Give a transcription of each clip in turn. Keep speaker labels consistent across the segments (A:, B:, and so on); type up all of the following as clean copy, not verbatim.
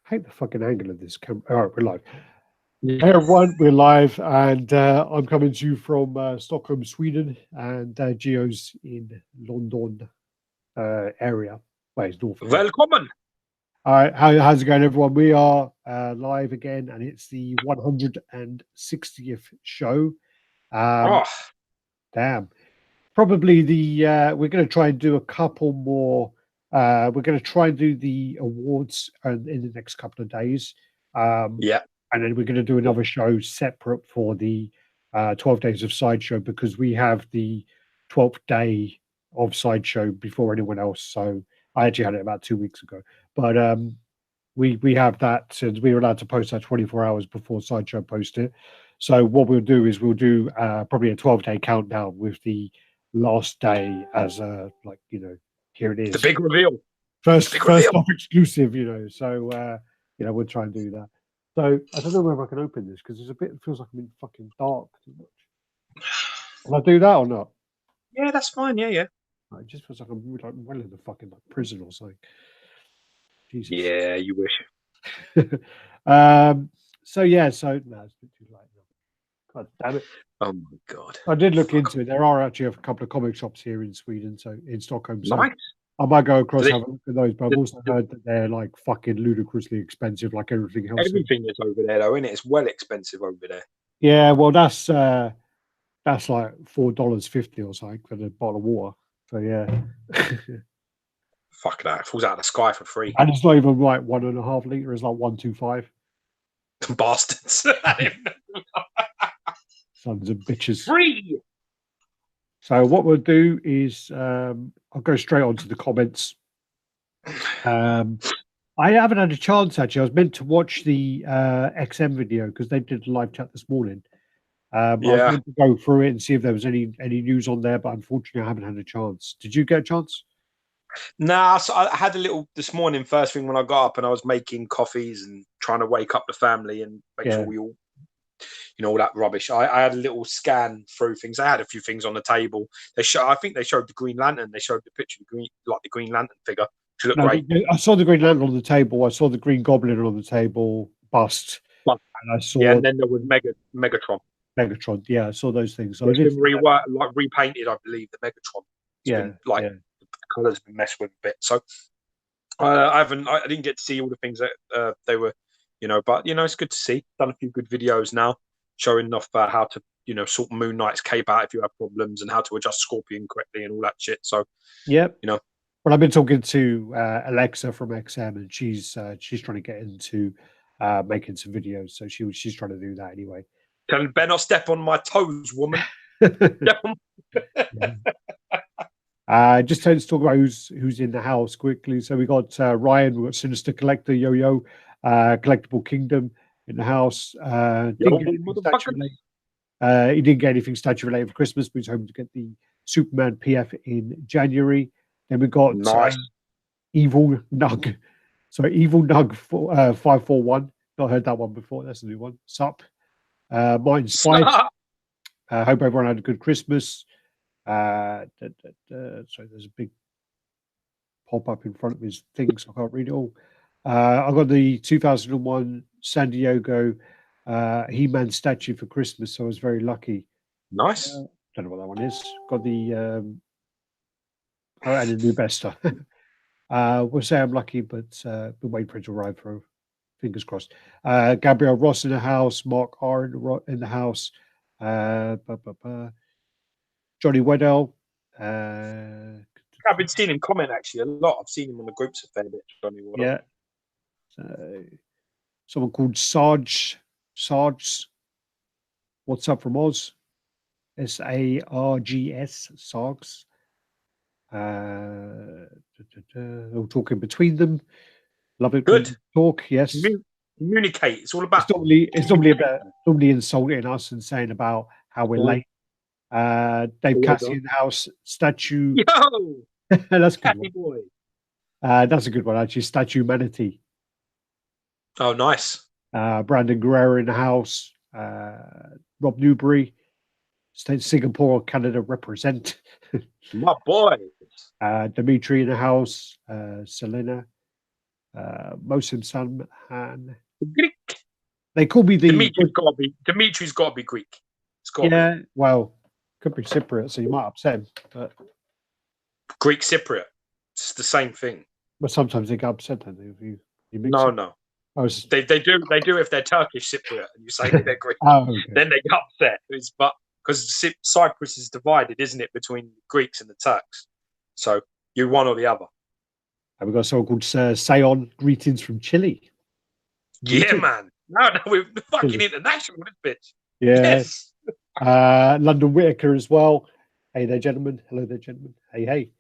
A: hate the fucking angle of this camera. All right, we're live. Hey everyone, we're live, and I'm coming to you from Stockholm, Sweden, and Geo's in London area. Well, it's north.
B: Welcome.
A: All right, how's it going, everyone? We are live again, and it's the 160th show. Damn. Probably we're going to try and do a couple more. We're going to try and do the awards in the next couple of days.
B: Yeah.
A: And then we're going to do another show separate for the 12 days of Sideshow, because we have the 12th day of Sideshow before anyone else. So I actually had it about 2 weeks ago. But we have that, since we were allowed to post that 24 hours before Sideshow post it. So what we'll do is we'll do probably a 12-day countdown with the last day as like, you know, here it is.
B: The big reveal.
A: First off exclusive, you know. So you know, we'll try and do that. So I don't know whether I can open this, because it feels like I'm in fucking dark too much. Can I do that or not?
B: Yeah, that's fine. Yeah.
A: It just feels like I'm like well in the fucking prison or something. Jesus.
B: Yeah, you wish.
A: So no, it's a bit too late now. God damn it.
B: Oh my god.
A: I did look into it. There are actually a couple of comic shops here in Sweden, so in Stockholm. So
B: nice.
A: I might go across have a look at those, but I've also heard that they're like fucking ludicrously expensive, like everything else.
B: Everything is over there, though, isn't it? It's well expensive over there.
A: Yeah, well, that's like $4.50 or something for the bottle of water. So yeah.
B: Fuck that! It falls out of the sky for free.
A: And it's not even like 1.5 liter; it's like 1.25.
B: Bastards!
A: Sons of bitches.
B: Free.
A: So what we'll do is I'll go straight on to the comments. I haven't had a chance, actually. I was meant to watch the XM video because they did a live chat this morning. I was meant to go through it and see if there was any news on there, but unfortunately I haven't had a chance. Did you get a chance?
B: Nah, so I had a little this morning, first thing when I got up, and I was making coffees and trying to wake up the family and make sure we all, you know, all that rubbish. I had a little scan through things. I had a few things on the table. I think they showed the Green Lantern. They showed the picture of the Green Lantern figure. She looked great.
A: I saw the Green Lantern on the table. I saw the Green Goblin on the table, bust. And I saw.
B: Yeah, and then there was Megatron.
A: Megatron, yeah, I saw those things. So
B: it's been repainted, I believe, the Megatron. The colours been messed with a bit. So I didn't get to see all the things that they were, you know, but you know, it's good to see. Done a few good videos now, showing off how to, you know, sort Moon Knight's cape out if you have problems, and how to adjust Scorpion correctly and all that shit. So
A: you
B: know.
A: Well, I've been talking to Alexa from XM, and she's trying to get into making some videos. So she's trying to do that anyway.
B: Tell Ben not step on my toes, woman.
A: Just to talk about who's in the house quickly. So we got Ryan, we got Sinister Collector, Yo-Yo, Collectible Kingdom in the house. He didn't get anything statue related for Christmas, but he's hoping to get the Superman PF in January. Then we got Evil Nug. Sorry, Evil Nug 541. Not heard that one before. That's a new one. Sup. Mine's Spice. Hope everyone had a good Christmas. Sorry, there's a big pop-up in front of his things. I can't read it all. I got the 2001 San Diego He-Man statue for Christmas, so I was very lucky.
B: Nice.
A: Don't know what that one is. Got the and a new Besta. We'll say I'm lucky, but been waiting for it to arrive for fingers crossed. Gabriel Ross in the house, Mark R in the house, Johnny Weddell.
B: I've been seeing him comment actually a lot. I've seen him on the groups a fair bit. Johnny Weddell.
A: Yeah. Someone called Sarge. What's up from Oz? SARGS. Sargs. They'll talk in between them. Love it.
B: Good
A: talk. Yes.
B: Communicate. It's all about.
A: It's normally insulting us and saying about how we're late. Dave Cassie in the house. Statue.
B: Yo,
A: that's
B: good. Boy.
A: That's a good one actually. Statue Manatee.
B: Oh, nice.
A: Brandon Guerrero in the house. Rob Newbury. Singapore, Canada represent.
B: My boy.
A: Dimitri in the house. Selena. Mosim Sanhan.
B: Greek.
A: They call me the
B: Dimitri's got to be Greek. It's got
A: to be. Well, could be Cypriot, so you might upset him. But
B: Greek Cypriot, it's the same thing.
A: But sometimes they get upset, don't they? If you mix
B: no,
A: it.
B: no.
A: Oh,
B: they do if they're Turkish Cypriot and you say they're Greek.
A: Okay.
B: Then they get upset. But because Cyprus is divided, isn't it, between Greeks and the Turks? So you one or the other.
A: And we've got someone called Sayon. Greetings from Chile.
B: Yeah, man. No, we're fucking international, this bitch.
A: Yeah.
B: Yes.
A: London Whitaker as well. Hey there, gentlemen. Hello there, gentlemen. Hey.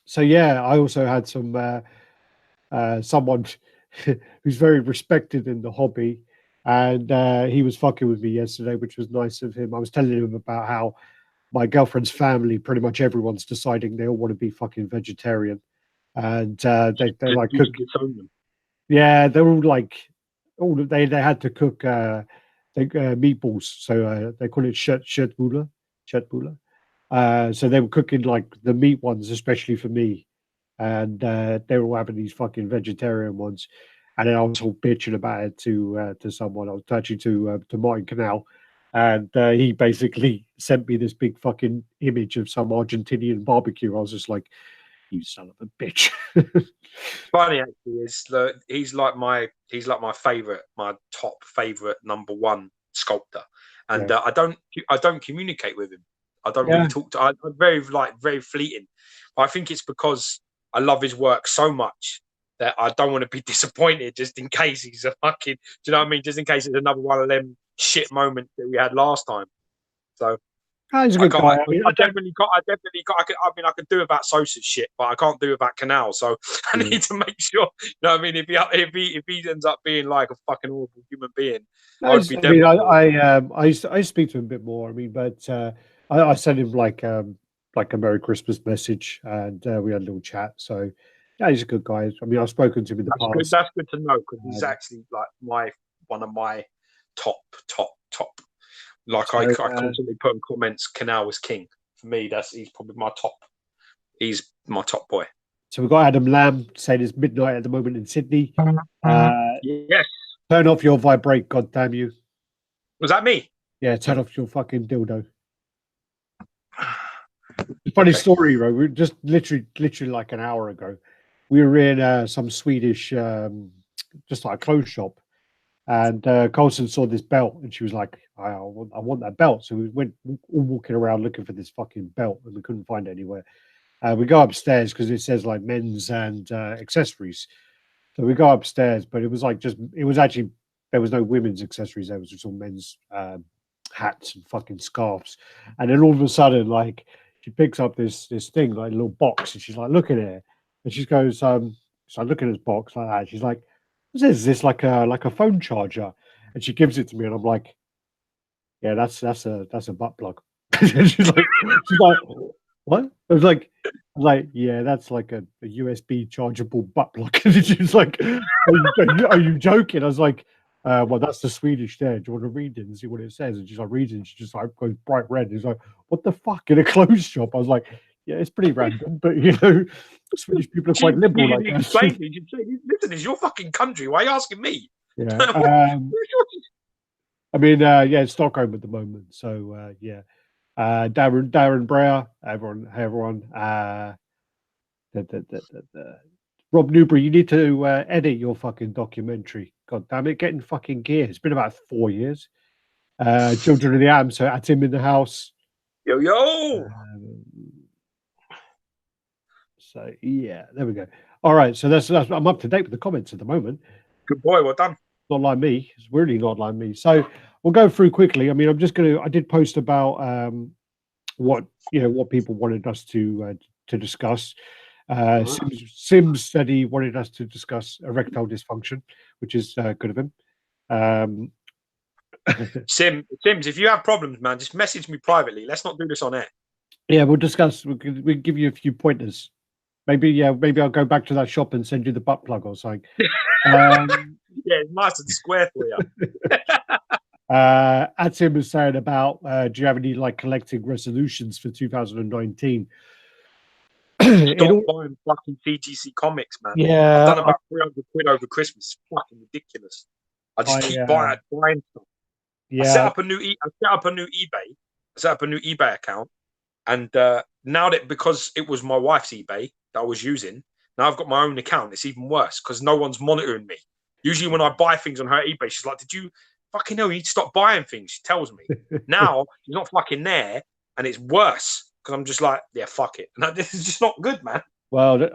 A: So yeah, I also had some someone who's very respected in the hobby, and he was fucking with me yesterday, which was nice of him. I was telling him about how my girlfriend's family, pretty much everyone's deciding they all want to be fucking vegetarian, and they like cook. Yeah, they're all like, they had to cook meatballs, so they call it shetbula. So they were cooking like the meat ones, especially for me, and they were all having these fucking vegetarian ones. And then I was all bitching about it to someone. I was actually to Martin Canal, and he basically sent me this big fucking image of some Argentinian barbecue. I was just like, "You son of a bitch!"
B: Funny actually is that he's like my favorite, my top favorite number one sculptor, and I don't communicate with him. I don't really talk to. I'm very fleeting. But I think it's because I love his work so much that I don't want to be disappointed just in case he's a fucking. Do you know what I mean? Just in case it's another one of them shit moments that we had last time. So
A: he's a good guy.
B: I could do about Sosa's shit, but I can't do about Canal. So I need to make sure. You know what I mean? If he ends up being like a fucking awful human being, I
A: speak to him a bit more. I mean, but I sent him like a Merry Christmas message, and we had a little chat. So yeah, he's a good guy. I mean, I've spoken to him in the past.
B: That's good to know, because he's actually like one of my top. Like I constantly put in comments, Canal was king. For me, he's probably my top. He's my top boy.
A: So we've got Adam Lamb saying it's midnight at the moment in Sydney.
B: Yes.
A: Turn off your vibrate, god damn you.
B: Was that me?
A: Yeah, turn off your fucking dildo. Funny story, bro. We were just literally like an hour ago. We were in some Swedish, just like a clothes shop. And Colson saw this belt, and she was like, I want that belt. So we went all walking around looking for this fucking belt, and we couldn't find it anywhere. We go upstairs because it says like men's and accessories. So we go upstairs, but it was actually, there was no women's accessories. There was just all men's hats and fucking scarves. And then all of a sudden, like, she picks up this thing, like a little box, and she's like, look at it. And she goes, so I look at this box like that. She's like, is this like a phone charger? And she gives it to me, and I'm like, yeah, that's a butt plug. she's like, what? I was like, yeah, that's like a USB chargeable butt plug. And she's like, are you joking? I was like, well, that's the Swedish there. Do you want to read it and see what it says? And she's like, reading. And she just like goes bright red. He's like, what the fuck, in a clothes shop? I was like, yeah, it's pretty random, but you know, Swedish people are quite liberal. Like that.
B: Listen, it's your fucking country. Why are you asking me?
A: Yeah. I mean, it's Stockholm at the moment. So yeah. Darren Breyer, everyone. Rob Newbury, you need to edit your fucking documentary. God damn it, getting fucking gear. It's been about 4 years. Children of the Atom, so at him in the house.
B: Yo.
A: So yeah, there we go. All right, so that's I'm up to date with the comments at the moment.
B: Good boy, well done.
A: Not like me. It's really not like me. So we'll go through quickly. I mean, I did post about what people wanted us to discuss. Sims said he wanted us to discuss erectile dysfunction, which is good of him.
B: Sims, if you have problems, man, just message me privately. Let's not do this on air.
A: Yeah, we'll discuss. We'll give you a few pointers. Maybe I'll go back to that shop and send you the butt plug or something.
B: Yeah, it's nice and square for you.
A: Atim was saying about, do you have any like collecting resolutions for 2019?
B: Stop buying fucking CGC comics, man.
A: Yeah,
B: I've done about 300 quid over Christmas. It's fucking ridiculous. I just keep buying stuff.
A: Yeah,
B: I set up a new eBay. I set up a new eBay account, and now that, because it was my wife's eBay that I was using, now I've got my own account. It's even worse because no one's monitoring me. Usually, when I buy things on her eBay, she's like, "Did you fucking know you need to stop buying things?" She tells me. Now she's not fucking there, and it's worse because I'm just like, "Yeah, fuck it." And this is just not good, man.
A: Well,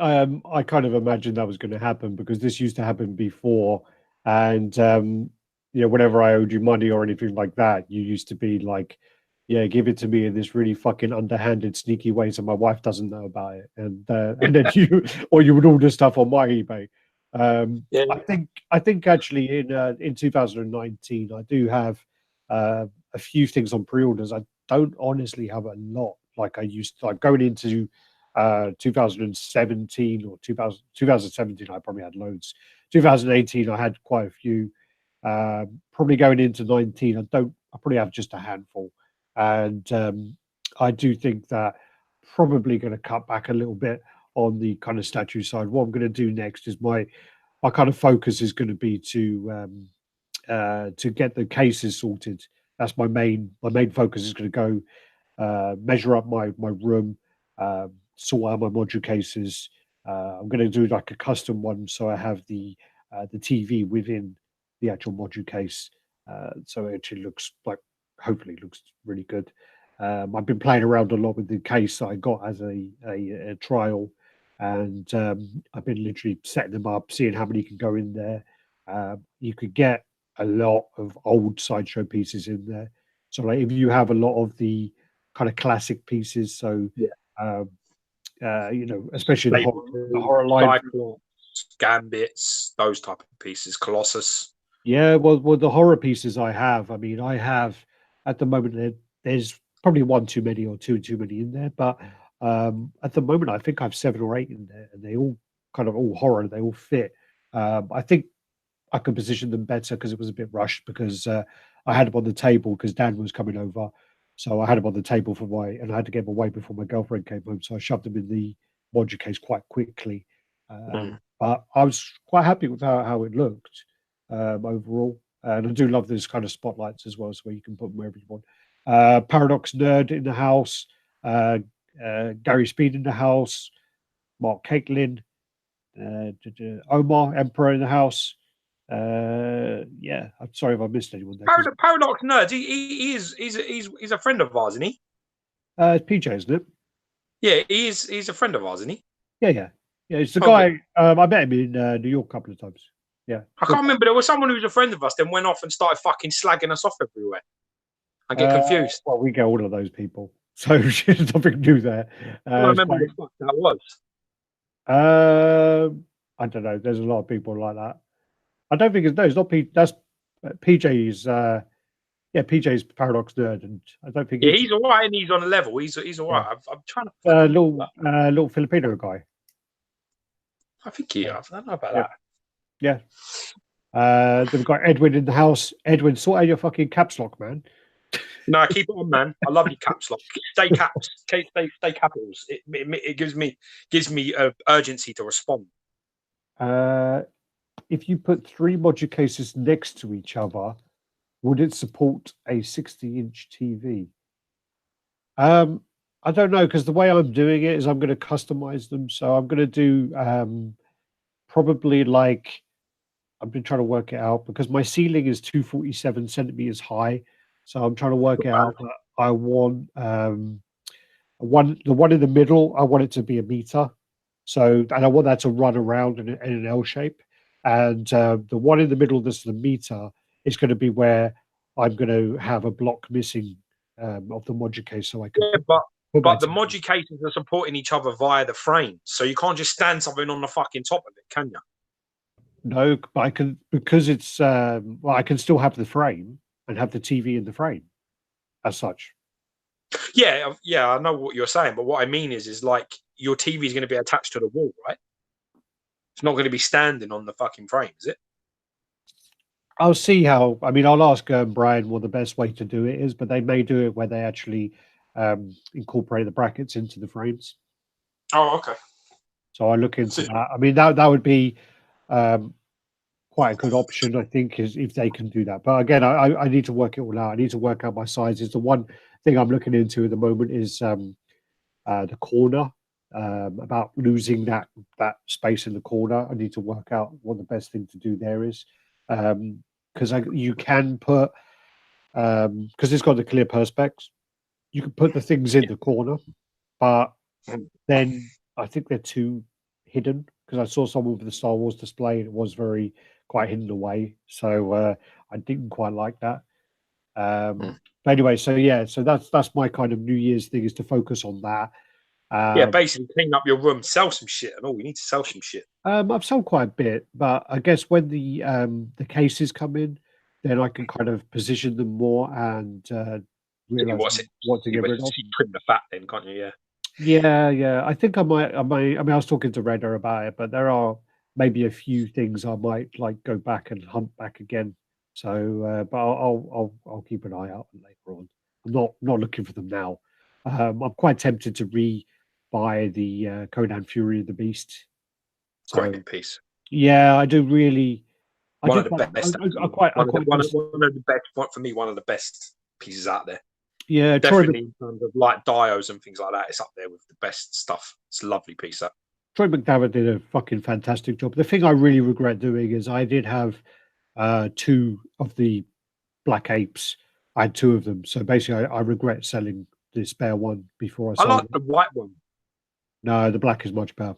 A: I kind of imagined that was going to happen because this used to happen before, and whenever I owed you money or anything like that, you used to be like, "Yeah, give it to me in this really fucking underhanded, sneaky way, so my wife doesn't know about it," and then you would order stuff on my eBay. I think actually in 2019, I do have a few things on pre-orders. I don't honestly have a lot like I used to. Like going into 2017 or 2017, I probably had loads. 2018, I had quite a few. Probably going into 19, I probably have just a handful. And I do think that probably going to cut back a little bit on the kind of statue side. What I'm going to do next is my kind of focus is going to be to get the cases sorted. That's my main focus is going to go measure up my room, sort out my module cases. I'm going to do like a custom one, so I have the TV within the actual module case, so it actually looks like, hopefully, looks really good. I've been playing around a lot with the case that I got as a trial, and I've been literally setting them up, seeing how many can go in there. You could get a lot of old Sideshow pieces in there. So like if you have a lot of the kind of classic pieces, so especially the horror line,
B: Cyclops, Gambits, those type of pieces, Colossus.
A: Yeah, well, the horror pieces I have. I mean, I have at the moment there's probably one too many or two too many in there, but at the moment I think I have 7 or 8 in there, and they all kind of all horror. They all fit. I think I could position them better because it was a bit rushed because I had them on the table because Dan was coming over, so I had them on the table and I had to get them away before my girlfriend came home, so I shoved them in the module case quite quickly. But I was quite happy with how it looked overall, and I do love those kind of spotlights as well, so where you can put them wherever you want. Paradox Nerd in the house, Gary Speed in the house, Mark Caitlin, Omar Emperor in the house. I'm sorry if I missed anyone there.
B: Paradox Nerd, he's a friend of ours, isn't he?
A: It's PJ, isn't it?
B: Yeah, he's a friend of ours, isn't he?
A: Yeah. It's the guy. I met him in New York a couple of times. Yeah,
B: I can't remember. There was someone who was a friend of us, then went off and started fucking slagging us off everywhere. I get confused.
A: Well, we get all of those people, so there's nothing new there.
B: I don't remember who the fuck that was.
A: I don't know. There's a lot of people like that. I don't think it's not P. That's PJ's. PJ's Paradox Nerd, and I don't think.
B: Yeah, he's all right, and he's on a level. He's all right.
A: Yeah.
B: I'm trying to.
A: Little Filipino guy.
B: I think he. I don't know about that.
A: Yeah. Then we've got Edwin in the house. Edwin, sort out your fucking caps lock, man.
B: No, keep it on, man. I love your caps lock. Stay caps. Stay capitals. It gives me urgency to respond.
A: If you put 3 module cases next to each other, would it support a 60-inch TV? I don't know, because the way I'm doing it is I'm going to customize them. So I'm going to do probably like, I've been trying to work it out because my ceiling is 247 centimeters high. So I'm trying to work it out. I want the one in the middle, I want it to be a meter. So, and I want that to run around in an L shape. And the one in the middle that's the meter is going to be where I'm going to have a block missing of the module case, so I can.
B: Yeah, but the module cases are supporting each other via the frame, so you can't just stand something on the fucking top of it, can you?
A: No, but I can, because it's I can still have the frame and have the TV in the frame as such.
B: Yeah, I know what you're saying, but what I mean is like your TV is going to be attached to the wall, right? It's not going to be standing on the fucking frame, is it?
A: I'll see how. I mean, I'll ask Brian what the best way to do it is, but they may do it where they actually incorporate the brackets into the frames.
B: Oh, okay.
A: So I look into that. I mean, that would be quite a good option, I think, is if they can do that. But again, I need to work it all out. I need to work out my sizes. The one thing I'm looking into at the moment is the corner. About losing that space in the corner, I need to work out what the best thing to do there is, because you can put because it's got the clear perspex, you can put the things in the corner, but then I think they're too hidden, because I saw someone with the Star Wars display and it was quite hidden away, so I didn't quite like that. But anyway, so yeah, so that's my kind of New Year's thing, is to focus on that.
B: Yeah, basically clean up your room, sell some shit, and all. You need to sell some shit.
A: I've sold quite a bit, but I guess when the cases come in, then I can kind of position them more and realize what to get rid of.
B: Trim the fat, then, can't you?
A: Yeah. I think I might. I mean, I was talking to Redder about it, but there are maybe a few things I might like go back and hunt back again. So, but I'll keep an eye out later on. I'm not looking for them now. I'm quite tempted to buy the Conan Fury of the Beast. So,
B: great piece.
A: Yeah, I do really.
B: One of the best. One of the best for me. One of the best pieces out there.
A: Yeah,
B: definitely in terms of like dios and things like that. It's up there with the best stuff. It's a lovely piece. That
A: Troy McDavid did a fucking fantastic job. The thing I really regret doing is I did have 2 of the Black Apes. I had 2 of them, so basically I regret selling the spare one before I sold
B: like the white one.
A: No, the black is much better.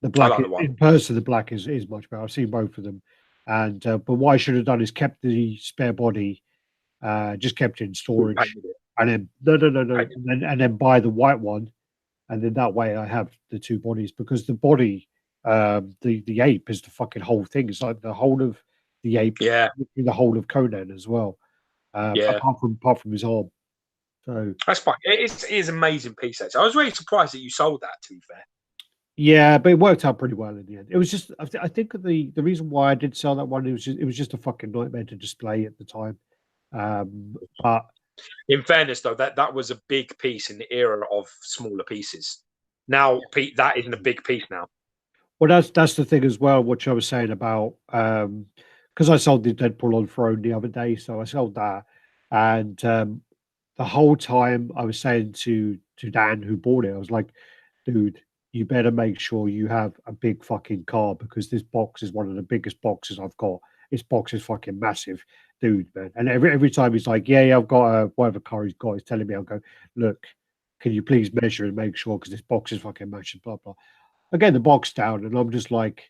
A: The black in person, the black is much better. I've seen both of them, and but what I should have done is kept the spare body, just kept it in storage, and then no, and then buy the white one, and then that way I have the 2 bodies, because the body, the ape is the fucking whole thing. It's like the whole of the ape, the whole of Conan as well. Apart from his arm. So
B: that's fine. It is an amazing piece. Actually. I was really surprised that you sold that. To be fair.
A: Yeah, but it worked out pretty well in the end. It was just, I think the reason why I did sell that one, it was just a fucking nightmare to display at the time. But
B: in fairness, though, that was a big piece in the era of smaller pieces. Now that isn't a big piece now.
A: Well, that's the thing as well, which I was saying about because I sold the Deadpool on Throne the other day, so I sold that, and the whole time I was saying to Dan, who bought it, I was like, dude, you better make sure you have a big fucking car, because this box is one of the biggest boxes I've got. This box is fucking massive, dude, man. And every time he's like, yeah, I've got whatever car he's got. He's telling me, I'll go, look, can you please measure and make sure, because this box is fucking massive, blah, blah. I get the box down and I'm just like,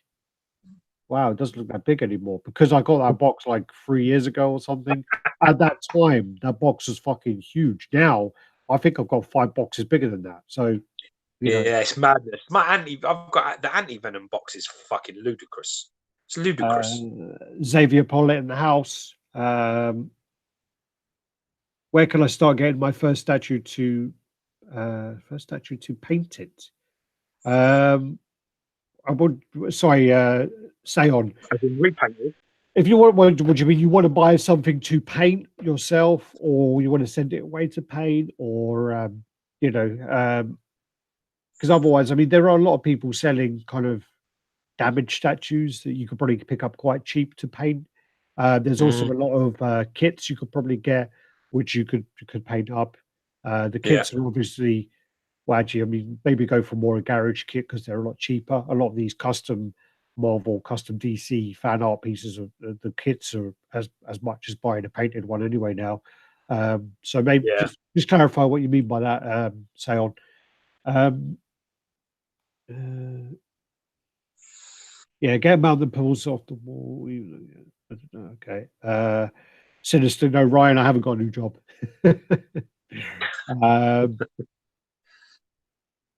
A: wow, it doesn't look that big anymore, because I got that box like 3 years ago or something. At that time, that box was fucking huge. Now, I think I've got 5 boxes bigger than that. So,
B: yeah, it's madness. I've got the anti-venom box is fucking ludicrous. It's ludicrous.
A: Xavier Paulette in the house. Where can I start getting my first statue to paint it? I would say on.
B: I've been repainted.
A: If you want, what do you mean? You want to buy something to paint yourself, or you want to send it away to paint, or because otherwise, I mean, there are a lot of people selling kind of damaged statues that you could probably pick up quite cheap to paint. There's also a lot of kits you could probably get, which you could paint up. The kits are obviously, well, actually, I mean, maybe go for more a garage kit, because they're a lot cheaper. A lot of these custom Marvel, custom DC fan art pieces, of the kits are as much as buying a painted one anyway now. So maybe just clarify what you mean by that, Sayon. Get mountain pulls off the wall. Okay. Sinister, no, Ryan, I haven't got a new job.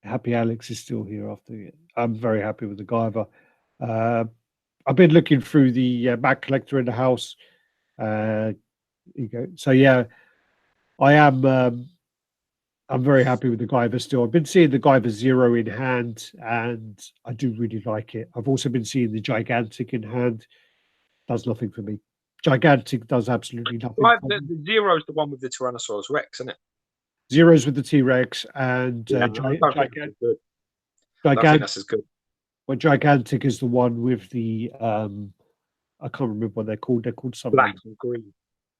A: Happy Alex is still here after it. I'm very happy with the Guyver. I've been looking through the Mac collector in the house. You go. So yeah, I am. I'm very happy with the Guyver still. I've been seeing the Guyver Zero in hand, and I do really like it. I've also been seeing the Gigantic in hand. Does nothing for me. Gigantic does absolutely nothing.
B: The Zero is the one with the Tyrannosaurus Rex, isn't it?
A: Zero's with the T-Rex, and Gigantic.
B: I think that's as good.
A: Well, Gigantic is the one with the I can't remember what they're called. They're called something.
B: Black and green.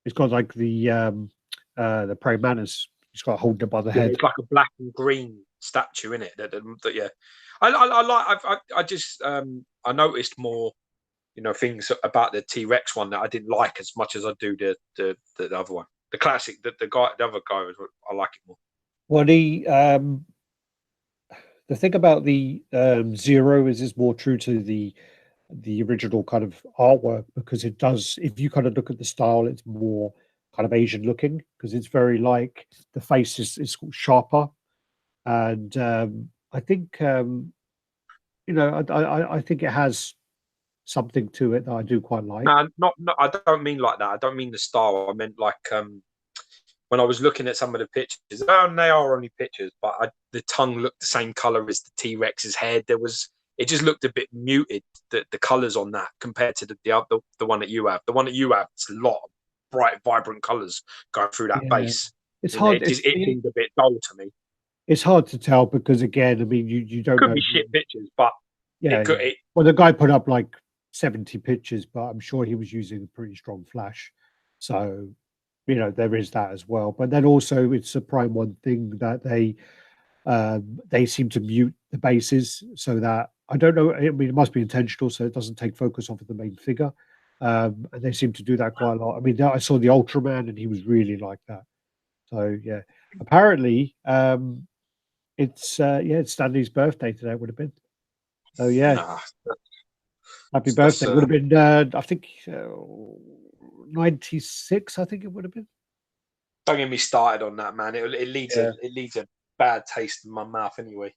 A: It's got like the praying mantis. He's got to hold it by the head.
B: It's like a black and green statue in it. That yeah. I noticed more, things about the T-Rex one that I didn't like as much as I do the other one. The classic, the other guy, I like it more.
A: Well, the thing about the Zero is it's more true to the original kind of artwork, because it does, if you kind of look at the style, it's more kind of Asian looking, because it's very like the face is sharper, and I think I think it has something to it that I do quite like.
B: No, I don't mean like that. I don't mean the style. I meant like when I was looking at some of the pictures, and they are only pictures, but the tongue looked the same color as the T-Rex's head. It just looked a bit muted, the colors on that, compared to the one that you have. The one that you have, it's a lot of bright, vibrant colors going through that base.
A: It's hard.
B: It seemed a bit dull to me.
A: It's hard to tell because, again, I mean, you don't know.
B: Could be shit pictures, but
A: well, the guy put up like 70 pictures, but I'm sure he was using a pretty strong flash. So, there is that as well. But then also, it's a Prime One thing that they seem to mute the bases so that, I don't know, I mean, it must be intentional so it doesn't take focus off of the main figure. And they seem to do that quite a lot. I mean, I saw the Ultraman and he was really like that. So, yeah. Apparently, it's Stanley's birthday today, would have been. So, yeah. Happy birthday. Would have been, I think, 96, I think it would have been.
B: Don't get me started on that, man. It leaves a bad taste in my mouth anyway.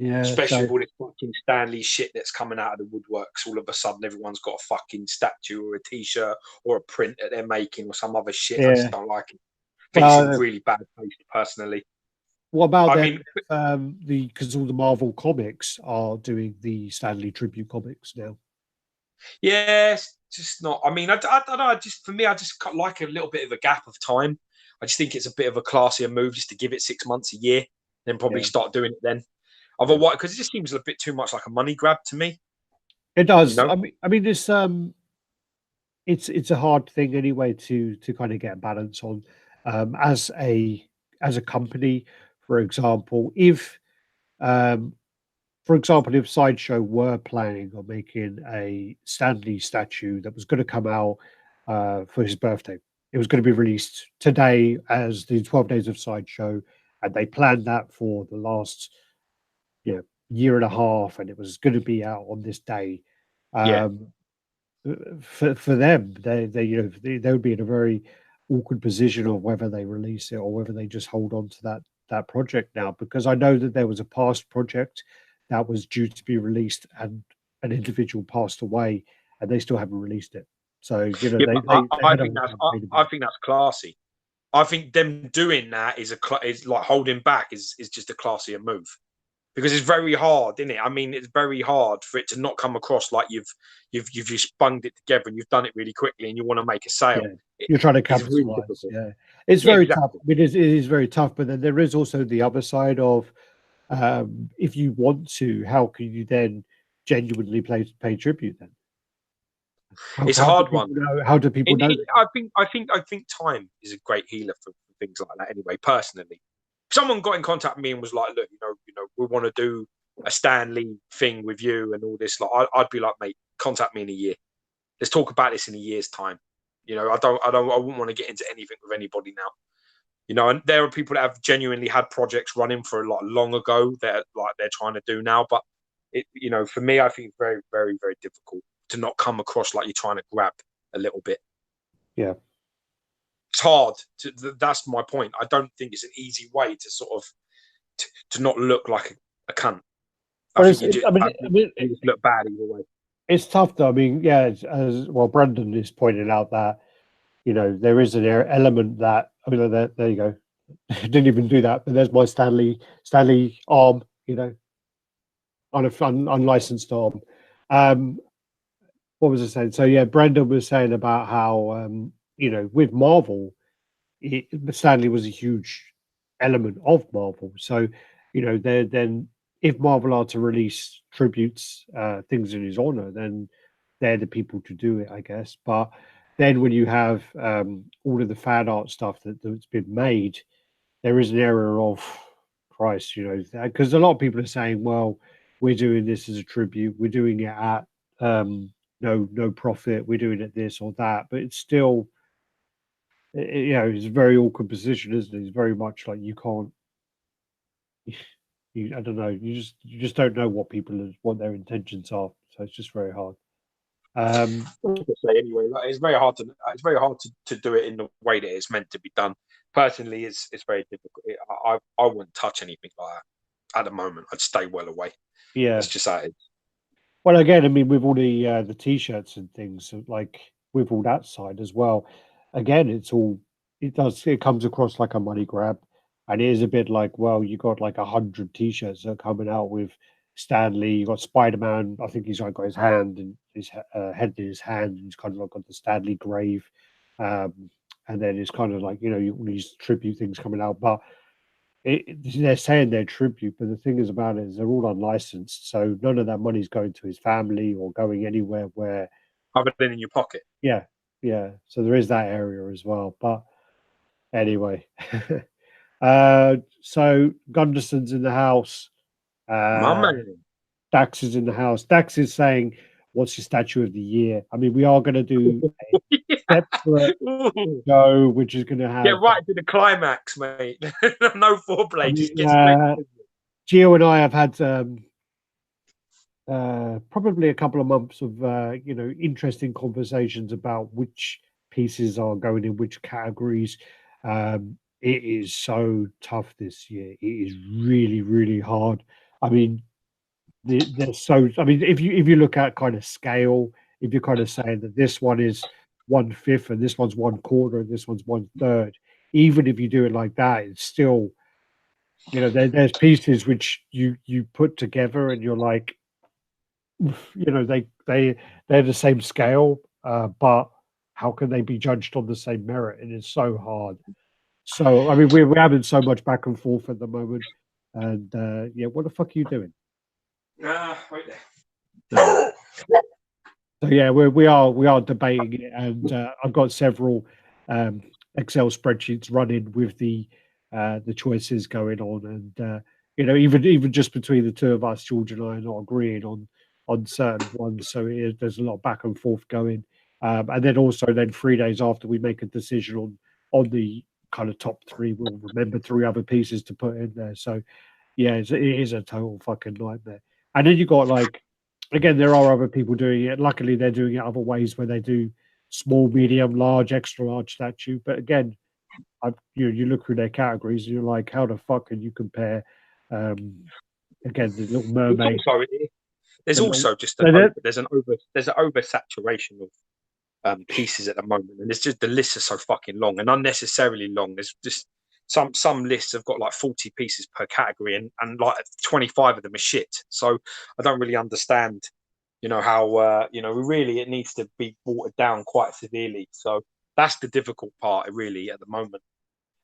A: Yeah,
B: especially with all this fucking Stanley shit that's coming out of the woodworks. All of a sudden, everyone's got a fucking statue or a T-shirt or a print that they're making or some other shit. I just don't like it. I think it's really bad taste, personally.
A: What about because all the Marvel comics are doing the Stanley tribute comics now?
B: Yes, just not. I mean, I don't know. For me, I just like a little bit of a gap of time. I just think it's a bit of a classier move just to give it 6 months, a year, then probably start doing it then. Otherwise, because it just seems a bit too much like a money grab to me.
A: It does. I mean, it's a hard thing anyway to kind of get a balance on. As a company, for example, if Sideshow were planning on making a Stanley statue that was going to come out for his birthday, it was going to be released today as the 12 Days of Sideshow, and they planned that for the last year and a half, and it was going to be out on this day. For them, they would be in a very awkward position of whether they release it or whether they just hold on to that project now, because I know that there was a past project that was due to be released and an individual passed away and they still haven't released it. So
B: I think that's classy. I think them doing that is like holding back is just a classier move, because it's very hard, isn't it? I mean, it's very hard for it to not come across like you've just bunged it together and you've done it really quickly and you want to make a sale.
A: You're trying to capitalize. It's very tough. It is very tough. But then there is also the other side of, if you want to, how can you then genuinely pay tribute then?
B: It's a hard one.
A: How do people know?
B: I think time is a great healer for things like that. Anyway, personally, if someone got in contact with me and was like, "Look, we want to do a Stanley thing with you and all this," like, I'd be like, "Mate, contact me in a year. Let's talk about this in a year's time." I wouldn't want to get into anything with anybody now. And there are people that have genuinely had projects running for a lot long ago that they're trying to do now. But for me, I think it's very, very, very difficult to not come across like you're trying to grab a little bit.
A: Yeah.
B: It's hard. That's my point. I don't think it's an easy way to sort of to not look like a cunt. I think you just look bad either way.
A: It's tough though. I mean, as well, Brandon is pointing out that there is an element that, I mean, there you go. Didn't even do that, but there's my Stanley arm, on a unlicensed arm. What was I saying? So yeah, Brandon was saying about how with Marvel, Stanley was a huge element of Marvel. So then if Marvel are to release tributes, things in his honor, then they're the people to do it, I guess. But then when you have all of the fan art stuff that's been made, there is an area of price, because a lot of people are saying, well, we're doing this as a tribute, we're doing it at no profit, we're doing it this or that, but it's still, it's a very awkward position, isn't it? It's very much like you can't. I don't know. You just don't know what their intentions are, so it's just very hard.
B: Say anyway, it's very hard to do it in the way that it's meant to be done. Personally, it's very difficult. I wouldn't touch anything like that at the moment. I'd stay well away.
A: Yeah,
B: that's just how it is.
A: Well, again, I mean, with all the t-shirts and things, like with all that side as well, again, it comes across like a money grab, and it is a bit like, well, you got like 100 t-shirts that are coming out with Stan Lee. You got Spider-Man. I think he's like got his hand and his head in his hand, and he's kind of like got the Stan Lee grave, and then it's kind of like all these tribute things coming out, but. They're saying they're tribute, but the thing is about it is they're all unlicensed, so none of that money's going to his family or going anywhere where
B: other than in your pocket.
A: Yeah. So there is that area as well. But anyway, so Gunderson's in the house.
B: My man.
A: Dax is in the house. Dax is saying, "What's your statue of the year?" I mean, we are going to do a separate show, which is going to have
B: get right to the climax, mate. No foreplay. I mean, just get
A: Gio and I have had probably a couple of months of interesting conversations about which pieces are going in which categories. It is so tough this year. It is really, really hard. I mean, I mean, if you look at kind of scale, if you're kind of saying that this one is 1/5 and this one's 1/4 and this one's 1/3, even if you do it like that, it's still, there's pieces which you put together and you're like, they're the same scale, but how can they be judged on the same merit? And it's so hard. So I mean, we're having so much back and forth at the moment, and what the fuck are you doing?
B: Right there.
A: So yeah, we are debating it, and I've got several Excel spreadsheets running with the choices going on, and even just between the two of us, George and I are not agreeing on certain ones, so there's a lot of back and forth going, and then also 3 days after we make a decision on the kind of top three, we'll remember 3 other pieces to put in there. So yeah, it is a total fucking nightmare. And then you got again, there are other people doing it. Luckily, they're doing it other ways where they do small, medium, large, extra large statue. But again, you look through their categories and you're like, how the fuck can you compare? Again, the Little Mermaid.
B: There's also just there's an oversaturation of pieces at the moment, and it's just the lists are so fucking long and unnecessarily long. There's just some lists have got like 40 pieces per category, and like 25 of them are shit. So I don't really understand, how really it needs to be watered down quite severely. So that's the difficult part, really, at the moment.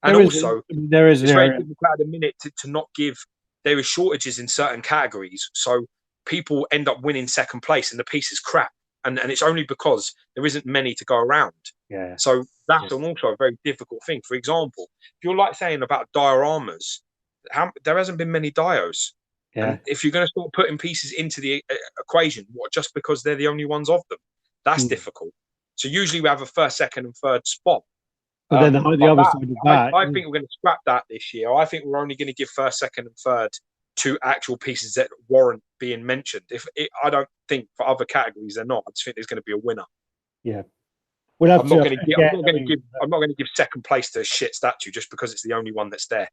B: And it's very difficult at the minute to not give. There are shortages in certain categories, so people end up winning second place, and the piece is crap. And it's only because there isn't many to go around.
A: Yeah.
B: So that's also a very difficult thing. For example, if you're saying about dioramas, there hasn't been many dios.
A: Yeah.
B: And if you're going to start putting pieces into the equation, just because they're the only ones of them, that's difficult. So usually we have a first, second, and third spot.
A: But then the other side of that,
B: I think we're going to scrap that this year. I think we're only going to give first, second, and third to actual pieces that warrant being mentioned. I don't think for other categories they're not. I just think there's going to be a winner.
A: Yeah.
B: I'm not going to give second place to a shit statue just because it's the only one that's there.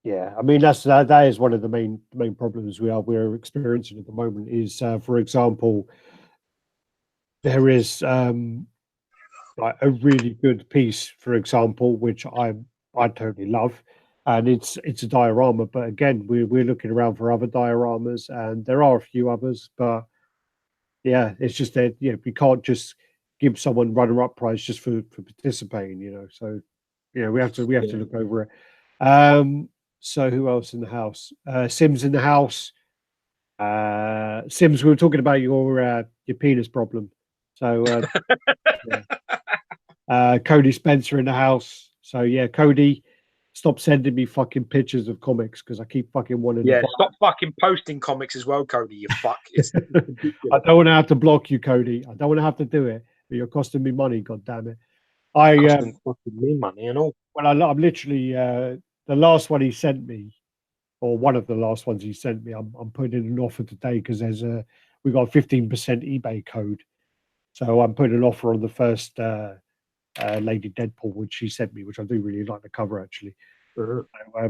A: Yeah, I mean that is one of the main problems we're experiencing at the moment. Is for example, there is like a really good piece, for example, which I totally love, and it's a diorama. But again, we're looking around for other dioramas, and there are a few others, but yeah, it's just that we can't just give someone runner-up prize just for participating, So we have to look over it. So who else in the house? Sim's in the house. Sims, we were talking about your penis problem. So Cody Spencer in the house. So yeah, Cody, stop sending me fucking pictures of comics because I keep fucking wanting to buy.
B: Stop fucking posting comics as well, Cody, you fuck.
A: I don't want to have to block you, Cody. I don't want to have to do it, but you're costing me money, god damn it.
B: Costing me money and all.
A: Well, I'm literally the last one he sent me, or one of the last ones he sent me. I'm putting in an offer today because we got a 15% eBay code, so I'm putting an offer on the first Lady Deadpool, which she sent me, which I do really like the cover actually.
B: Uh-huh.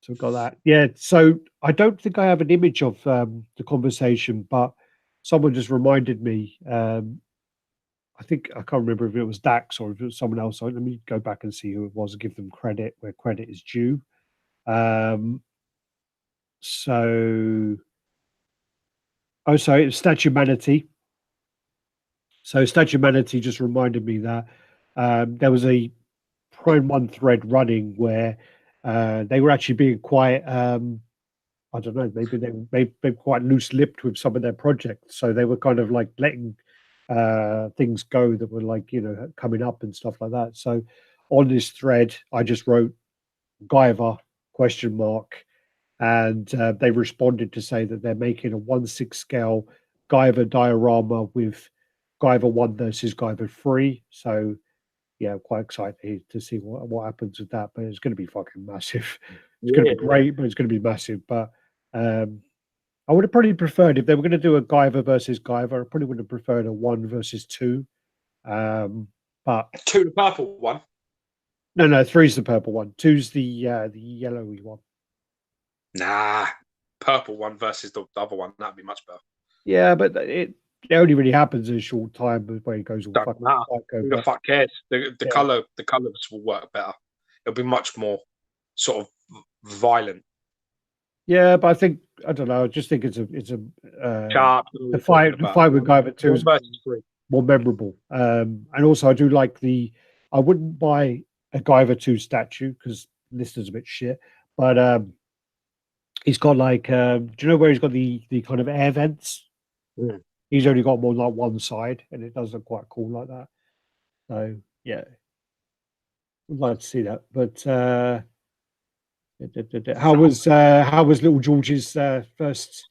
A: So got that. Yeah. So I don't think I have an image of the conversation, but someone just reminded me. I think I can't remember if it was Dax or if it was someone else. So let me go back and see who it was and give them credit where credit is due. So it's Statue Manatee. So Statue Manatee just reminded me that there was a Prime 1 thread running where they were actually being quite I don't know, maybe they've been quite loose-lipped with some of their projects. So they were kind of like letting things go that were like, coming up and stuff like that. So on this thread, I just wrote Guyver ? And they responded to say that they're making a 1/6 scale Guyver diorama with Guyver 1 versus Guyver 3. So yeah, I'm quite excited to see what happens with that. But it's going to be fucking massive. It's going to be great, but it's going to be massive. But I would have probably preferred if they were going to do a Guyver versus Guyver. I probably would have preferred a 1 versus 2. But
B: 2 the purple one.
A: No, 3's the purple one. 2's the yellowy one.
B: Nah, purple one versus the other one. That'd be much better.
A: Yeah, but it only really happens in a short time where it goes all fucking psycho.
B: Who the fuck cares? The colors will work better. It'll be much more sort of violent.
A: Yeah, but I don't know. I just think it's a
B: sharp.
A: The fight with Guyver 2 is more memorable. And also I do like I wouldn't buy a Guyver 2 statue because this is a bit shit. But he's got like do you know where he's got the kind of air vents?
B: Mm.
A: He's only got more like one side, and it does look quite cool like that. So yeah, would like to see that. But how was Little George's first?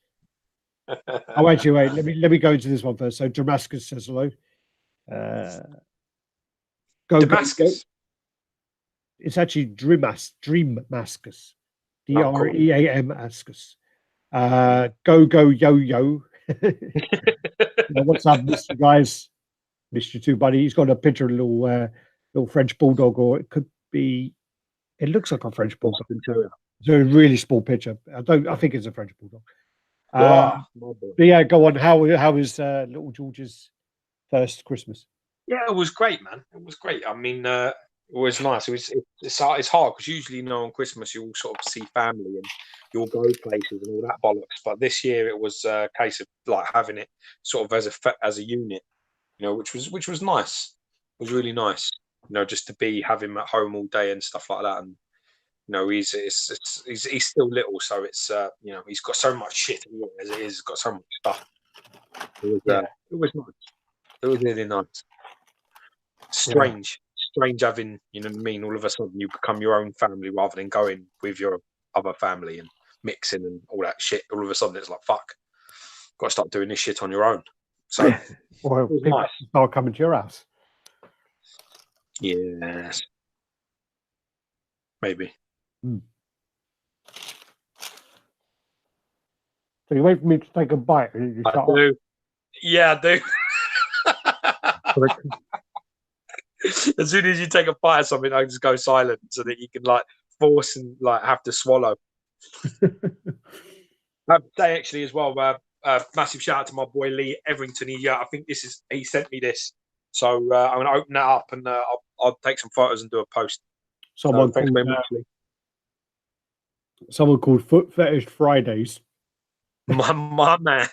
A: Oh, actually, wait. Let me go into this one first. So Damascus says hello.
B: Damascus.
A: It's actually Dreammascus. Dreamascus. Go yo yo. What's up, Mr. Guys? Missed you too, buddy. He's got a picture of a little French bulldog, or it could be. It looks like a French bulldog. It's a really small picture. I think it's a French bulldog. But yeah, go on. How was Little George's first Christmas?
B: Yeah, it was great, man. It was great. I mean, it was nice. It's hard because usually, on Christmas you all sort of see family and you'll go places and all that bollocks. But this year it was a case of like having it sort of as a unit, which was nice. It was really nice, just to have him at home all day and stuff like that. And he's still little, so it's he's got so much shit as it is. He's got so much stuff. It was nice. It was really nice. Strange having, you know what I mean? All of a sudden you become your own family rather than going with your other family and mixing and all that shit. All of a sudden it's like, fuck, got to start doing this shit on your own. So,
A: well, people nice. Start coming to your house.
B: Yes, maybe.
A: So you wait for me to take a bite. And
B: I do. Yeah, I do. As soon as you take a bite of something, I just go silent so that you can force and have to swallow. I have to say actually as well, massive shout out to my boy Lee Everington. I think he sent me this, so I'm going to open that up and I'll take some photos and do a post.
A: Someone called Foot Fetish Fridays.
B: My man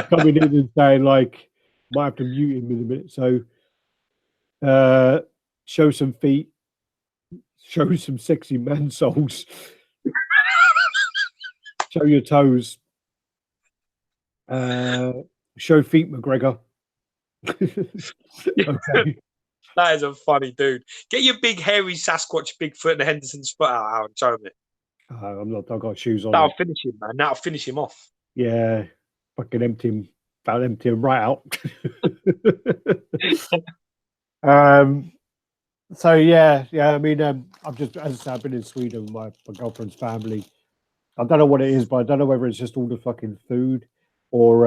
A: coming in and saying might have to mute him in a minute. So show some feet, show some sexy man souls, show your toes. Show feet, McGregor. Okay.
B: That is a funny dude. Get your big hairy Sasquatch Bigfoot and Henderson's foot out and show me.
A: I'm not. I've got shoes on.
B: That'll finish him, man. That'll finish him off.
A: Yeah, fucking empty him. About empty him right out. So yeah. I mean, I've just, as I said, I've been in Sweden with my girlfriend's family. I don't know what it is, but I don't know whether it's just all the fucking food or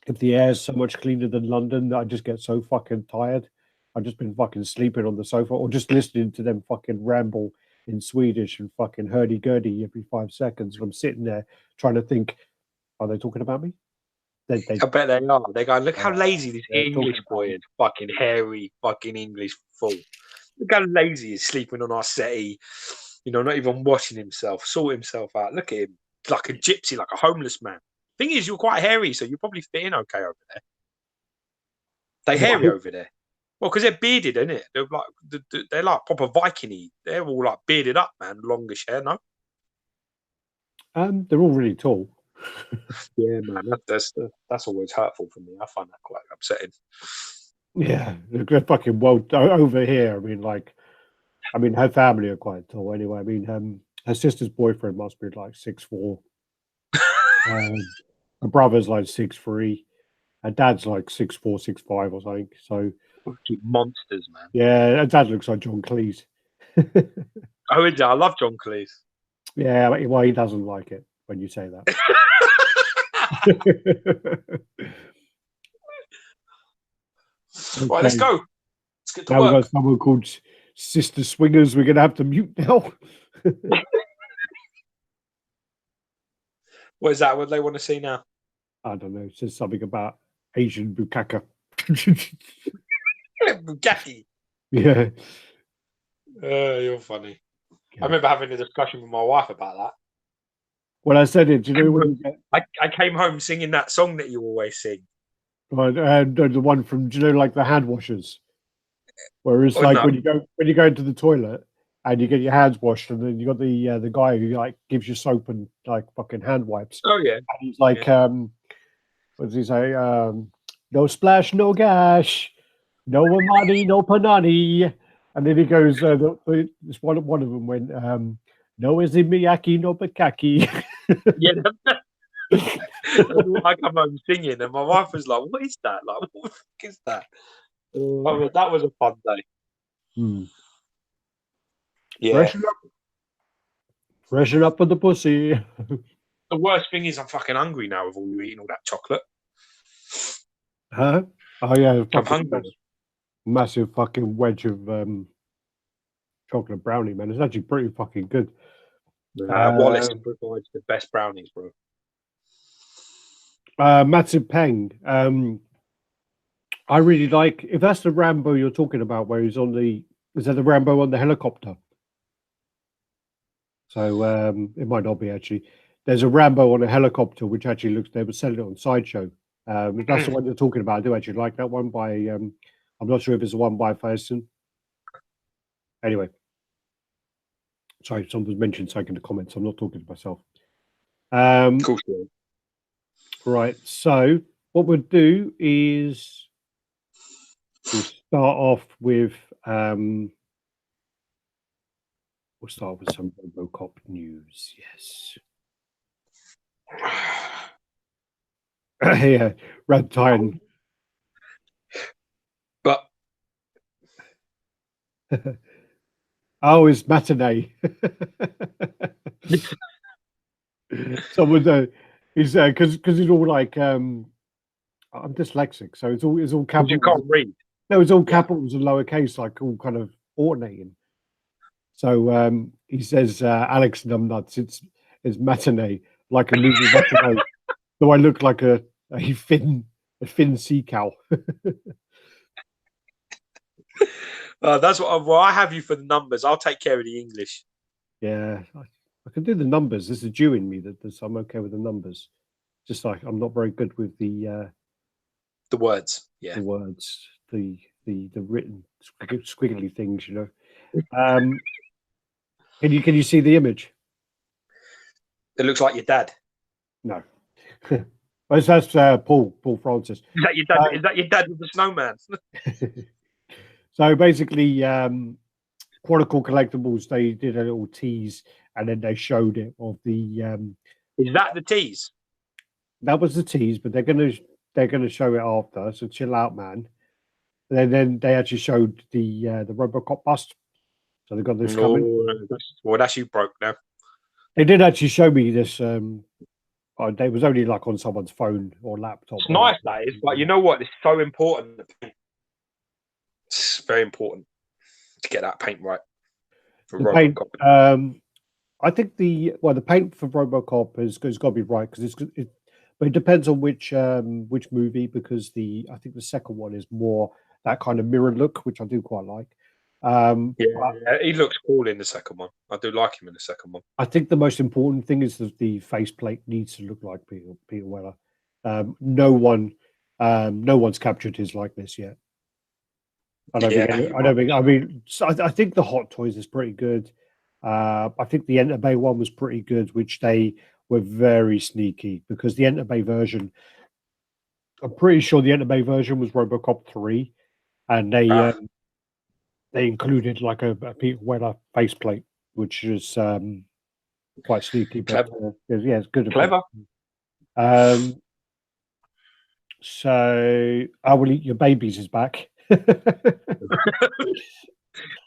A: if the air's so much cleaner than London that I just get so fucking tired. I've just been fucking sleeping on the sofa or just listening to them fucking ramble in Swedish and fucking hurdy-gurdy every 5 seconds. And I'm sitting there trying to think, are they talking about me?
B: I bet they are. They're going, look how lazy this English boy is. Fucking hairy, fucking English fool. Look how lazy he is, sleeping on our settee. You know, not even washing himself, sort himself out. Look at him, like a gypsy, like a homeless man. Thing is, you're quite hairy, so you probably fit in okay over there. They hairy over there. Well, because they're bearded, isn't it? They're like proper Viking-y. They're all like bearded up, man. Longish hair, no?
A: They're all really tall.
B: Yeah, man. That's always hurtful for me. I find that quite upsetting.
A: Yeah, they're fucking well over here. I mean, her family are quite tall anyway. I mean, her sister's boyfriend must be like 6'4". Her brother's like 6'3". Her dad's like 6'4", 6'5" or something. So
B: monsters, man.
A: Yeah, her dad looks like John Cleese.
B: Oh, is it? I love John Cleese.
A: Yeah, well, he doesn't like it when you say that.
B: Okay. Right, let's go. Let's get to
A: now
B: work.
A: We've got someone called Sister Swingers. We're going to have to mute now.
B: What is that? What do they want to see now?
A: I don't know. It says something about Asian bukkake.
B: Bukkake.
A: Yeah.
B: You're funny. Yeah. I remember having a discussion with my wife about that.
A: When I said it, do you know when you get...
B: I came home singing that song that you always sing.
A: Right, and the one from, do you know, like the hand washers, where it's like when you go into the toilet and you get your hands washed, and then you got the guy who like gives you soap and like fucking hand wipes.
B: Oh yeah.
A: And he's like, what does he say? No splash, no gash, no money, no panani. And then he goes, this one of them went, no izimiyaki, no bakaki.
B: Yeah. I come home singing, and my wife was like, "What is that? Like, what the fuck is that?" That was a fun day. Yeah.
A: Freshen up for the pussy.
B: The worst thing is, I'm fucking hungry now with all you eating all that chocolate.
A: Huh? Oh yeah,
B: I'm hungry.
A: Massive fucking wedge of chocolate brownie, man. It's actually pretty fucking good.
B: Wallace provides the best brownies, bro.
A: Matsu Peng. I really like, if that's the Rambo you're talking about, where he's on the, is that the Rambo on the helicopter? So it might not be actually. There's a Rambo on a helicopter, which actually looks, they were selling it on Sideshow. That's the one you're talking about. I do actually like that one by, I'm not sure if it's the one by Thurston. Anyway. Sorry, someone mentioned something in the comments. I'm not talking to myself.
B: Cool.
A: Right, so what we'll do is we'll start off with some RoboCop news. Yes. Yeah, Raddtitan.
B: But
A: oh, it's matinee. Someone is because it's all like I'm dyslexic, so it's all capitals.
B: You can't read.
A: No, it's all capitals and lowercase, like all kind of alternating. So he says, Alex Numbnuts, it's matinee, like a movie matinee. So I look like a thin sea cow.
B: That's what I have you for the numbers. I'll take care of the English.
A: Yeah, I can do the numbers. There's a Jew in me that I'm okay with the numbers. Just like I'm not very good with the
B: words. Yeah,
A: the words, the written squiggly things. You know. Can you see the image?
B: It looks like your dad.
A: No. That's Paul Francis.
B: Is that your dad? Is that your dad with the snowman?
A: So basically, Chronicle Collectibles, they did a little tease, and then they showed it of the.
B: Is that the tease?
A: That was the tease, but they're gonna show it after. So chill out, man. And then they actually showed the RoboCop bust. So they got this coming.
B: Well, that's you broke now.
A: They did actually show me this. It was only like on someone's phone or laptop.
B: It's nice, that is, but you know what? It's so important. It's very important to get that paint right for RoboCop.
A: I think the paint for RoboCop has got to be right, because but it depends on which movie, because I think the second one is more that kind of mirror look, which I do quite like.
B: He looks cool in the second one. I do like him in the second one.
A: I think the most important thing is that the faceplate needs to look like Peter Weller. No one's captured his likeness yet. I think the Hot Toys is pretty good. I think the Enter Bay one was pretty good, which they were very sneaky, because the Enter Bay version, I'm pretty sure the Enter Bay version was RoboCop 3, and they included like a Peter Weller faceplate, which is quite sneaky. But it's good.
B: Clever.
A: So I Will Eat Your Babies is back.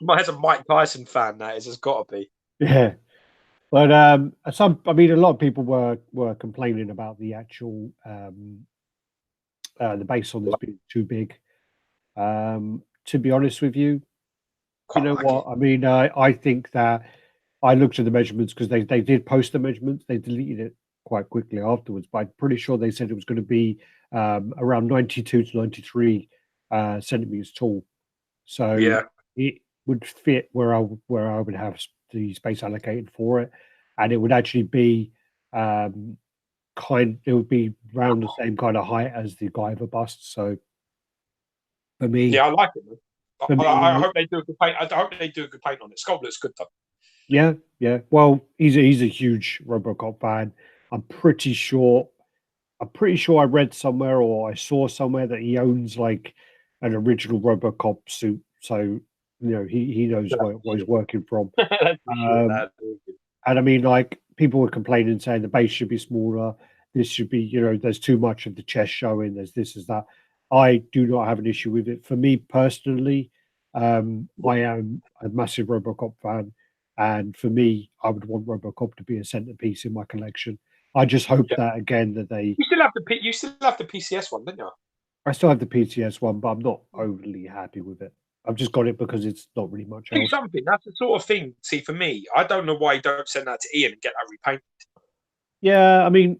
B: As a Mike Tyson fan, that is, it's got to be.
A: Yeah, but a lot of people were complaining about the actual the base on this being too big. To be honest with you, you know what? I mean, I think that I looked at the measurements, because they did post the measurements. They deleted it quite quickly afterwards, but I'm pretty sure they said it was going to be around 92 to 93 centimeters tall. So it would fit where I would have the space allocated for it, and it would actually be it would be around the same kind of height as the Guyver bust. So for me,
B: I like it, man. I hope they do a good paint. I hope they do a good paint on it. Sculpt looks good though.
A: Yeah. Well, he's a huge RoboCop fan. I'm pretty sure I read somewhere, or I saw somewhere, that he owns like an original RoboCop suit. So he knows what he's working from. And I mean, like, people were complaining, saying the base should be smaller. This should be, there's too much of the chest showing. There's this, is that. I do not have an issue with it. For me personally, I am a massive RoboCop fan, and for me, I would want RoboCop to be a centerpiece in my collection. I just hope that again that they.
B: You still have the PCS one, don't you?
A: I still have the PCS one, but I'm not overly happy with it. I've just got it because it's not really much else.
B: Something that's the sort of thing. See, for me, I don't know why you don't send that to Ian and get that repainted.
A: Yeah, I mean,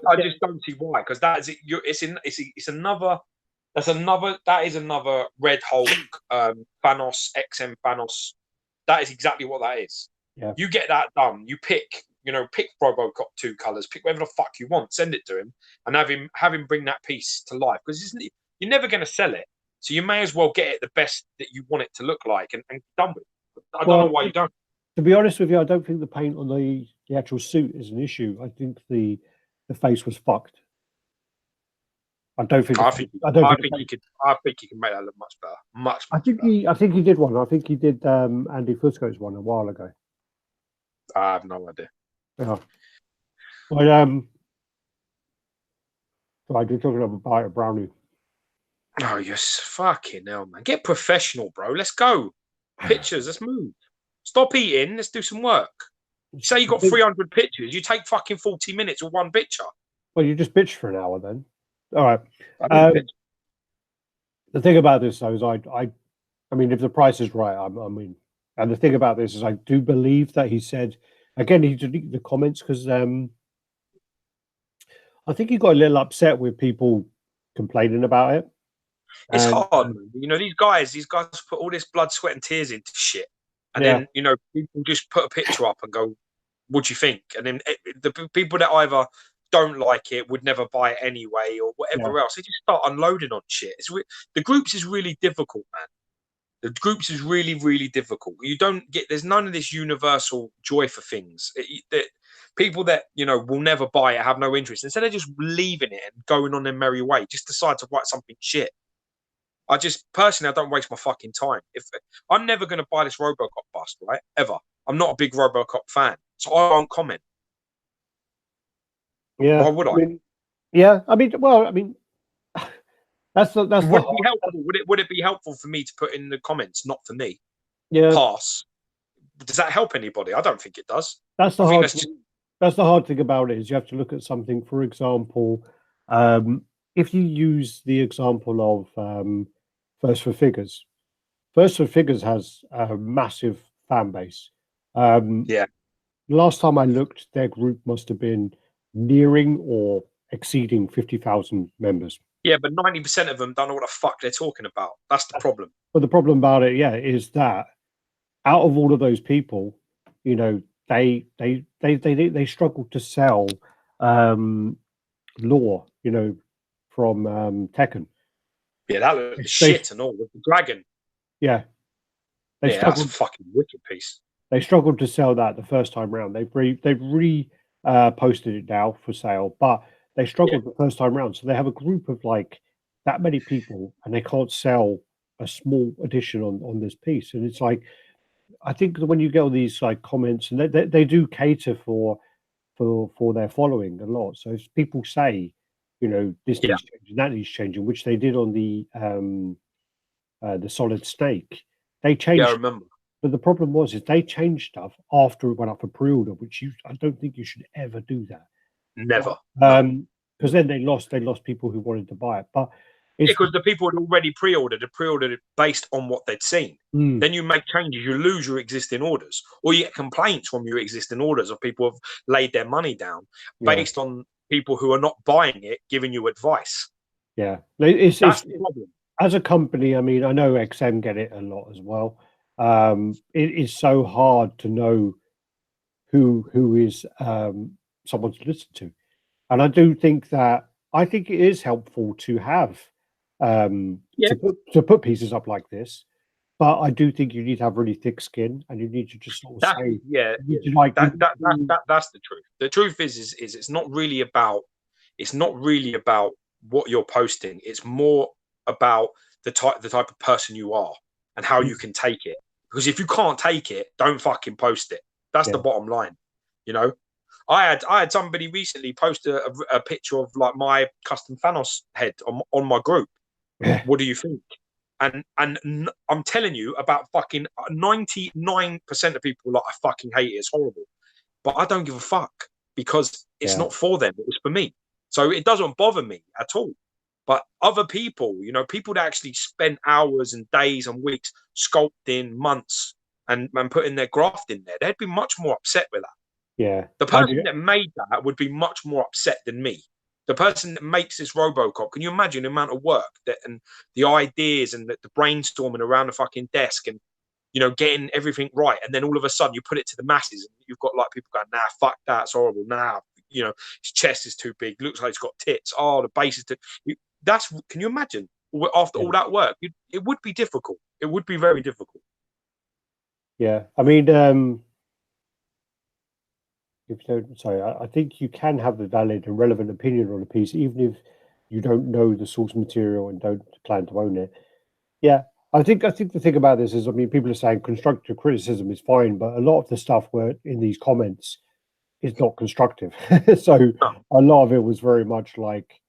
B: I just don't see why, because that is it's another. That is another Red Hulk, Thanos, XM Thanos. That is exactly what that is.
A: Yeah.
B: You get that done. You pick RoboCop 2 colors, pick whatever the fuck you want, send it to him, and have him bring that piece to life. Because you're never going to sell it, so you may as well get it the best that you want it to look like, and done with it. I don't know why you don't.
A: To be honest with you, I don't think the paint on the actual suit is an issue. I think the face was fucked. I think you can
B: make that look much better.
A: I think he did one. I think he did Andy Fusco's one a while ago.
B: I have no idea.
A: Yeah. But I do talking about a bite of brownie.
B: Oh, you're fucking hell, man. Get professional, bro. Let's go. Pictures, let's move. Stop eating, let's do some work. You say you got 300 pictures, you take fucking 40 minutes with one picture.
A: Well, you just bitch for an hour then. All right. The thing about this, though, is I mean, if the price is right, I mean, and the thing about this is, I do believe that he said, again, he deleted the comments because I think he got a little upset with people complaining about it.
B: It's hard, man. These guys put all this blood, sweat, and tears into shit, and then people just put a picture up and go, "What do you think?" And then the people that either don't like it would never buy it anyway, or whatever else. They just start unloading on shit. The groups is really difficult, man. The groups is really, really difficult. You don't get. There's none of this universal joy for things. people that will never buy it, have no interest, instead of just leaving it and going on their merry way, just decide to write something shit. I don't waste my fucking time. If I'm never going to buy this RoboCop bust, right? Ever. I'm not a big RoboCop fan, so I won't comment.
A: Yeah.
B: Why would I?
A: That's
B: would it be helpful? Would it be helpful for me to put in the comments? Not for me.
A: Yeah.
B: Pass. Does that help anybody? I don't think it does.
A: That's the hard thing about it, is you have to look at something. For example, if you use the example of First for Figures has a massive fan base.
B: Yeah.
A: Last time I looked, their group must have been nearing or exceeding 50,000 members.
B: Yeah, but 90% of them don't know what the fuck they're talking about. That's the problem.
A: But the problem about it, is that out of all of those people, they struggle to sell lore, from Tekken.
B: Yeah, that looks shit and all with the dragon.
A: Yeah,
B: that's a fucking wicked piece.
A: They struggled to sell that the first time round. They've posted it now for sale, but they struggled the first time round. So they have a group of like that many people, and they can't sell a small edition on this piece. And it's like, I think when you get all these like comments, and they do cater for their following a lot. So if people say, this needs changing, that needs changing, which they did on the Solid Snake, they changed.
B: Yeah, I remember.
A: But the problem was they changed stuff after it went up for pre-order, which I don't think you should ever do that.
B: Never.
A: Because then they lost people who wanted to buy it. But
B: because the people had already pre-ordered it based on what they'd seen. Then you make changes, you lose your existing orders, or you get complaints from your existing orders of people who have laid their money down based on people who are not buying it, giving you advice.
A: Yeah,
B: that's the problem.
A: As a company, I mean, I know XM get it a lot as well. It is so hard to know who is someone to listen to, and I do think that it is helpful to have to put pieces up like this, but I do think you need to have really thick skin, and you need to just sort of say,
B: that's the truth. The truth is it's not really about what you're posting. It's more about the type of person you are and how you can take it. Because if you can't take it, don't fucking post it. That's the bottom line. I had somebody recently post a picture of like my custom Thanos head on my group. What do you think? And I'm telling you, about fucking 99% of people like, I fucking hate it. It's horrible. But I don't give a fuck, because it's not for them. It was for me. So it doesn't bother me at all. But other people, people that actually spent hours and days and weeks sculpting, months, and putting their graft in there, they'd be much more upset with that.
A: Yeah.
B: The person that made that would be much more upset than me. The person that makes this RoboCop, can you imagine the amount of work and the ideas and the brainstorming around the fucking desk and, getting everything right. And then all of a sudden you put it to the masses and you've got like people going, nah, fuck that, it's horrible. Nah, his chest is too big. Looks like he's got tits. Oh, the base is too... Can you imagine after all that work? It would be difficult. It would be very difficult.
A: Yeah. I mean, I think you can have a valid and relevant opinion on a piece, even if you don't know the source material and don't plan to own it. Yeah. I think the thing about this is, I mean, people are saying constructive criticism is fine, but a lot of the stuff in these comments is not constructive. So a lot of it was very much like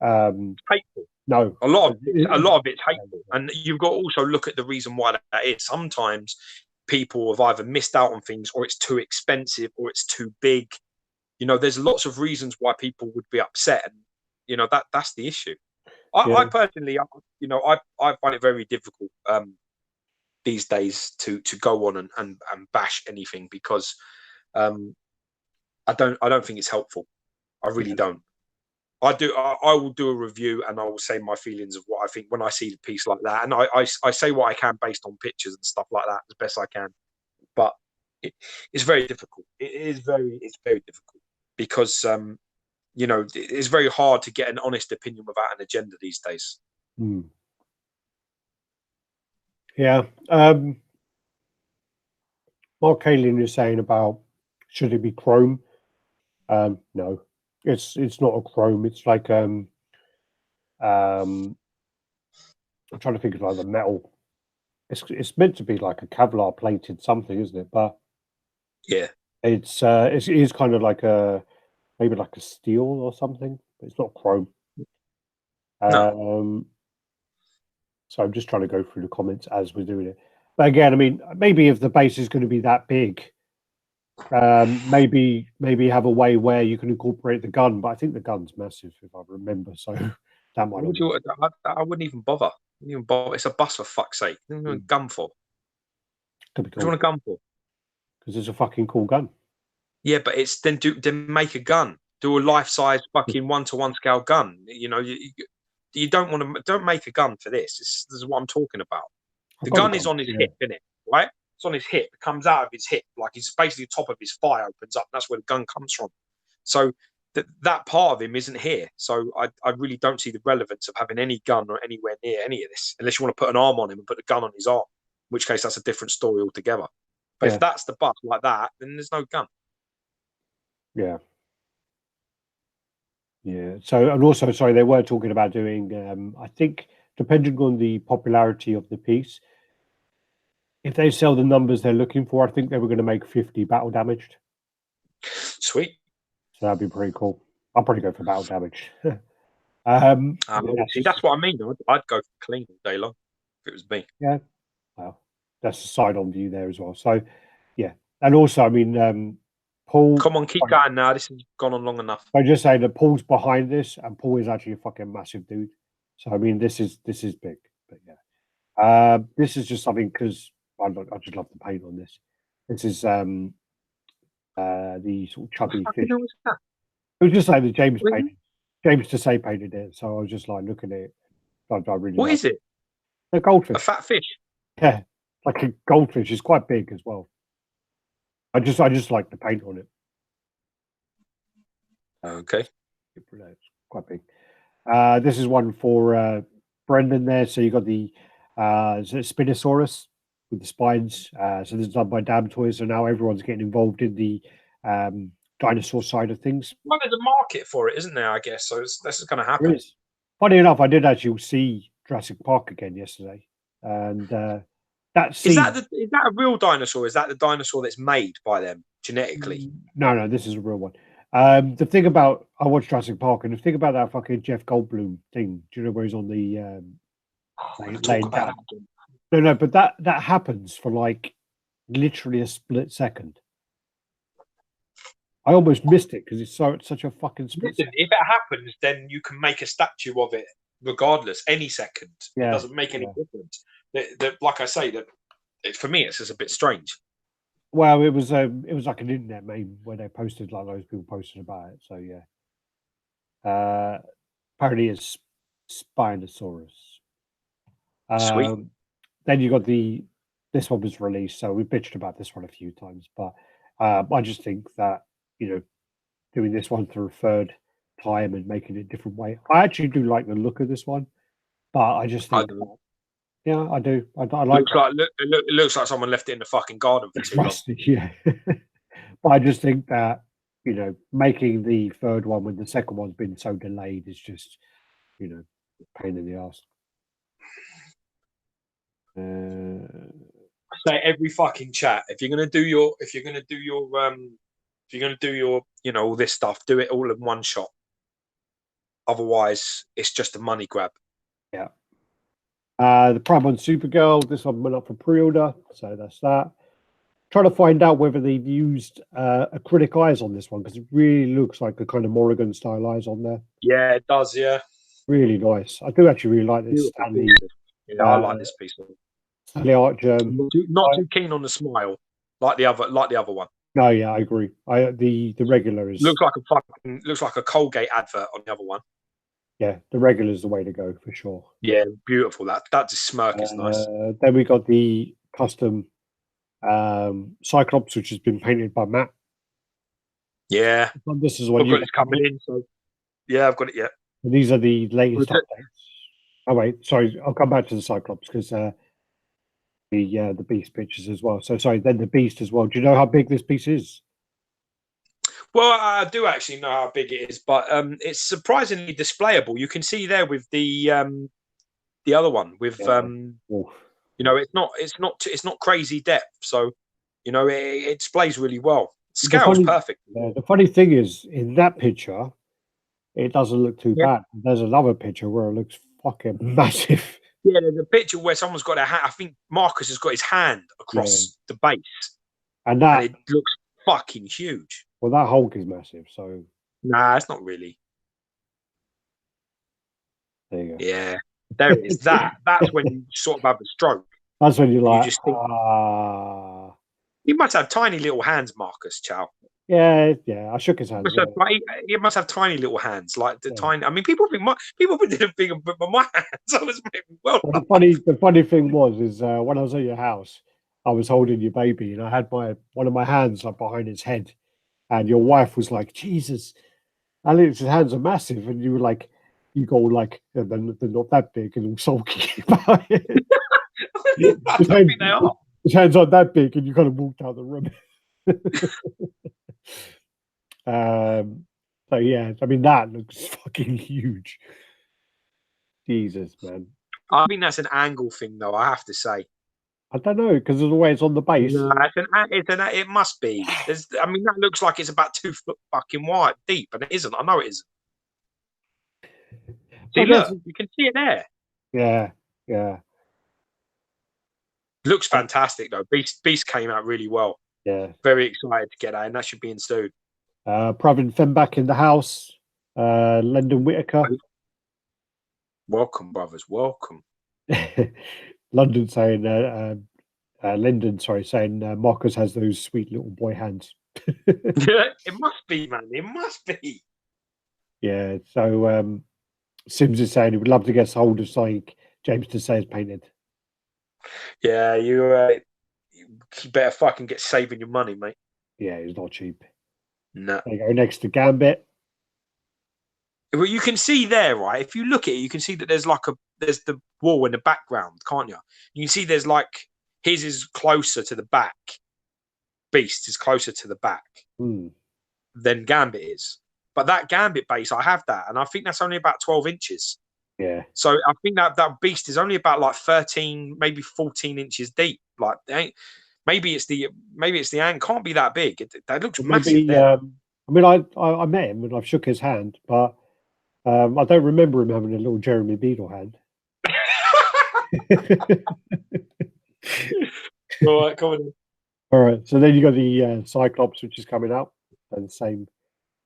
B: hateful.
A: No,
B: a lot of it's hateful, and you've got to also look at the reason why that is. Sometimes people have either missed out on things, or it's too expensive, or it's too big. There's lots of reasons why people would be upset, and that's the issue. I personally, I find it very difficult these days to go on and bash anything, because I don't think it's helpful. I really don't. I will do a review and I will say my feelings of what I think when I see a piece like that, and I say what I can based on pictures and stuff like that as best I can. But it's very difficult. It's very difficult, because it's very hard to get an honest opinion without an agenda these days.
A: Yeah. Mark Kalin is saying about, should it be chrome? No, it's not a chrome. It's like I'm trying to think of like the metal. It's meant to be like a Kevlar plated something, isn't it? But
B: yeah,
A: it is kind of like maybe like a steel or something. But it's not chrome.
B: no.
A: So I'm just trying to go through the comments as we're doing it. But again, I mean, maybe if the base is going to be that big, maybe have a way where you can incorporate the gun. But I think the gun's massive, if I remember. So that might.
B: I wouldn't even bother. It's a bus for fuck's sake. What do you want a gun for?
A: Could be
B: What do you want a gun for?
A: Because it's a fucking cool gun.
B: Yeah, but it's then make a gun. Do a life size fucking 1-to-1 scale gun. You know, you don't make a gun for this. This is what I'm talking about. The gun is on his hip, isn't it? Right? It's on his hip. It comes out of his hip, like it's basically the top of his thigh opens up. That's where the gun comes from. So that part of him isn't here. So I really don't see the relevance of having any gun or anywhere near any of this, unless you want to put an arm on him and put the gun on his arm, in which case that's a different story altogether. But if that's the buff like that, then there's no gun.
A: Yeah. Yeah. So, and also, sorry, they were talking about doing, I think, depending on the popularity of the piece, if they sell the numbers they're looking for, I think they were going to make 50 battle damaged.
B: Sweet.
A: So that'd be pretty cool. I'll probably go for battle damage.
B: See, that's what I mean. I'd go for clean all day long if it was me.
A: Yeah. Well, that's a side-on view there as well. So, yeah. And also, I mean, Paul.
B: Come on, keep going now. This has gone on long enough.
A: I just say that Paul's behind this, and Paul is actually a fucking massive dude. So I mean, this is big. But yeah, this is just something because I just love the paint on this. This is the sort of chubby fish. It was just like the James painted. James to say painted it, so I was just like looking at it. I really.
B: What is it?
A: A goldfish.
B: A fat fish.
A: Yeah, like a goldfish. It's quite big as well. I just like the paint on it.
B: Okay.
A: It's quite big. This is one for Brendan there. So you got the Spinosaurus with the spines. So this is done by Damn Toys. So now everyone's getting involved in the dinosaur side of things.
B: Well, there's a market for it, isn't there? I guess so. This is going to happen.
A: Funny enough, I did actually see Jurassic Park again yesterday, and is
B: that a real dinosaur? Is that the dinosaur that's made by them genetically?
A: No, this is a real one. The thing about I watched Jurassic Park, and the thing about that fucking Jeff Goldblum thing, do you know where he's on the laying down? No, but that happens for like literally a split second. I almost missed it because it's such a fucking split second.
B: If it happens, then you can make a statue of it regardless, any second. It doesn't make any difference. Like I say, that for me, it's just a bit strange.
A: Well, it was like an internet meme where they posted like loads of people posted about it. So yeah, apparently it's Spinosaurus.
B: Sweet.
A: Then you got this one was released, so we bitched about this one a few times, but I just think that doing this one for a third time and making it a different way, I actually do like the look of this one, but I just think. Yeah, I do. I like.
B: It looks like someone left it in the fucking garden for too long.
A: Yeah, but I just think that making the third one when the second one's been so delayed is just pain in the ass.
B: Say every fucking chat. If you're gonna do your all this stuff, do it all in one shot. Otherwise, it's just a money grab.
A: Yeah. The Prime on Supergirl, this one went up for pre-order, so that's that. Trying to find out whether they've used acrylic eyes on this one because it really looks like a kind of Morrigan style eyes on there.
B: Yeah, it does. Yeah,
A: really nice. I do actually really like this.
B: I like this piece.
A: Stanley Archer.
B: Not too keen on the smile, like the other one.
A: No, yeah, I agree. The regular is
B: looks like a Colgate advert on the other one.
A: Yeah, the regular is the way to go for sure.
B: Yeah, beautiful. That smirk is nice.
A: Then we got the custom Cyclops, which has been painted by Matt.
B: Yeah,
A: this is one
B: it's coming in. So yeah, I've got it yet.
A: And these are the latest updates. Oh wait, sorry, I'll come back to the Cyclops because the Beast pictures as well. So sorry, then the Beast as well. Do you know how big this piece is?
B: Well, I do actually know how big it is, but it's surprisingly displayable. You can see there with the other one with you know, it's not crazy depth, so you know it displays really well. Scale's perfect.
A: The funny thing is, in that picture, it doesn't look too bad. There's another picture where it looks fucking massive.
B: Yeah, there's a picture where someone's got their hand. I think Marcus has got his hand across the base,
A: and
B: it looks fucking huge.
A: Well, that Hulk is massive, so
B: nah, it's not really.
A: There you go.
B: Yeah, there it is. That's when you sort of have a stroke.
A: That's when you're like,
B: you just think, you must have tiny little hands, Marcus Chow.
A: Yeah, I shook his hand.
B: He must have tiny little hands, like the tiny. I mean, people didn't think of my hands. I was well.
A: The funny thing is when I was at your house, I was holding your baby, and I had one of my hands like behind his head, and your wife was like, "Jesus, Alex's hands are massive," and you were like, "You go like they're not that big and all sulky about it." His hands aren't that big, and you kind of walked out the room. So yeah, I mean that looks fucking huge. Jesus, man.
B: I mean that's an angle thing, though. I have to say.
A: I don't know because of the way it's on the base.
B: No, it must be. I mean, that looks like it's about 2 foot fucking wide deep, and it isn't. I know it isn't. See, look, you can see it there.
A: Yeah.
B: Looks fantastic though. Beast came out really well.
A: Yeah.
B: Very excited to get that, and that should be in soon.
A: Pravin Fenn back in the house. Lyndon Whitaker.
B: Welcome, brothers. Welcome.
A: Lyndon saying Marcus has those sweet little boy hands.
B: It must be, man. It must be.
A: Yeah. So Sims is saying he would love to get hold of something James Desai has painted.
B: Yeah, you better fucking get saving your money, mate.
A: Yeah, it's not cheap.
B: No.
A: There you go, next to Gambit.
B: Well, you can see there, right? If you look at it, you can see that there's the wall in the background, can't you? You can see there's like his is closer to the back. Beast is closer to the back than Gambit is. But that Gambit base, I have that, and I think that's only about 12 inches.
A: Yeah.
B: So I think that Beast is only about like 13, maybe 14 inches deep. Like maybe it's the and can't be that big. That looks massive. There.
A: I mean, I met him and I've shook his hand, but I don't remember him having a little Jeremy Beadle hand.
B: All right, come on.
A: All right, so then you got the Cyclops, which is coming out, and the same.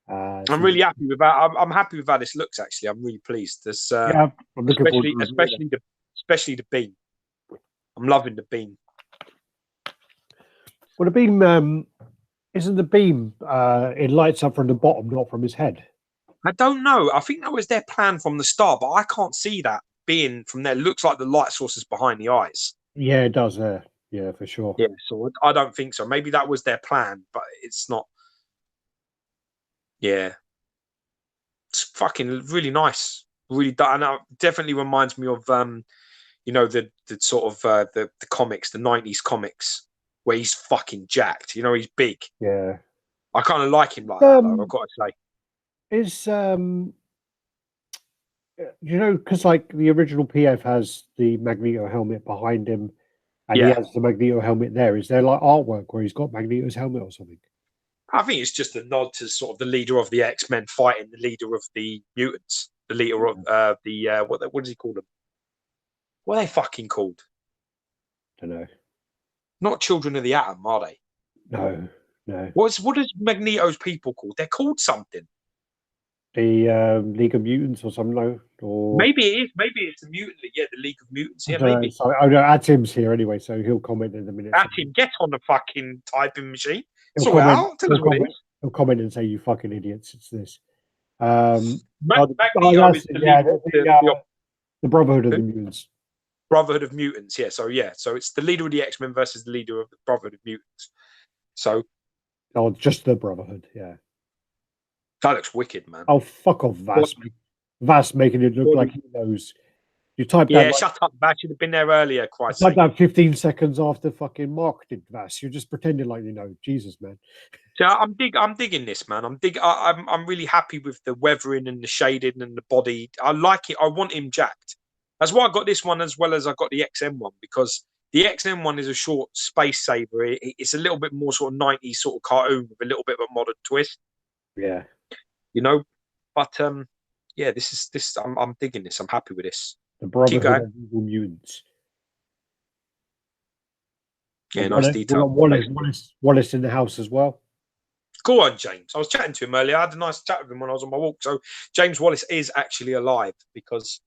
B: I'm really happy with that. I'm happy with how this looks. Actually, I'm really pleased. This,
A: I'm looking
B: especially the beam. I'm loving the beam.
A: Well, the beam isn't the beam. It lights up from the bottom, not from his head.
B: I don't know. I think that was their plan from the start, but I can't see that being from there. It looks like the light source is behind the eyes.
A: Yeah, it does. Yeah, for sure.
B: Yeah, so I don't think so. Maybe that was their plan, but it's not. Yeah, it's fucking really nice. Really done. And it definitely reminds me of you know, the sort of the comics, the 90s comics, where he's fucking jacked. You know, he's big.
A: Yeah.
B: I kind of like him like that, though, I've got to say.
A: Is you know, because like the original PF has the Magneto helmet behind him, and he has the Magneto helmet there. Is there like artwork where he's got Magneto's helmet or something?
B: I think it's just a nod to sort of the leader of the X-Men fighting the leader of the mutants, the leader of the what does he call them? What are they fucking called?
A: I don't know.
B: Not Children of the Atom, are they?
A: No.
B: What is Magneto's people called? They're called something.
A: The League of Mutants or something, no? Or
B: maybe it is. Maybe it's the mutant. Yeah, the League of Mutants. Yeah,
A: maybe. So Atim's here anyway, so he'll comment in a minute.
B: Atim, get on the fucking typing machine. Sort it out. Tell us what it is.
A: He'll comment and say, "You fucking idiots! It's this."
B: Magneto is
A: the Brotherhood of the Mutants.
B: Brotherhood of Mutants. Yeah. So it's the leader of the X-Men versus the leader of the Brotherhood of Mutants. So.
A: Oh, just the Brotherhood. Yeah.
B: That looks wicked, man.
A: Oh, fuck off, Vass. Vass making it look like he knows. You typed
B: Yeah,
A: that.
B: shut up. I should have been there earlier. Christ.
A: Typed that 15 seconds after fucking Mark did that. You're just pretending like you know. Jesus, man.
B: So I'm digging this, man. I'm really happy with the weathering and the shading and the body. I like it. I want him jacked. That's why I got this one as well as I got the XM one, because the XM one is a short space saver. It's a little bit more sort of 90s sort of cartoon with a little bit of a modern twist.
A: Yeah.
B: You know, but yeah, this. I'm digging this. I'm happy with this.
A: The Brotherhood of Evil Mutants.
B: Yeah, nice detail.
A: Wallace in the house as well.
B: Go on, James. I was chatting to him earlier. I had a nice chat with him when I was on my walk. So James Wallace is actually alive, because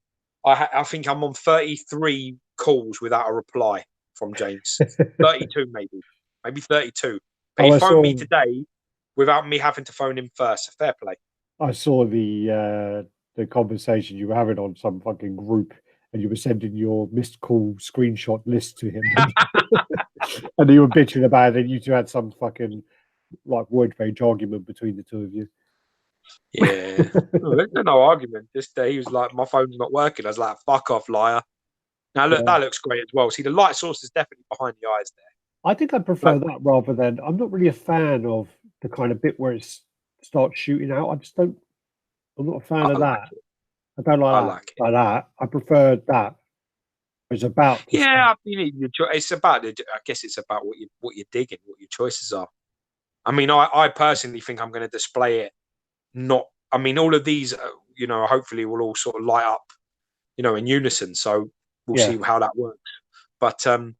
B: I think I'm on 33 calls without a reply from James. 32 maybe 32. But he phoned me today without me having to phone him first. Fair play.
A: I saw the conversation you were having on some fucking group, and you were sending your missed call screenshot list to him, and you were bitching about it. And you two had some fucking like word rage argument between the two of you.
B: Yeah, no argument. Just he was like, "My phone's not working." I was like, "Fuck off, liar." Now look, that looks great as well. See, the light source is definitely behind the eyes there.
A: I think I prefer that rather than. I'm not really a fan of the kind of bit where it starts shooting out. I just don't. I'm not a fan of that. I don't like that. I prefer that. It's about.
B: Yeah, it's about. I guess it's about what you're digging, what your choices are. I mean, I personally think I'm going to display it. I mean, all of these, hopefully will all sort of light up, in unison. So we'll see how that works. But I'm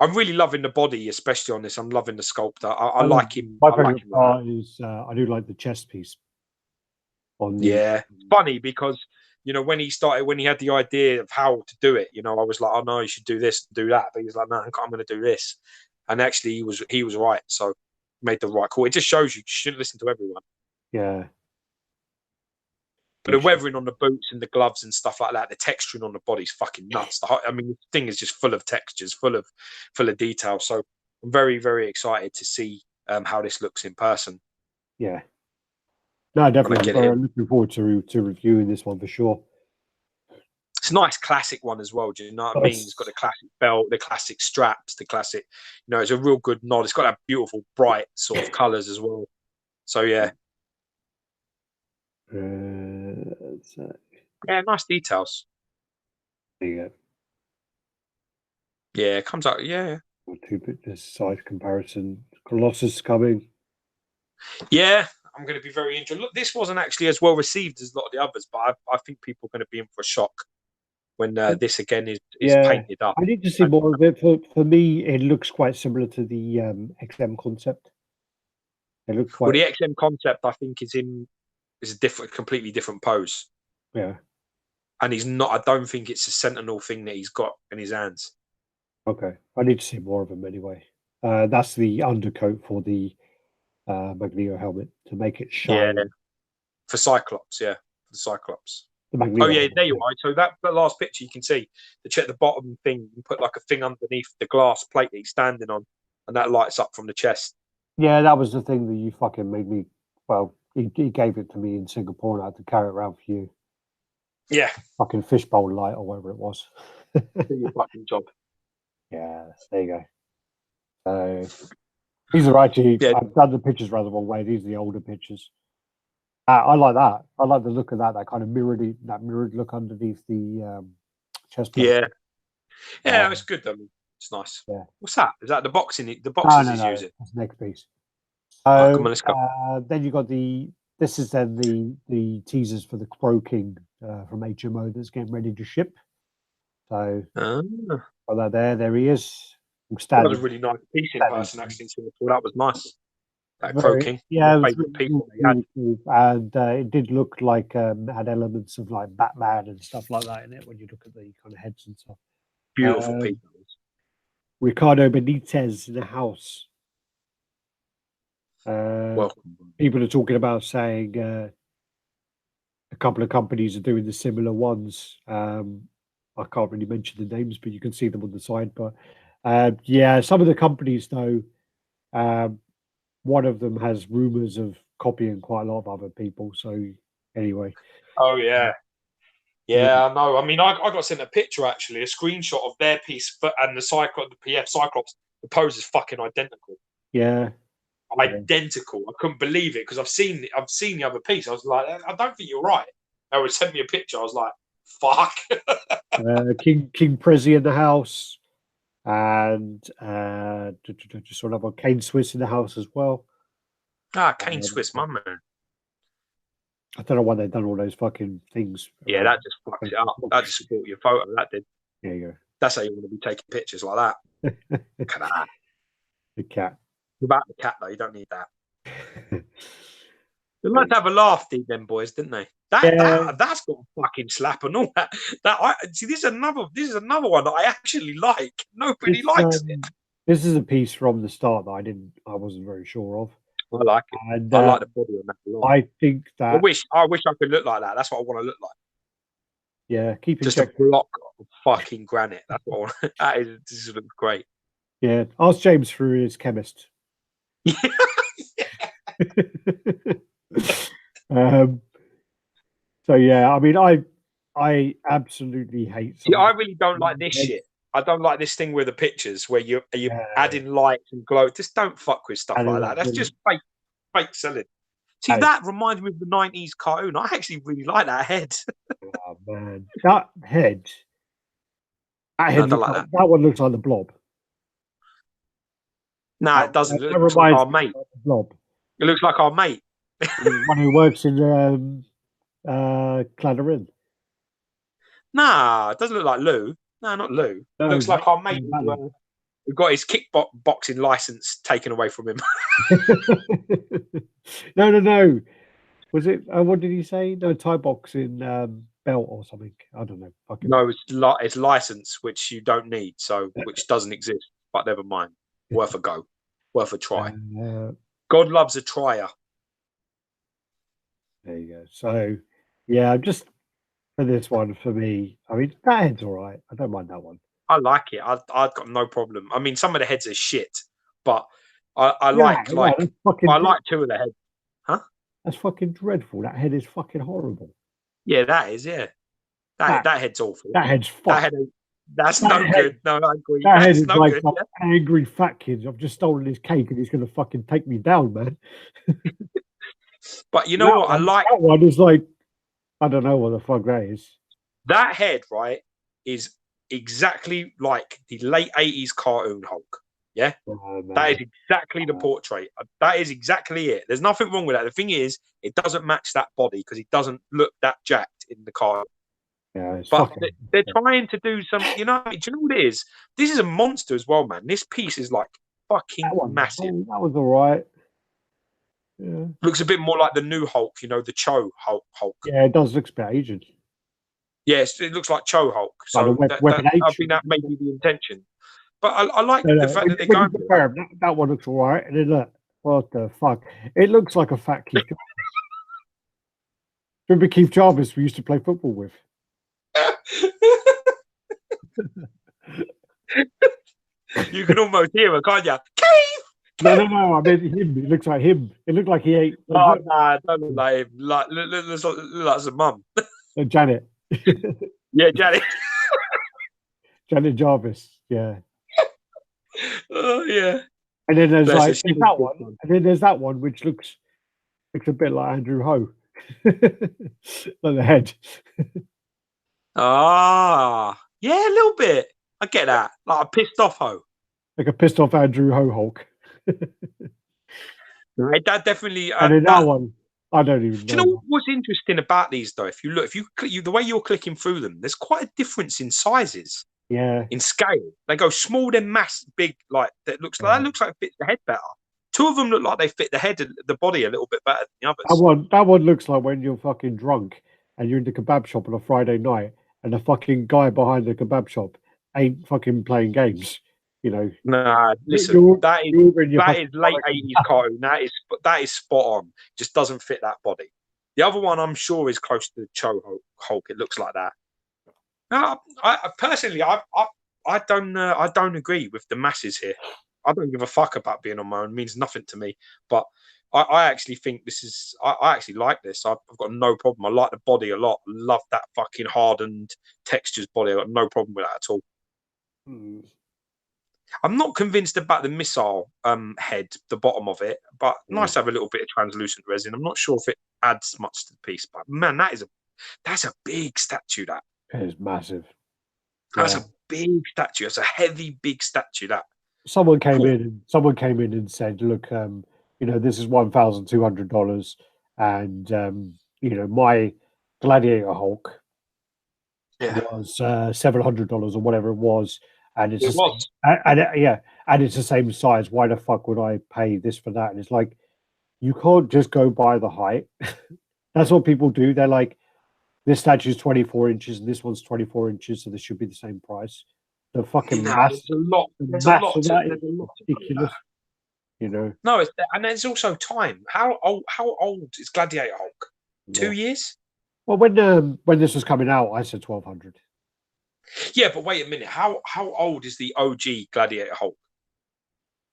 B: really loving the body, especially on this. I'm loving the sculptor. I like him.
A: My favorite part is I do like the chest piece.
B: It's funny because when he had the idea of how to do it, I was like, oh no, you should do this, do that. But he was like, no, I'm going to do this. And actually, he was right. So made the right call. It just shows you shouldn't listen to everyone.
A: Yeah.
B: But the weathering on the boots and the gloves and stuff like that, the texturing on the body is fucking nuts. I mean, the thing is just full of textures, full of detail. So I'm very, very excited to see how this looks in person.
A: Yeah. No, definitely. I'm looking forward to reviewing this one for sure.
B: It's a nice classic one as well. Do you know what I mean? It's got the classic belt, the classic straps, the classic. It's a real good nod. It's got that beautiful, bright sort of colours as well. So yeah. Yeah, nice details.
A: There you go.
B: Yeah, it comes out. Yeah.
A: Two size comparison. Colossus coming.
B: Yeah, I'm going to be very interested. Look, this wasn't actually as well received as a lot of the others, but I think people are going to be in for a shock when this again is painted up.
A: I need to see more of it. For me, it looks quite similar to the XM concept. It looks quite.
B: Well, the XM concept, I think, is a completely different pose.
A: Yeah.
B: And he's not. I don't think it's a Sentinel thing that he's got in his hands.
A: Okay, I need to see more of him anyway. That's the undercoat for the Magneto helmet to make it shine.
B: Yeah, for Cyclops. Yeah, for the Cyclops.
A: The
B: yeah, there you are. So that last picture, you can see the bottom thing. You put like a thing underneath the glass plate that he's standing on, and that lights up from the chest.
A: Yeah, that was the thing that you fucking made me. Well, he gave it to me in Singapore, and I had to carry it around for you.
B: Yeah,
A: fucking fishbowl light or whatever it was.
B: Do your fucking job.
A: Yeah, there you go. These are actually, I've done the pictures rather one way. These are the older pictures. I like that. I like the look of that kind of mirrored look underneath the chest plate.
B: Yeah, it's good though. It's nice.
A: Yeah.
B: What's that? Is that the boxes he's using?
A: That's the next piece.
B: Right, come on, let's go.
A: Then you got this is then the teasers for the Crow King from HMO that's getting ready to ship. So got that there he is.
B: That was a really nice piece in person actually. That was nice. That Crow King.
A: Yeah, it was really cool. And it did look like had elements of like Batman and stuff like that in it when you look at the kind of heads and stuff.
B: Beautiful piece.
A: Ricardo Benitez in the house.
B: Welcome.
A: People are talking about saying a couple of companies are doing the similar ones. I can't really mention the names, but you can see them on the side. But some of the companies though, one of them has rumors of copying quite a lot of other people. So anyway.
B: Oh yeah. Yeah, I know. I mean, I got sent a picture actually, a screenshot of their piece, and the PF Cyclops. The pose is fucking identical.
A: Yeah,
B: identical. I couldn't believe it because I've seen the other piece. I was like, I don't think you're right. They would send me a picture. I was like, fuck.
A: King Prezi in the house, and just sort of Kane Swiss in the house as well.
B: Kane Swiss, my man.
A: I don't know why they've done all those fucking things.
B: Yeah, that just fucks it up. That just brought your photo. That did.
A: There you go.
B: That's how you want to be taking pictures like that. Look at that.
A: The cat.
B: About the cat though, you don't need that. They like to have a laugh, them boys, didn't they? That's got a fucking slap and all that. This is another one that I actually like. Nobody likes it.
A: This is a piece from the start that I wasn't very sure of.
B: I like it. And, I like the body on that a lot.
A: I think that
B: I wish I could look like that. That's what I want to look like.
A: Yeah,
B: just a block of fucking granite. That's what I want. This looks great.
A: Yeah, ask James through his chemist. So yeah, I mean, I absolutely hate.
B: I really don't like this shit. I don't like this thing with the pictures where you're adding lights and glow. Just don't fuck with stuff like that. That's just fake selling. See, that reminds me of the 90s cartoon. I actually really like that head.
A: Oh man, that head that one looks like the Blob.
B: No, it doesn't. It looks like our mate.
A: Blob.
B: It looks like our mate.
A: One who works in Claddagh.
B: Nah, it doesn't look like Lou. No, not Lou. It looks like our mate who got his kickboxing license taken away from him.
A: No. Was it? What did he say? No, Thai boxing belt or something. I don't know.
B: No, it's license, which you don't need, which doesn't exist. But never mind. Worth a go. Worth a try. God loves a trier.
A: There you go. So, yeah, just for this one, for me, I mean, that head's all right. I don't mind that one.
B: I like it. I've got no problem. I mean, some of the heads are shit, but I like two of the heads. Huh?
A: That's fucking dreadful. That head is fucking horrible.
B: Yeah, that is. Yeah, that head's awful.
A: That head's fucking.
B: That's no good. No, I agree.
A: That head is no like an angry fat kid. I've just stolen his cake and he's going to fucking take me down, man.
B: But you know what? I like
A: that one. Is like, I don't know what the fuck that is.
B: That head, right, is exactly like the late 80s cartoon Hulk. Yeah, that is exactly the portrait. That is exactly it. There's nothing wrong with that. The thing is, it doesn't match that body because he doesn't look that jacked in the cartoon.
A: Yeah,
B: but they're trying to do some. Do you know what it is? This is a monster as well, man. This piece is like fucking massive.
A: That was all right. Yeah.
B: Looks a bit more like the new Hulk, the Cho Hulk.
A: Yeah, it does look a bit Asian.
B: Yes, it looks like Cho Hulk. So I think that may be the intention. But I like the fact that they're going.
A: That one looks all right. And then look, what the fuck? It looks like a fat Keith Jarvis. Remember Keith Jarvis we used to play football with?
B: You can almost hear her, can't you? Keith!
A: No. I mean him. It looks like him. It looked like he ate.
B: Oh no, don't look like him. Looks like some mum.
A: Janet.
B: Yeah, Janet.
A: Janet Jarvis. Yeah.
B: Oh yeah.
A: And then there's that one. And then there's that one which looks a bit like Andrew Ho. Like the head.
B: Yeah, a little bit. I get that. Like a pissed off Ho.
A: Like a pissed off Andrew Ho Hulk.
B: Right, that definitely.
A: And in that one, I don't even know.
B: Do you know what's interesting about these though? If you look, the way you're clicking through them, there's quite a difference in sizes.
A: Yeah. In
B: scale, they go small, then big. Like that looks like it fits the head better. Two of them look like they fit the body a little bit better than the others.
A: That one looks like when you're fucking drunk and you're in the kebab shop on a Friday night, and the fucking guy behind the kebab shop ain't fucking playing games.
B: Nah, listen, that is late 80s cartoon. That is spot on. Just doesn't fit that body. The other one, I'm sure, is close to the Cho Hulk. It looks like that. No, I personally, I don't agree with the masses here. I don't give a fuck about being on my own. It means nothing to me. But I actually think this is. I actually like this. I've got no problem. I like the body a lot. Love that fucking hardened textures body. I've got no problem with that at all. I'm not convinced about the missile head, the bottom of it, but nice to have a little bit of translucent resin. I'm not sure if it adds much to the piece, but man, that's a big statue. That
A: it is massive.
B: That's a big statue. It's a heavy, big statue. That
A: someone came in and said, "Look, this is $1,200, and my Gladiator Hulk was $700 or whatever it was, and it's and it's the same size. Why the fuck would I pay this for that?" And it's like, you can't just go by the height. That's what people do. They're like, this statue is 24 inches and this one's 24 inches, so this should be the same price. The fucking mass,
B: there's a lot
A: ridiculous.
B: No, and there's also time. How old is Gladiator Hulk? 2 years?
A: Well, when this was coming out, I said 1,200.
B: Yeah, but wait a minute. How old is the OG Gladiator Hulk?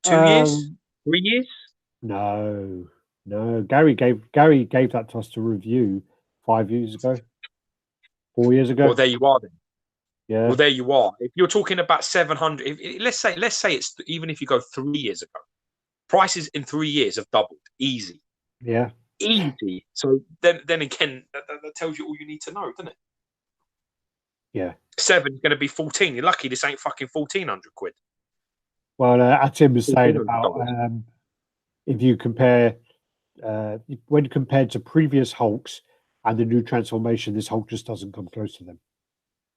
B: 2 years? 3 years?
A: No. Gary gave that to us to review 5 years ago, 4 years ago.
B: Well, there you are then.
A: Yeah.
B: Well, there you are. If you're talking about 700, let's say it's even if you go 3 years ago, prices in 3 years have doubled. Easy.
A: Yeah.
B: Easy. So then again, that tells you all you need to know, doesn't it?
A: Yeah.
B: 7 is going to be 14. You're lucky this ain't fucking 1,400 quid.
A: Well, Atim was saying about if you compare when compared to previous Hulks and the new transformation, this Hulk just doesn't come close to them.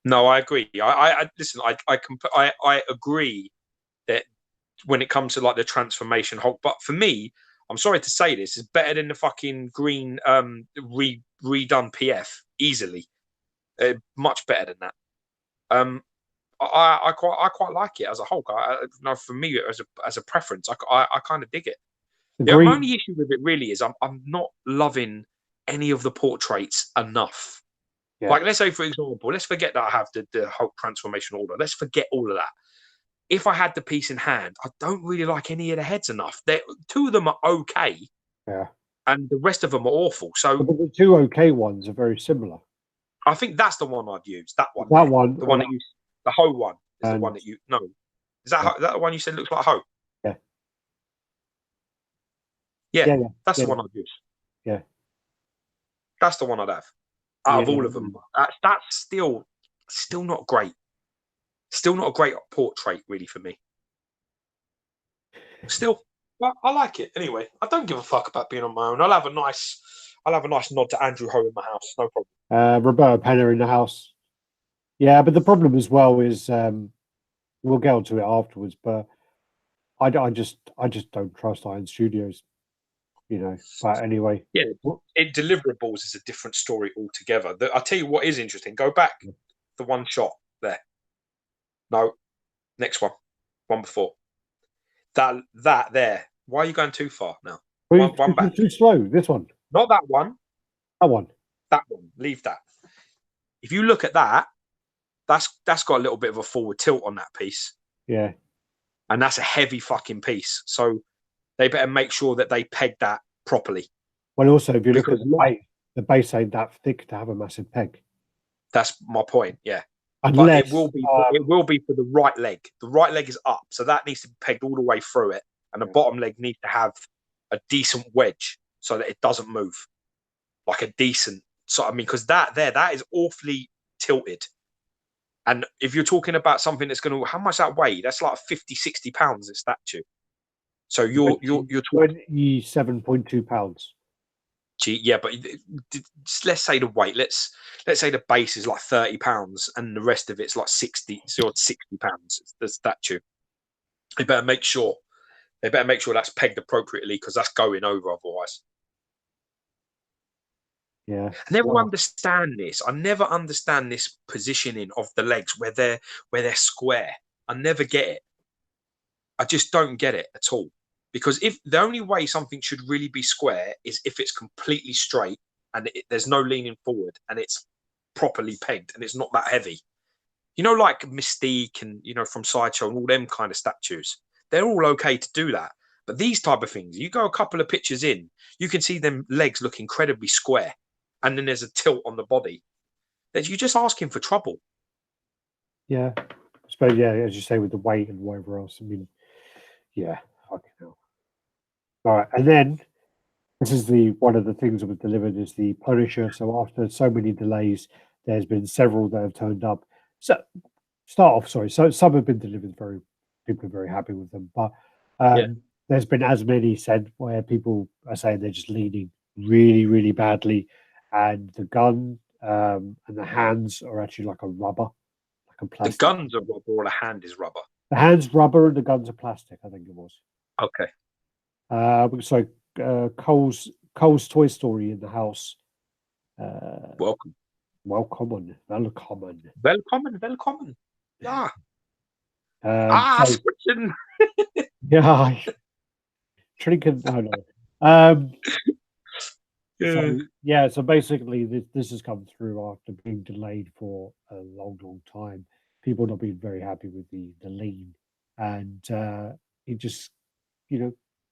B: No, I agree. I listen. I agree that when it comes to like the transformation Hulk, but for me, I'm sorry to say this, is better than the fucking green redone PF easily. Much better than that. I quite like it as a Hulk. For me as a preference, I kind of dig it. The only issue with it really is I'm not loving any of the portraits enough. Yeah. Like, let's say, for example, let's forget that I have the Hulk transformation order. Let's forget all of that. If I had the piece in hand, I don't really like any of the heads enough. Two of them are okay.
A: Yeah.
B: And the rest of them are awful. So
A: but the two okay ones are very similar.
B: I think that's the one I'd use. That one.
A: That one.
B: The one that you... The Ho one is the one that you... No. Is that the one you said looks like Ho?
A: Yeah.
B: Yeah. That's the one I'd use.
A: Yeah.
B: That's the one I'd have. Out of all of them. That's still not great. Still not a great portrait, really, for me. Still, but I like it anyway. I don't give a fuck about being on my own. I'll have a nice nod to Andrew Ho in my house. No problem.
A: Roberto Penna in the house. Yeah, but the problem as well is we'll get onto it afterwards. But I just don't trust Iron Studios. But anyway.
B: Yeah, deliverables is a different story altogether. I'll tell you what is interesting. Go back the one shot there. No, next one before. That there. Why are you going too far now? One back.
A: Too slow. This one.
B: Not that one.
A: That one.
B: That one. Leave that. If you look at that, that's got a little bit of a forward tilt on that piece.
A: Yeah.
B: And that's a heavy fucking piece. So they better make sure that they peg that properly.
A: Well, also, if you look at the base ain't that thick to have a massive peg.
B: That's my point, yeah.
A: Unless,
B: but it will be for the right leg. The right leg is up, so that needs to be pegged all the way through it. And the bottom leg needs to have a decent wedge so that it doesn't move. Like a decent... So, I mean, because that is awfully tilted. And if you're talking about something that's going to... How much that weigh? That's like 50, 60 pounds, a statue. So you're talking
A: 27.2 pounds.
B: Yeah, but let's say the weight. Let's say the base is like 30 pounds, and the rest of it's like 60 pounds. The statue. They better make sure that's pegged appropriately, because that's going over otherwise.
A: Yeah,
B: I never understand this. I never understand this positioning of the legs where they're square. I never get it. I just don't get it at all. Because if the only way something should really be square is if it's completely straight and there's no leaning forward and it's properly pegged and it's not that heavy. Like Mystique and, from Sideshow and all them kind of statues. They're all okay to do that. But these type of things, you go a couple of pictures in, you can see them legs look incredibly square, and then there's a tilt on the body. That you're just asking for trouble.
A: Yeah, I suppose. Yeah, as you say, with the weight and whatever else. I mean, yeah, fucking hell. All right, and then this is one of the things that was delivered is the Punisher. So after so many delays, there's been several that have turned up. So sorry. So some have been delivered people are very happy with them, but there's been as many said where people are saying they're just leaning really, really badly, and the gun and the hands are actually like a rubber, like a plastic.
B: The guns are rubber, or the hand is rubber.
A: The hands rubber and the guns are plastic. I think it was.
B: Okay.
A: So Cole's Toy Story in the house.
B: Welcome.
A: Welcome.
B: Yeah.
A: So,
B: switching.
A: yeah. Trinket. No. So basically, this has come through after being delayed for a long, long time. People not being very happy with the lean, and it just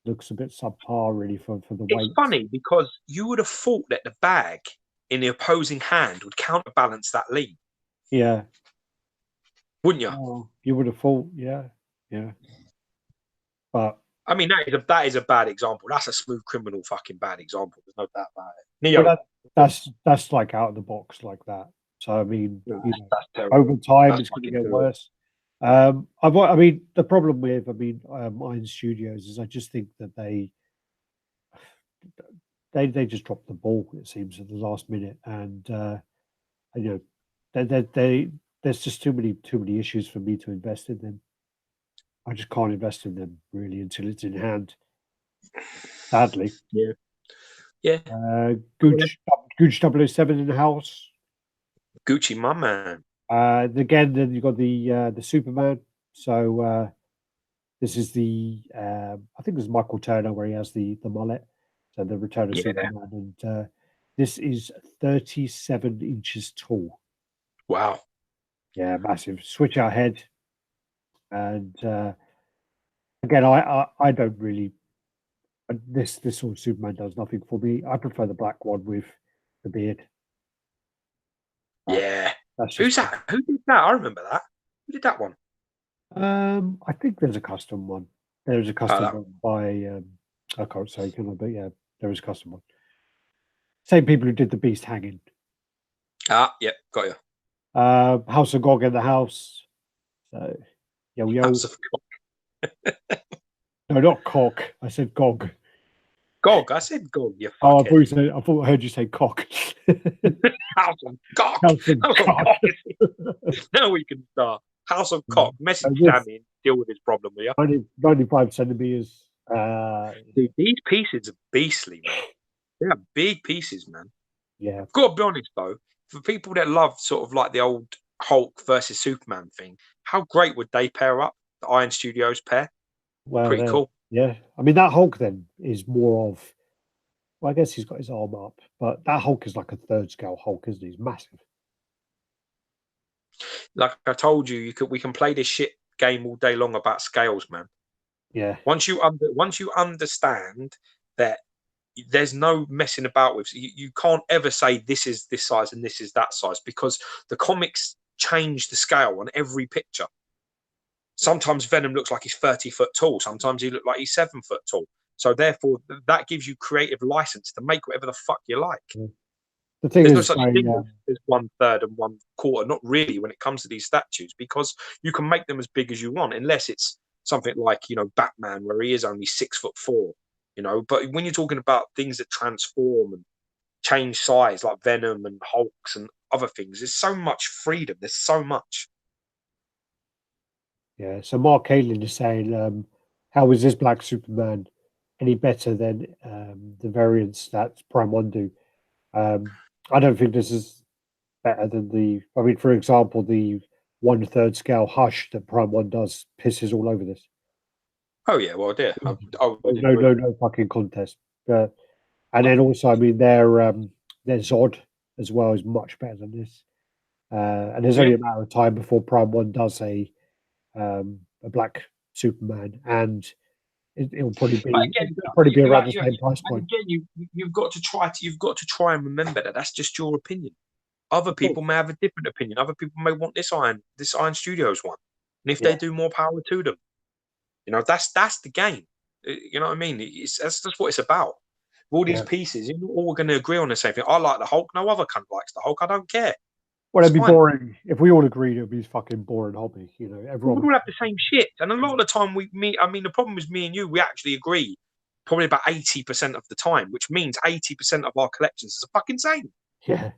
A: looks a bit subpar really for the weight.
B: It's funny because you would have thought that the bag in the opposing hand would counterbalance that lean.
A: Yeah.
B: Wouldn't you?
A: Oh, you would have thought, yeah. But
B: I mean, that is a bad example. That's a smooth criminal fucking bad example. There's no doubt about it. Neo,
A: that's like out of the box like that. So I mean,
B: that's
A: over time it's going to get worse. I mean, the problem with Iron Studios is I just think that they just dropped the ball. It seems at the last minute, and there's just too many issues for me to invest in them. I just can't invest in them really until it's in hand. Sadly.
B: Yeah.
A: Gooch 007 in the house.
B: Gucci, my man.
A: Again, then you've got the Superman. So this is I think it was Michael Turner where he has the mullet. So the Return of Superman, and this is 37 inches tall.
B: Wow.
A: Yeah, massive. Switch out head. And again, I don't really. This sort of Superman does nothing for me. I prefer the black one with the beard.
B: Yeah. Who's that? Who did that? I remember that. Who did that one?
A: I think there's a custom one. There's a custom one by I can't say, can I? But yeah, there is a custom one. Same people who did the Beast hanging.
B: Yep, got you.
A: House of Gog in the house. So yo.
B: House of
A: Gog. No, not cock. I said Gog.
B: Gog. I said Gog. You
A: I thought I heard you say cock.
B: House of Cock.
A: House of Cock.
B: Now we can start. House of Cock. Message Sammy and deal with his problem, will you?
A: 95 centimeters.
B: Dude, these pieces are beastly, man. They are big pieces, man.
A: Yeah.
B: Gotta be honest though, for people that love sort of like the old Hulk versus Superman thing, how great would they pair up? The Iron Studios pair?
A: Well,
B: pretty cool.
A: Yeah. I mean, that Hulk then is more of, well, I guess he's got his arm up, but that Hulk is like a third scale Hulk, isn't he? He's massive.
B: Like I told you, we can play this shit game all day long about scales, man.
A: Yeah.
B: Once you understand that there's no messing about with, you can't ever say this is this size and this is that size, because the comics change the scale on every picture. Sometimes Venom looks like he's 30 foot tall. Sometimes he looks like he's 7 foot tall. So therefore, that gives you creative license to make whatever the fuck you like.
A: The thing
B: there's
A: is,
B: no such thing as 1/3 and 1/4. Not really when it comes to these statues, because you can make them as big as you want, unless it's something like, Batman, where he is only 6'4", But when you're talking about things that transform and change size, like Venom and Hulks and other things, there's so much freedom. There's so much.
A: Yeah. So Mark Halen is saying, how is this Black Superman any better than the variants that Prime 1 do? I don't think this is better than for example, the 1/3 scale Hush that Prime 1 does pisses all over this.
B: Oh yeah, well, yeah.
A: No fucking contest. And then also, I mean, their Zod as well is much better than this. And there's only a matter of time before Prime 1 does a Black Superman, and it'll probably be
B: again,
A: around the same price point.
B: Again, you've got to try and remember that that's just your opinion. Other people may have a different opinion. Other people may want this Iron Studios one, and if they do, more power to them. You know, that's the game. You know what I mean? That's what it's about. All these pieces, you're not all going to agree on the same thing. I like the Hulk. No other cunt likes the Hulk. I don't care.
A: Well, it'd be boring if we all agreed. It'd be fucking boring hobby. You know, everyone
B: we all have the same shit, and a lot of the time the problem is me and you. We actually agree probably about 80% of the time, which means 80% of our collections is the fucking same.
A: Yeah.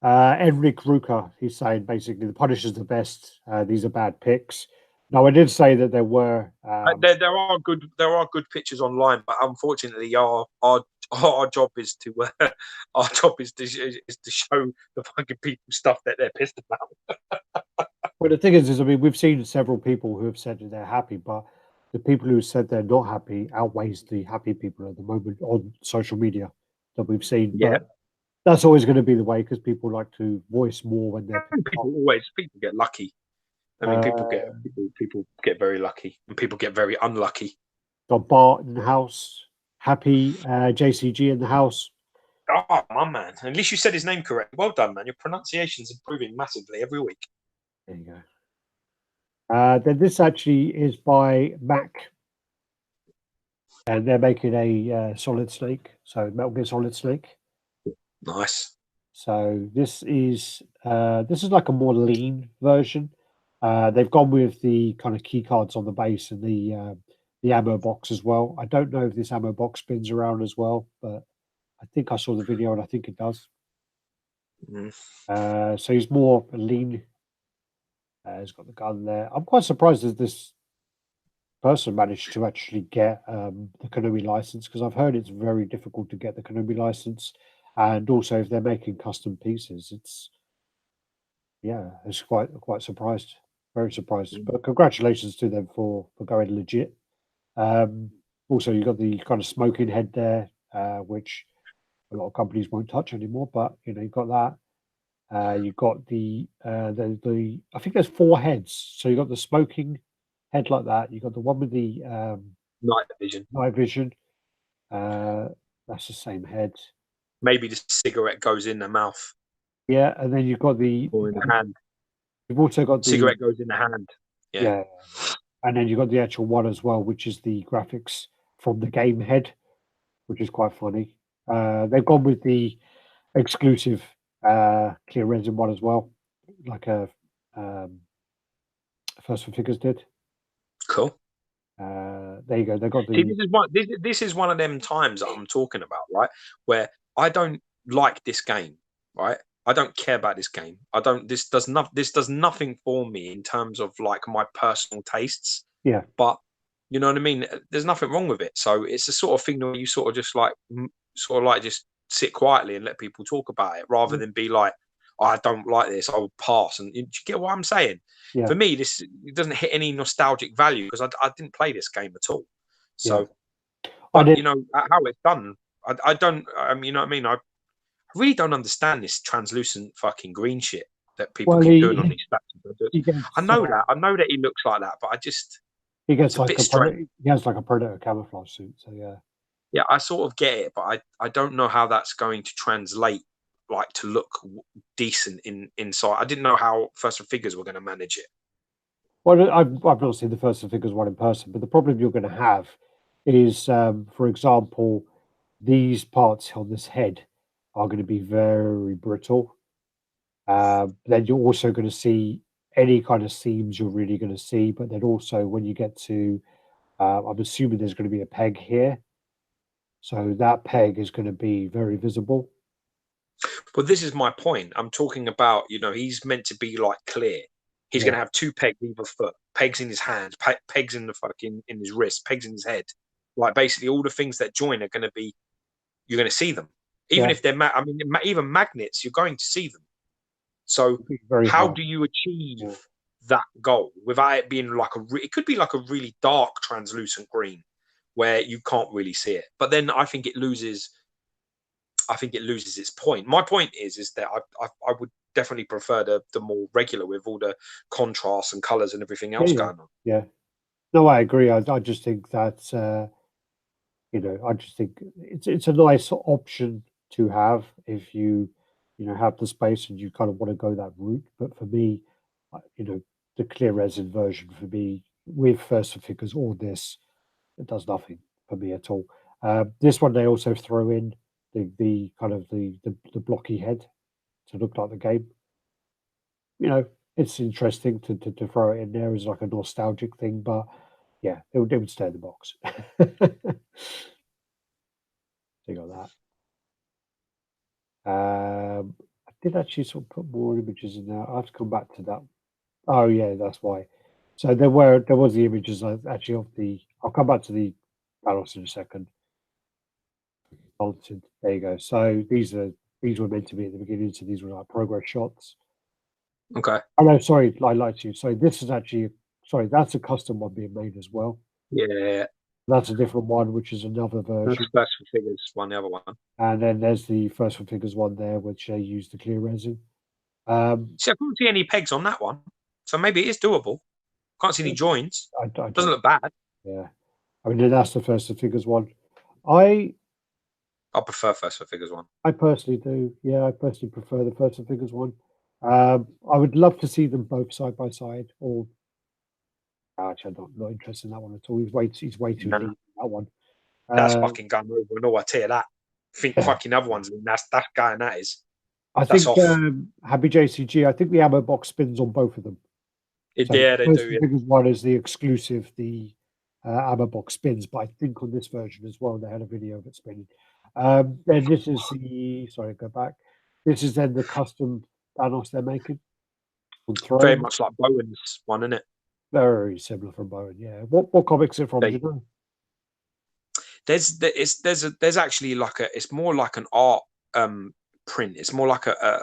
A: Enric Ruka, he's saying basically the Punisher's the best. These are bad picks. Now, I did say that there were
B: there are good pictures online, but unfortunately, our job is to show the fucking people stuff that they're pissed about.
A: Well, the thing is, I mean, we've seen several people who have said that they're happy, but the people who said they're not happy outweighs the happy people at the moment on social media that we've seen.
B: Yeah.
A: But that's always going to be the way because people like to voice more when they're
B: people get lucky. I mean, people get very lucky, and people get very unlucky.
A: Got Bart in the house, Happy, JCG in the house.
B: Oh, my man! At least you said his name correct. Well done, man. Your pronunciation's improving massively every week.
A: There you go. Then this actually is by Mac, and they're making a Solid Snake, so Metal Gear Solid Snake.
B: Nice.
A: So this is like a more lean version. They've gone with the kind of key cards on the base and the ammo box as well. I don't know if this ammo box spins around as well, but I think I saw the video and I think it does. So he's more lean. He's got the gun there. I'm quite surprised that this person managed to actually get the Konami license, because I've heard it's very difficult to get the Konami license, and also if they're making custom pieces, it's quite surprised, very surprised. But congratulations to them for going legit. Also, you've got the kind of smoking head there, which a lot of companies won't touch anymore. But you know, you've got that. You've got the I think there's 4 heads. So you've got the smoking head like that. You've got the one with the
B: night vision.
A: Night vision. That's the same head.
B: Maybe the cigarette goes in the mouth.
A: Yeah, and then you've got the
B: or in the hand.
A: You've also got the
B: cigarette goes in the hand. Yeah.
A: And then you've got the actual one as well, which is the graphics from the game head, which is quite funny. They've gone with the exclusive clear resin one as well, like a First for Figures did.
B: Cool.
A: There you go. They got the.
B: See, this is one of them times that I'm talking about, right? Where I don't like this game, right? I don't care about this game. This does nothing for me in terms of like my personal tastes.
A: Yeah.
B: But you know what I mean? There's nothing wrong with it. So it's the sort of thing where you sort of just just sit quietly and let people talk about it, rather than be like, oh, I don't like this, I'll pass. And do you get what I'm saying?
A: Yeah.
B: For me, it doesn't hit any nostalgic value because I didn't play this game at all. So, but you know how it's done. I don't. I mean, you know what I mean? I really don't understand this translucent fucking green shit that people keep doing on these statues. I know that he looks like that, but I just
A: he gets like he has like a Predator camouflage suit. So yeah.
B: Yeah, I sort of get it, but I don't know how that's going to translate like to look decent inside. I didn't know how First and Figures were going to manage it.
A: Well, I've not seen the First and Figures one in person, but the problem you're going to have is, for example, these parts on this head are going to be very brittle. Then you're also going to see any kind of seams you're really going to see, but then also when you get to, I'm assuming there's going to be a peg here. So that peg is going to be very visible.
B: But this is my point. I'm talking about, you know, he's meant to be like clear. He's going to have 2 pegs in either foot, pegs in his hands, pegs in the fucking in his wrist, pegs in his head. Like basically all the things that join are going to be, you're going to see them. Even if they're, even magnets, you're going to see them. So how do you achieve that goal without it being like it could be like a really dark translucent green where you can't really see it. But then I think it loses its point. My point is that I would definitely prefer the more regular with all the contrasts and colors and everything else going on.
A: Yeah. No, I agree. I just think that I just think it's a nice option to have if you have the space and you kind of want to go that route. But for me, the clear resin version for me with First Figures or this, it does nothing for me at all. This one they also throw in the kind of the blocky head to look like the game. It's interesting to throw it in there as like a nostalgic thing, but yeah, it would stay in the box. Thing like that. I did actually sort of put more images in there. I have to come back to that. Oh yeah, that's why. So there was the images actually of the. I'll come back to the panels in a second. Altered. There you go. So these were meant to be at the beginning. So these were like progress shots.
B: Okay.
A: Oh no, sorry, I lied to you. So this is actually that's a custom one being made as well.
B: Yeah.
A: That's a different one, which is another version.
B: That's First Figures one, the other one.
A: And then there's the First Figures one there, which they use the clear resin.
B: See, I can't see any pegs on that one, so maybe it is doable. Can't see any joins. Doesn't look bad.
A: Yeah, I mean that's the First Figures one. I
B: prefer First Figures one.
A: I personally do. Yeah, I personally prefer the First Figures one. I would love to see them both side by side, or actually, I'm not interested in that one at all. He's way too lean that one.
B: That's fucking gone over and all. I tell you that. I think fucking other ones. That's guy, and that is.
A: I think Happy JCG. I think the ammo box spins on both of them.
B: They do. Yeah.
A: Biggest one is the exclusive. The ammo box spins, but I think on this version as well, they had a video of it spinning. Then this is the. Sorry, go back. This is then the custom Thanos they're making.
B: Very much like Bowen's one, isn't it?
A: Very similar from Bowen. Yeah. What comics is it from? Do you know?
B: There's actually like it's more like an art print. It's more like a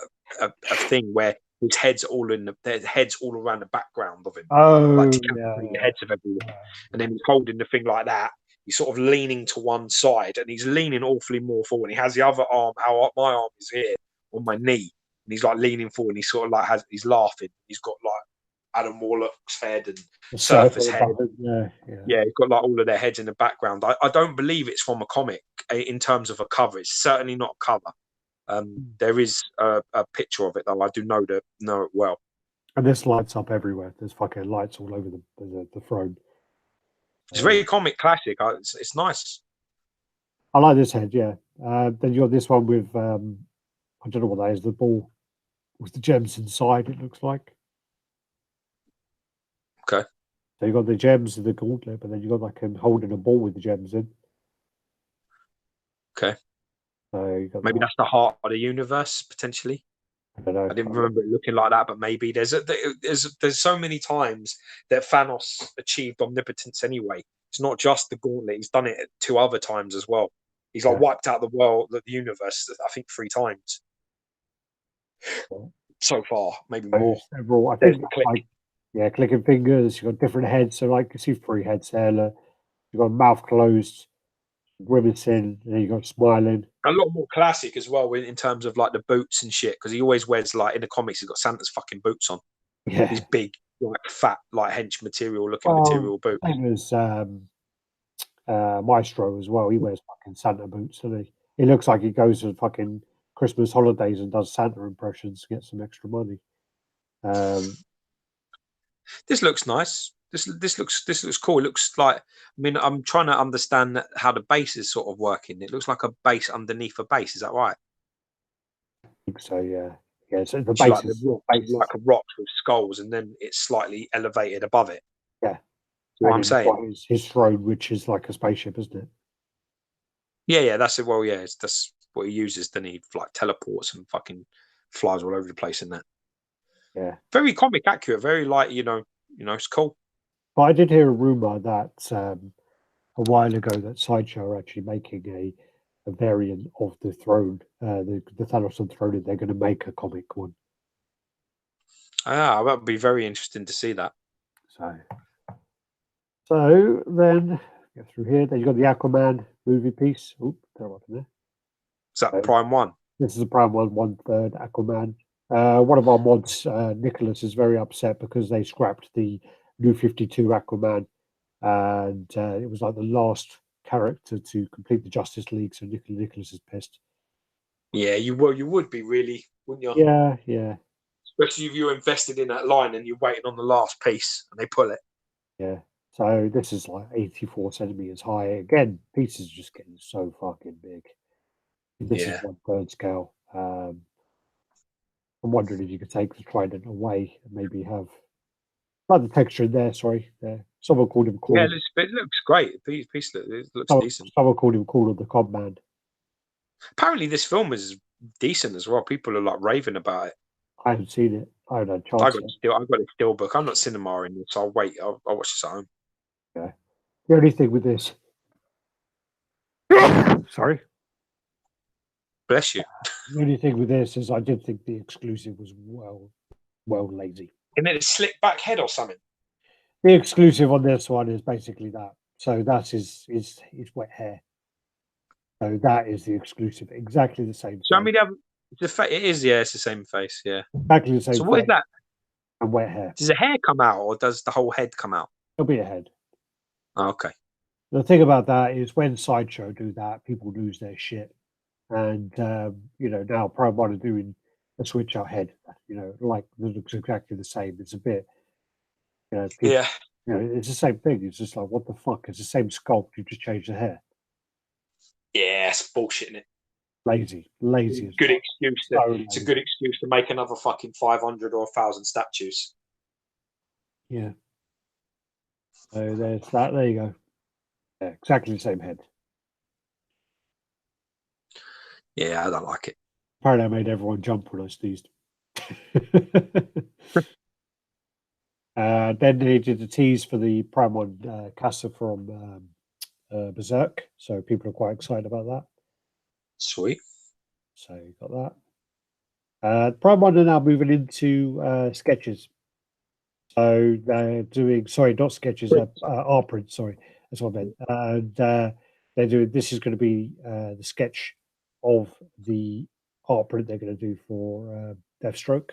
B: thing where his head's all there's heads all around the background of him.
A: Oh,
B: the heads of everyone, and then he's holding the thing like that. He's sort of leaning to one side, and he's leaning awfully more forward. He has the other arm. How my arm is here on my knee, and he's like leaning forward. And he's sort of like he's laughing. He's got like Adam Warlock's head and Surfer's head. Yeah, he's got like all of their heads in the background. I don't believe it's from a comic in terms of a cover. It's certainly not a cover. There is a picture of it though. I do know it well.
A: And this lights up everywhere. There's fucking lights all over the throne.
B: It's very comic classic. It's nice.
A: I like this head. Yeah. Then you got this one with I don't know what that is. The ball with the gems inside. It looks like.
B: Okay.
A: So you got the gems in the gauntlet, but then you got like him holding a ball with the gems in.
B: Okay.
A: So you got
B: maybe that's the heart of the universe potentially.
A: I don't know.
B: I didn't remember it looking like that, but maybe there's so many times that Thanos achieved omnipotence anyway. It's not just the gauntlet; he's done it 2 other times as well. He's like wiped out the world, the universe, I think 3 times so far, maybe more.
A: Several, I think. Clicking fingers. You've got different heads. So like you see 3 heads there. You've got mouth closed, grimacing, and then you got smiling.
B: A lot more classic as well in terms of like the boots and shit, because he always wears like in the comics he's got Santa's fucking boots on.
A: Yeah,
B: these big, like fat, like hench material material boots.
A: Same as Maestro as well. He wears fucking Santa boots, doesn't he? He looks like he goes to fucking Christmas holidays and does Santa impressions to get some extra money.
B: This looks nice. This looks cool. It looks like, I mean, I'm trying to understand how the base is sort of working. It looks like a base underneath a base. Is that right?
A: I think so. Yeah. Yeah. So the base is
B: like a rock with skulls, and then it's slightly elevated above it.
A: Yeah.
B: What I'm saying.
A: His throne, which is like a spaceship, isn't it?
B: Yeah. That's it. Well, yeah. That's what he uses. Then he like teleports and fucking flies all over the place in that.
A: Yeah.
B: Very comic accurate. Very like it's cool.
A: But I did hear a rumor that a while ago that Sideshow are actually making a variant of the throne, the Thanos on throne, and they're going to make a comic one.
B: That would be very interesting to see that.
A: So then get through here. Then you got the Aquaman movie piece. Oop, they're up in there.
B: Is that Prime 1?
A: This is a Prime 1/3 Aquaman. One of our mods, Nicholas, is very upset because they scrapped the New 52 Aquaman and it was like the last character to complete the Justice League. So Nicholas is pissed.
B: Yeah, you would be really, wouldn't you?
A: Yeah, yeah.
B: Especially if you're invested in that line and you're waiting on the last piece and they pull it.
A: Yeah. So this is like 84 centimeters high. Again, pieces are just getting so fucking big. This is 1/3 scale. I'm wondering if you could take the trident away and maybe have the texture in there. Sorry, there. Someone called him cool.
B: Yeah, it looks great. The piece looks decent.
A: Someone called him cool of the Cob Man.
B: Apparently, this film is decent as well. People are like raving about it.
A: I haven't seen it. I haven't had a chance.
B: I've got a steel book. I'm not cinema in this, so I'll wait. I'll watch this at home.
A: Yeah. The only thing with this, sorry,
B: bless you.
A: The only thing with this is I did think the exclusive was well lazy.
B: And then a slick back head or something.
A: The exclusive on this one is basically that. So that's his wet hair. So that is the exclusive. Exactly the same.
B: So I mean, it is. Yeah, it's the same face. Yeah,
A: exactly the same.
B: So what is that?
A: And wet hair.
B: Does the hair come out, or does the whole head come out?
A: It'll be a head.
B: Oh, okay.
A: The thing about that is when Sideshow do that, people lose their shit. And now Prime One are doing a switch out head. Like it looks exactly the same. It's a bit.
B: Yeah.
A: It's the same thing. It's just like, what the fuck? It's the same sculpt. You just changed the hair.
B: Yeah, it's bullshit, isn't it?
A: Lazy.
B: Good excuse. It's a good excuse to make another fucking 500 or 1,000 statues.
A: Yeah. So there's that. There you go. Yeah, exactly the same head.
B: Yeah, I don't like it.
A: Apparently, I made everyone jump when I sneezed. Then they did the tease for the Prime One Casa from Berserk, so people are quite excited about that.
B: Sweet.
A: So you got that. Prime One are now moving into sketches. So they're doing not sketches, art print. Sorry, that's what I meant. And they're doing. This is going to be the sketch of the art print they're going to do for Deathstroke.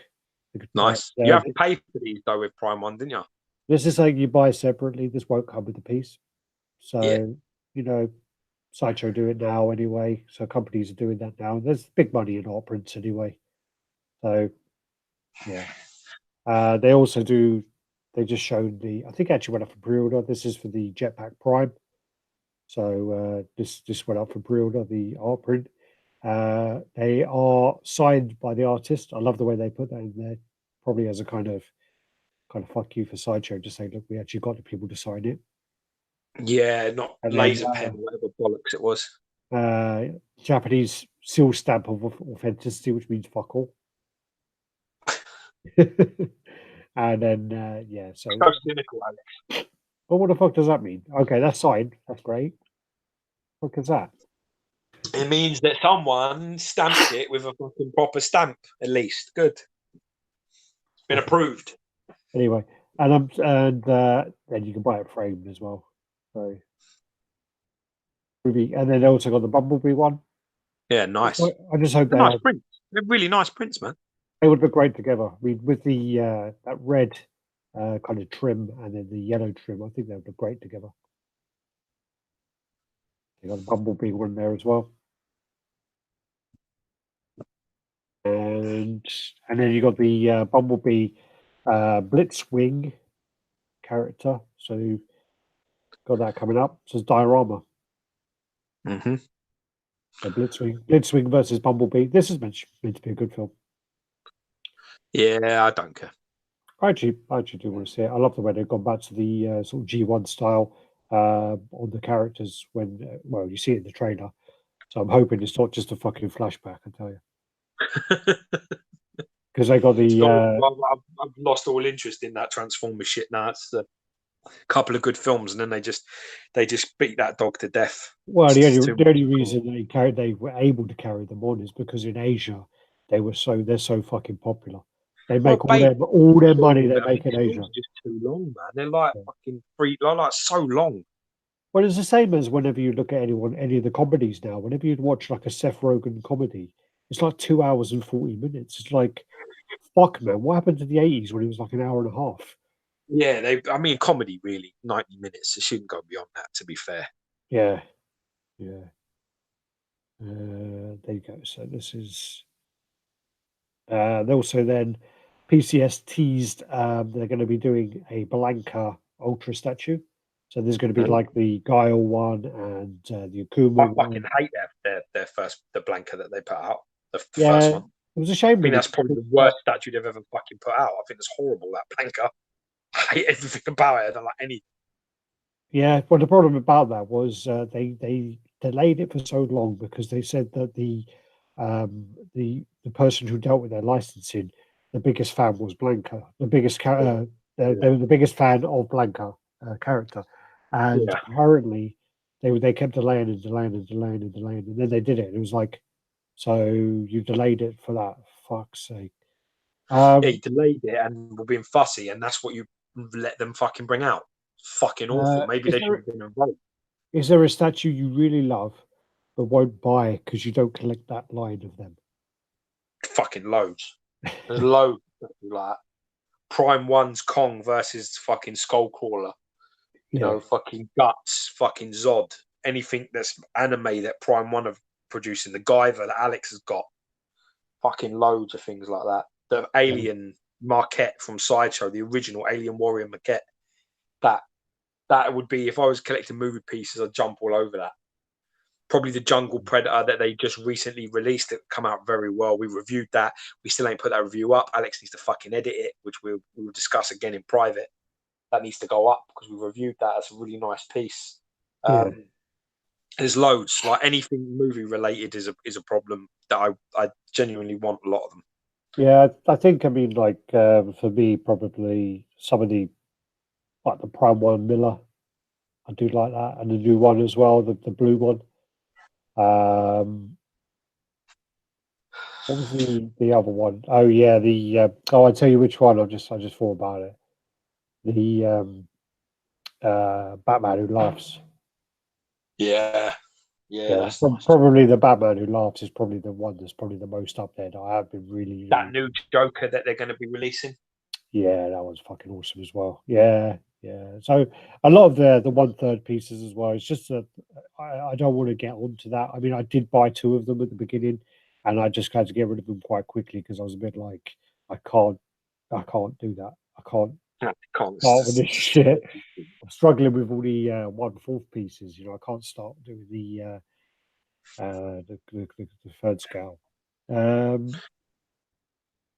B: Nice. You have to pay for these though with Prime One, didn't you?
A: This is something you buy separately. This won't come with the piece. So Sideshow do it now anyway. So companies are doing that now. There's big money in art prints anyway. So yeah. They also do. They just showed I think actually went up for pre-order. This is for the Jetpack Prime. So this went up for pre-order. The art print. They are signed by the artist. I love the way they put that in there. Probably as a kind of fuck you for Sideshow. Just saying, look, we actually got the people to sign it.
B: Yeah, not laser pen, whatever bollocks it was.
A: Japanese seal stamp of authenticity, which means fuck all. And then so
B: cynical, Alex.
A: Well, what the fuck does that mean? Okay, that's signed. That's great. What is that?
B: It means that someone stamped it with a fucking proper stamp, at least. Good. It's been approved.
A: Anyway, and then you can buy it framed as well. So, and then they also got the Bumblebee one.
B: Yeah, nice.
A: I just hope they're
B: nice prints. They're really nice prints, man.
A: They would look great together. I mean, with the that red kind of trim and then the yellow trim, I think they would look great together. They got the Bumblebee one there as well. And then you got the Bumblebee Blitzwing character. So got that coming up. So it's diorama.
B: Mm-hmm.
A: So Blitzwing versus Bumblebee. This is meant to be a good film.
B: Yeah, I don't care.
A: I actually do want to see it. I love the way they've gone back to the sort of G1 style on the characters when you see it in the trailer. So I'm hoping it's not just a fucking flashback. I tell you, because they got the.
B: I've lost all interest in that Transformer shit now. It's a couple of good films, and then they just beat that dog to death.
A: Well, the only reason they were able to carry them on is because in Asia they're so fucking popular. They make all their money they make in Asia.
B: Just too long, man. They're like fucking like so long.
A: Well, it's the same as whenever you look at any of the comedies now. Whenever you watch like a Seth Rogen comedy, it's like 2 hours and 40 minutes. It's like, fuck, man. What happened to the 80s when it was like an hour and a half?
B: Yeah, I mean, comedy really, 90 minutes. It shouldn't go beyond that. To be fair.
A: Yeah, yeah. There you go. So this is. They also then PCS teased they're going to be doing a Blanca Ultra statue. So there's going to be like the Guile one and the Akuma
B: I
A: one.
B: fucking hate their first the Blanca that they put out. The
A: Yeah,
B: first one.
A: it was a shame.
B: I think that's probably the worst statue they've ever fucking put out. I think it's horrible, that Blanca. I hate everything about it. I don't like anything.
A: Yeah, well, the problem about that was they delayed it for so long because they said that the person who dealt with their licensing, the biggest fan was Blanca, the biggest they were the biggest fan of Blanca character, and apparently they kept delaying and delaying and delaying and delaying, and then they did it. It was like, so you delayed it for that? Fuck's sake!
B: Yeah, you delayed it and were being fussy, and that's what you let them fucking bring out. Fucking awful. Maybe they should have been involved.
A: Is there a statue you really love but won't buy because you don't collect that line of them?
B: Fucking loads. There's loads like that. Prime One's Kong versus fucking Skullcrawler. You know, fucking Guts, fucking Zod. Anything that's anime that Prime One have producing. The Guyver that Alex has got. Fucking loads of things like that. The Alien Marquette from Sideshow, the original Alien Warrior Marquette. That would be, if I was collecting movie pieces, I'd jump all over that. Probably the Jungle Predator that they just recently released that come out very well. We reviewed that. We still ain't put that review up. Alex needs to fucking edit it, which we'll discuss again in private. That needs to go up because we reviewed that. It's a really nice piece. There's loads. Like anything movie related is a problem that I genuinely want a lot of them.
A: Yeah, I think, I mean, like, for me, probably some of the, like the Prime One Miller, I do like that, and the new one as well, the blue one. What was the other one? Oh yeah, I'll tell you which one. I just thought about it. The Batman Who Laughs.
B: Yeah, that's nice.
A: Probably the Batman Who Laughs is probably the one that's probably the most up there. That I have been really
B: that new Joker that they're going to be releasing.
A: Yeah, that one's fucking awesome as well. Yeah. So a lot of the 1/3 pieces as well. It's just that I don't want to get onto that. I mean, I did buy 2 of them at the beginning, and I just had to get rid of them quite quickly because I was a bit like, I can't do that. I can't start with this shit. I'm struggling with all the 1/4 pieces. You know, I can't start doing the third scale.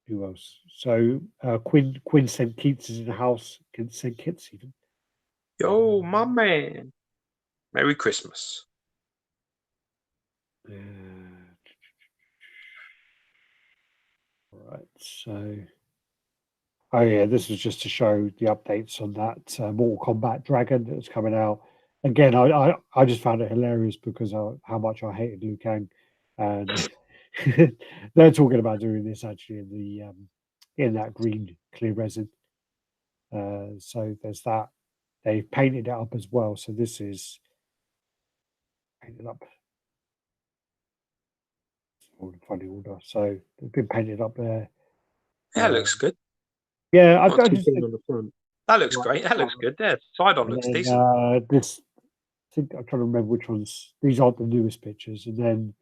A: Who else? So Quinn St. Keats is in the house. St. Kitts even.
B: Yo, my man. Merry Christmas.
A: Right. So. Oh yeah, this was just to show the updates on that Mortal Kombat Dragon that's coming out. Again, I just found it hilarious because how much I hated Liu Kang, and they're talking about doing this actually in that green clear resin. So there's that. They've painted it up as well. So this is painted up. All in funny order. So they've been painted up there.
B: Yeah, looks good.
A: Yeah, I
B: just think on the front. That looks great. That looks good. There, side on looks decent.
A: I think I'm trying to remember which ones. These aren't the newest pictures, and then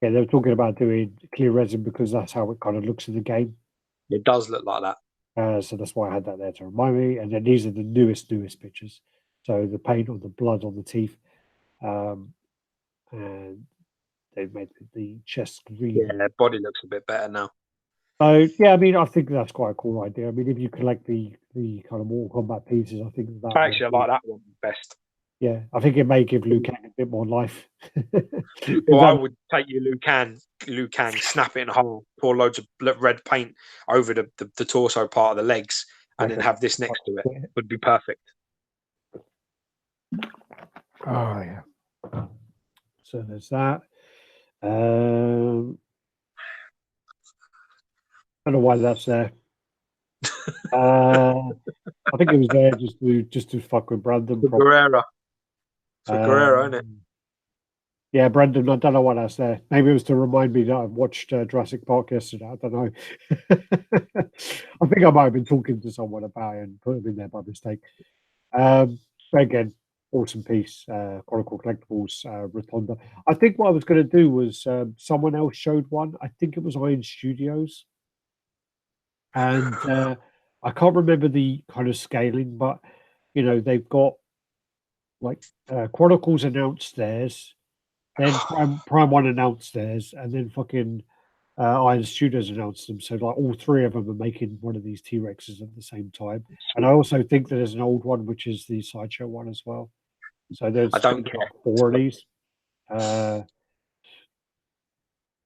A: they were talking about doing clear resin because that's how it kind of looks in the game.
B: It does look like that.
A: So that's why I had that there to remind me. And then these are the newest pictures. So the paint or the blood on the teeth, and they've made the chest green.
B: Yeah, their body looks a bit better now.
A: So yeah, I mean, I think that's quite a cool idea. I mean, if you collect the kind of Mortal Kombat pieces, I think that
B: actually I like that one best.
A: Yeah, I think it may give Liu Kang a bit more life.
B: Well, I would take you Liu Kang, snap it in half, pour loads of red paint over the torso part of the legs, and then have this next to it. Would be perfect.
A: Oh yeah. So there's that. I don't know why that's there. I think it was there just to fuck with Brandon.
B: For Guerrero, isn't it?
A: Yeah, Brendan, I don't know what that's there. Maybe it was to remind me that I watched Jurassic Park yesterday. I don't know. I think I might have been talking to someone about it and put them in there by mistake. But again, awesome piece, Chronicle Collectibles, Rotunda. I think what I was going to do was someone else showed one. I think it was Iron Studios. And I can't remember the kind of scaling, but, they've got like Chronicles announced theirs. Then Prime One announced theirs, and then fucking Iron Studios announced them. So like all three of them are making one of these T Rexes at the same time. And I also think that there's an old one, which is the Sideshow one as well. So there's
B: I don't care.
A: 4 of these.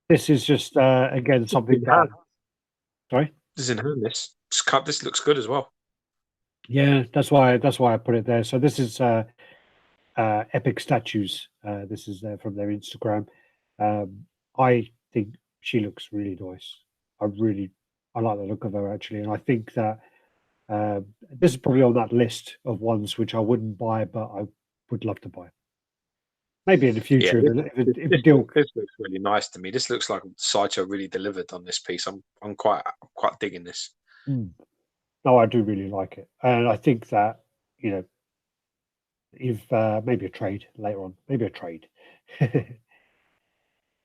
A: This is just again something that. Sorry,
B: this is in hand. This looks good as well.
A: Yeah, that's why I put it there. So this is Epic Statues. This is from their Instagram. I think she looks really nice. I like the look of her actually, and I think that this is probably on that list of ones which I wouldn't buy, but I would love to buy. Maybe in the future,
B: this looks really nice to me. This looks like Sideshow really delivered on this piece. I'm quite digging this.
A: No, I do really like it, and I think that if maybe a trade later on, maybe a trade.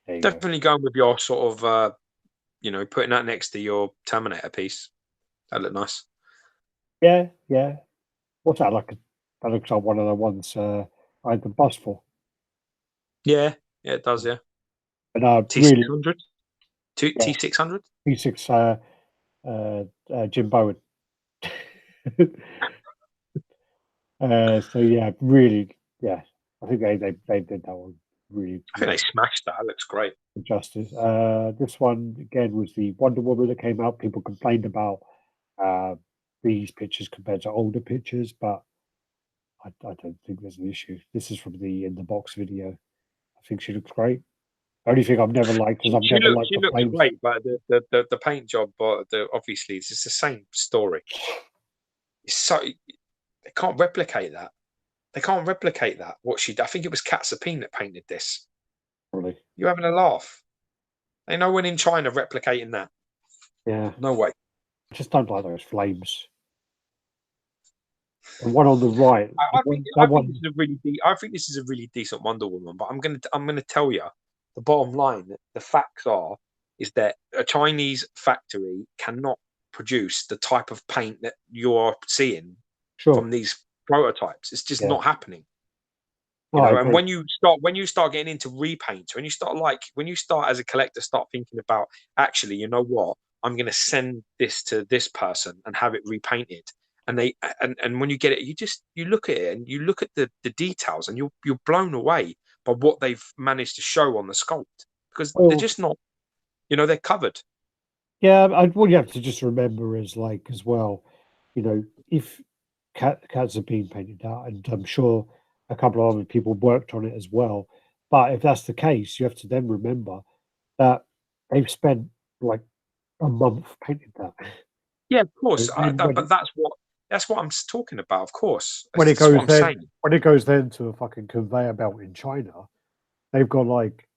B: Definitely going with your sort of putting that next to your Terminator piece. That looked nice.
A: Yeah. What's that like? That looks like one of the ones I had the bus for.
B: Yeah, it does. Yeah.
A: But
B: T600, T600,
A: T6 Jim Bowen. So yeah, really, yeah. I think they did that one really.
B: I think they smashed that. It looks great.
A: Justice. This one again was the Wonder Woman that came out. People complained about these pictures compared to older pictures, but I don't think there's an issue. This is from the in the box video. I think she looks great. The only thing I've never liked is
B: she looks great, but the paint job, but obviously it's the same story. It's so they can't replicate that. They can't replicate that. I think it was Kat Sapine that painted this.
A: Really?
B: You're having a laugh. Ain't no one in China replicating that.
A: Yeah.
B: No way.
A: I just don't like those flames. The one on the right.
B: I think this is a really decent Wonder Woman, but I'm gonna tell you the bottom line. The facts is that a Chinese factory cannot produce the type of paint that you're seeing from these prototypes. It's just not happening. And when you start getting into repaints, when you start as a collector, start thinking about actually, you know what, I'm going to send this to this person and have it repainted. And when you get it, you look at it and you look at the details and you're blown away by what they've managed to show on the sculpt, because they're just not, they're covered.
A: Yeah, what you have to just remember is as well, if cats are being painted out, and I'm sure a couple of other people worked on it as well. But if that's the case, you have to then remember that they've spent like a month painting that.
B: Yeah, of course. But that's what I'm talking about. Of course.
A: When it goes then to a fucking conveyor belt in China, they've got like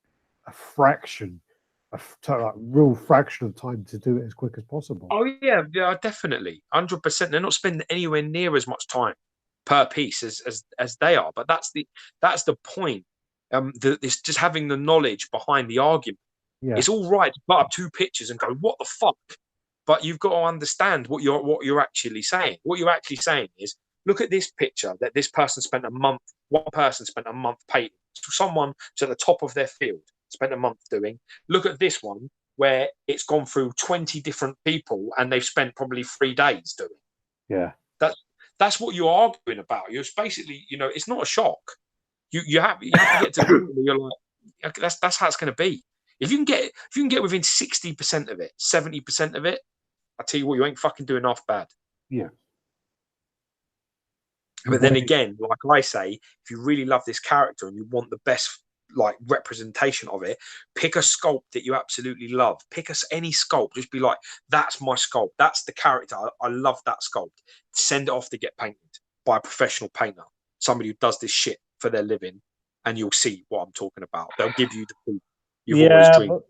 A: a fraction, real fraction of time to do it as quick as possible.
B: Oh yeah, definitely, 100%. They're not spending anywhere near as much time per piece as they are. But that's the point. It's just having the knowledge behind the argument. Yeah. It's all right to put up 2 pictures and go, what the fuck? But you've got to understand what you're actually saying. What you're actually saying is, look at this picture that this person spent a month. One person spent a month painting. Someone to the top of their field spent a month doing. Look at this one where it's gone through 20 different people and they've spent probably 3 days doing.
A: Yeah,
B: that's what you're arguing about. You're basically, it's not a shock. You have to get to the point where you're like, that's how it's going to be. If you can get within 60% of it, 70% of it, I tell you what, you ain't fucking doing half bad.
A: Yeah.
B: But then again, like I say, if you really love this character and you want the best representation of it, pick a sculpt that you absolutely love. Pick us any sculpt. Just be like, that's my sculpt. That's the character. I love that sculpt. Send it off to get painted by a professional painter, somebody who does this shit for their living. and you'll see what I'm talking about. They'll give you the proof you've always dreamed.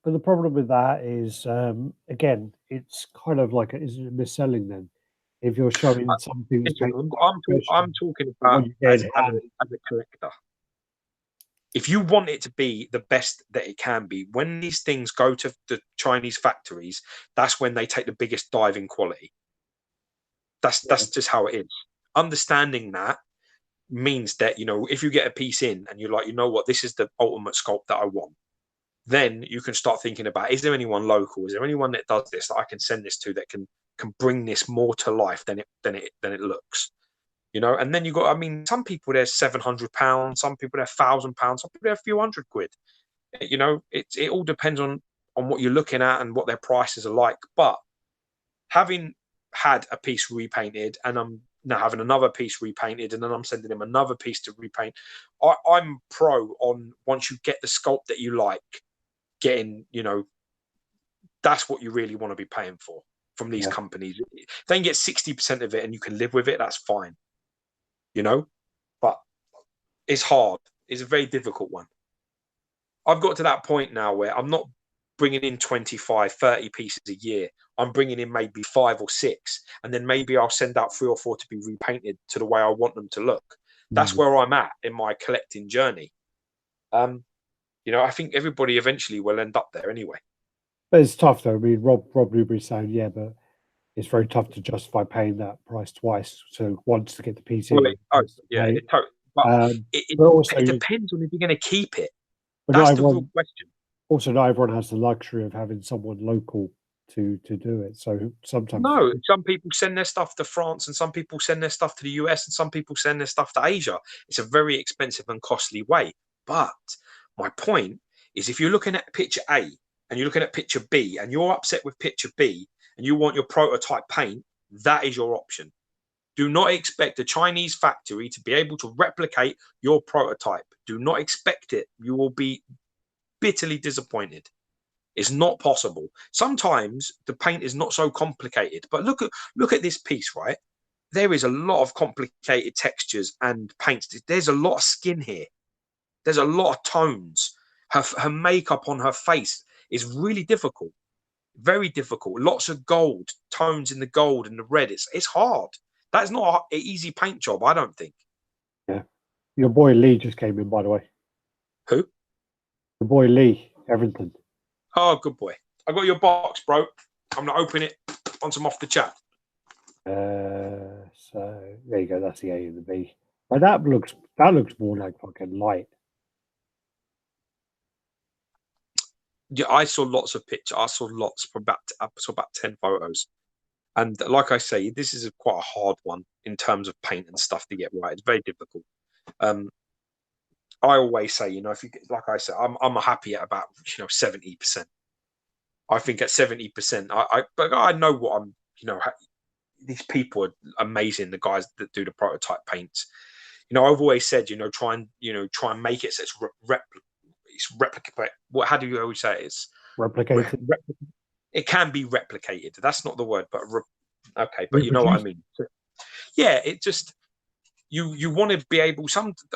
A: But the problem with that is, again, it's kind of like, is it mis-selling then? If you're showing something that's
B: I'm talking about as a collector. If you want it to be the best that it can be, when these things go to the Chinese factories, that's when they take the biggest dive in quality. That's just how it is. Understanding that means that, you know, if you get a piece in and you're like, you know what, this is the ultimate sculpt that I want, then you can start thinking about, is there anyone local? Is there anyone that does this that I can send this to that can bring this more to life than it looks? You know, and then you got, I mean, some people there's £700, some people they're £1,000, some people they're a few £100. You know, it all depends on what you're looking at and what their prices are like. But having had a piece repainted, and I'm now having another piece repainted, and then I'm sending them another piece to repaint, I'm pro on, once you get the sculpt that you like, getting, you know, that's what you really want to be paying for from these companies. If they can get 60% of it and you can live with it, that's fine. You know, but it's hard. It's a very difficult one. I've got to that point now where I'm not bringing in 25, 30 pieces a year. I'm bringing in maybe 5 or 6, and then maybe I'll send out 3 or 4 to be repainted to the way I want them to look. That's where I'm at in my collecting journey. You know, I think everybody eventually will end up there anyway.
A: But it's tough though. I mean, Rob Newbury's saying, yeah, but it's very tough to justify paying that price twice. So once to get the PC.
B: Well, it depends on if you're going to keep it. That's the real question.
A: Also, not everyone has the luxury of having someone local to do it. So sometimes
B: some people send their stuff to France, and some people send their stuff to the US, and some people send their stuff to Asia. It's a very expensive and costly way. But my point is, if you're looking at picture A and you're looking at picture B and you're upset with picture B and you want your prototype paint, that is your option. Do not expect a Chinese factory to be able to replicate your prototype. Do not expect it. You will be bitterly disappointed. It's not possible. Sometimes the paint is not so complicated, but look at this piece, right? There is a lot of complicated textures and paints. There's a lot of skin here. There's a lot of tones. Her makeup on her face is really difficult, very difficult. Lots of gold tones in the gold and the red. It's hard. That's not an easy paint job, I don't think.
A: Yeah. Your boy Lee just came in, by the way.
B: Who?
A: Your boy Lee Everton.
B: Oh, good boy. I got your box, bro. I'm going to open it once I'm off the chat.
A: So there you go. That's the A and the B. But that looks more like fucking light.
B: Yeah, I saw lots of pictures. I saw lots for about 10 photos. And like I say, this is quite a hard one in terms of paint and stuff to get right. It's very difficult. I always say, you know, if you get, like I said, I'm happy at about 70%. I think at 70%, but I know what I'm. You know, these people are amazing. The guys that do the prototype paints. You know, I've always said, try and make it so it's replicate. What? How do you always say it? It's
A: replicated?
B: It can be replicated. That's not the word, but okay. But you know what I mean. So, yeah, it just you want to be able.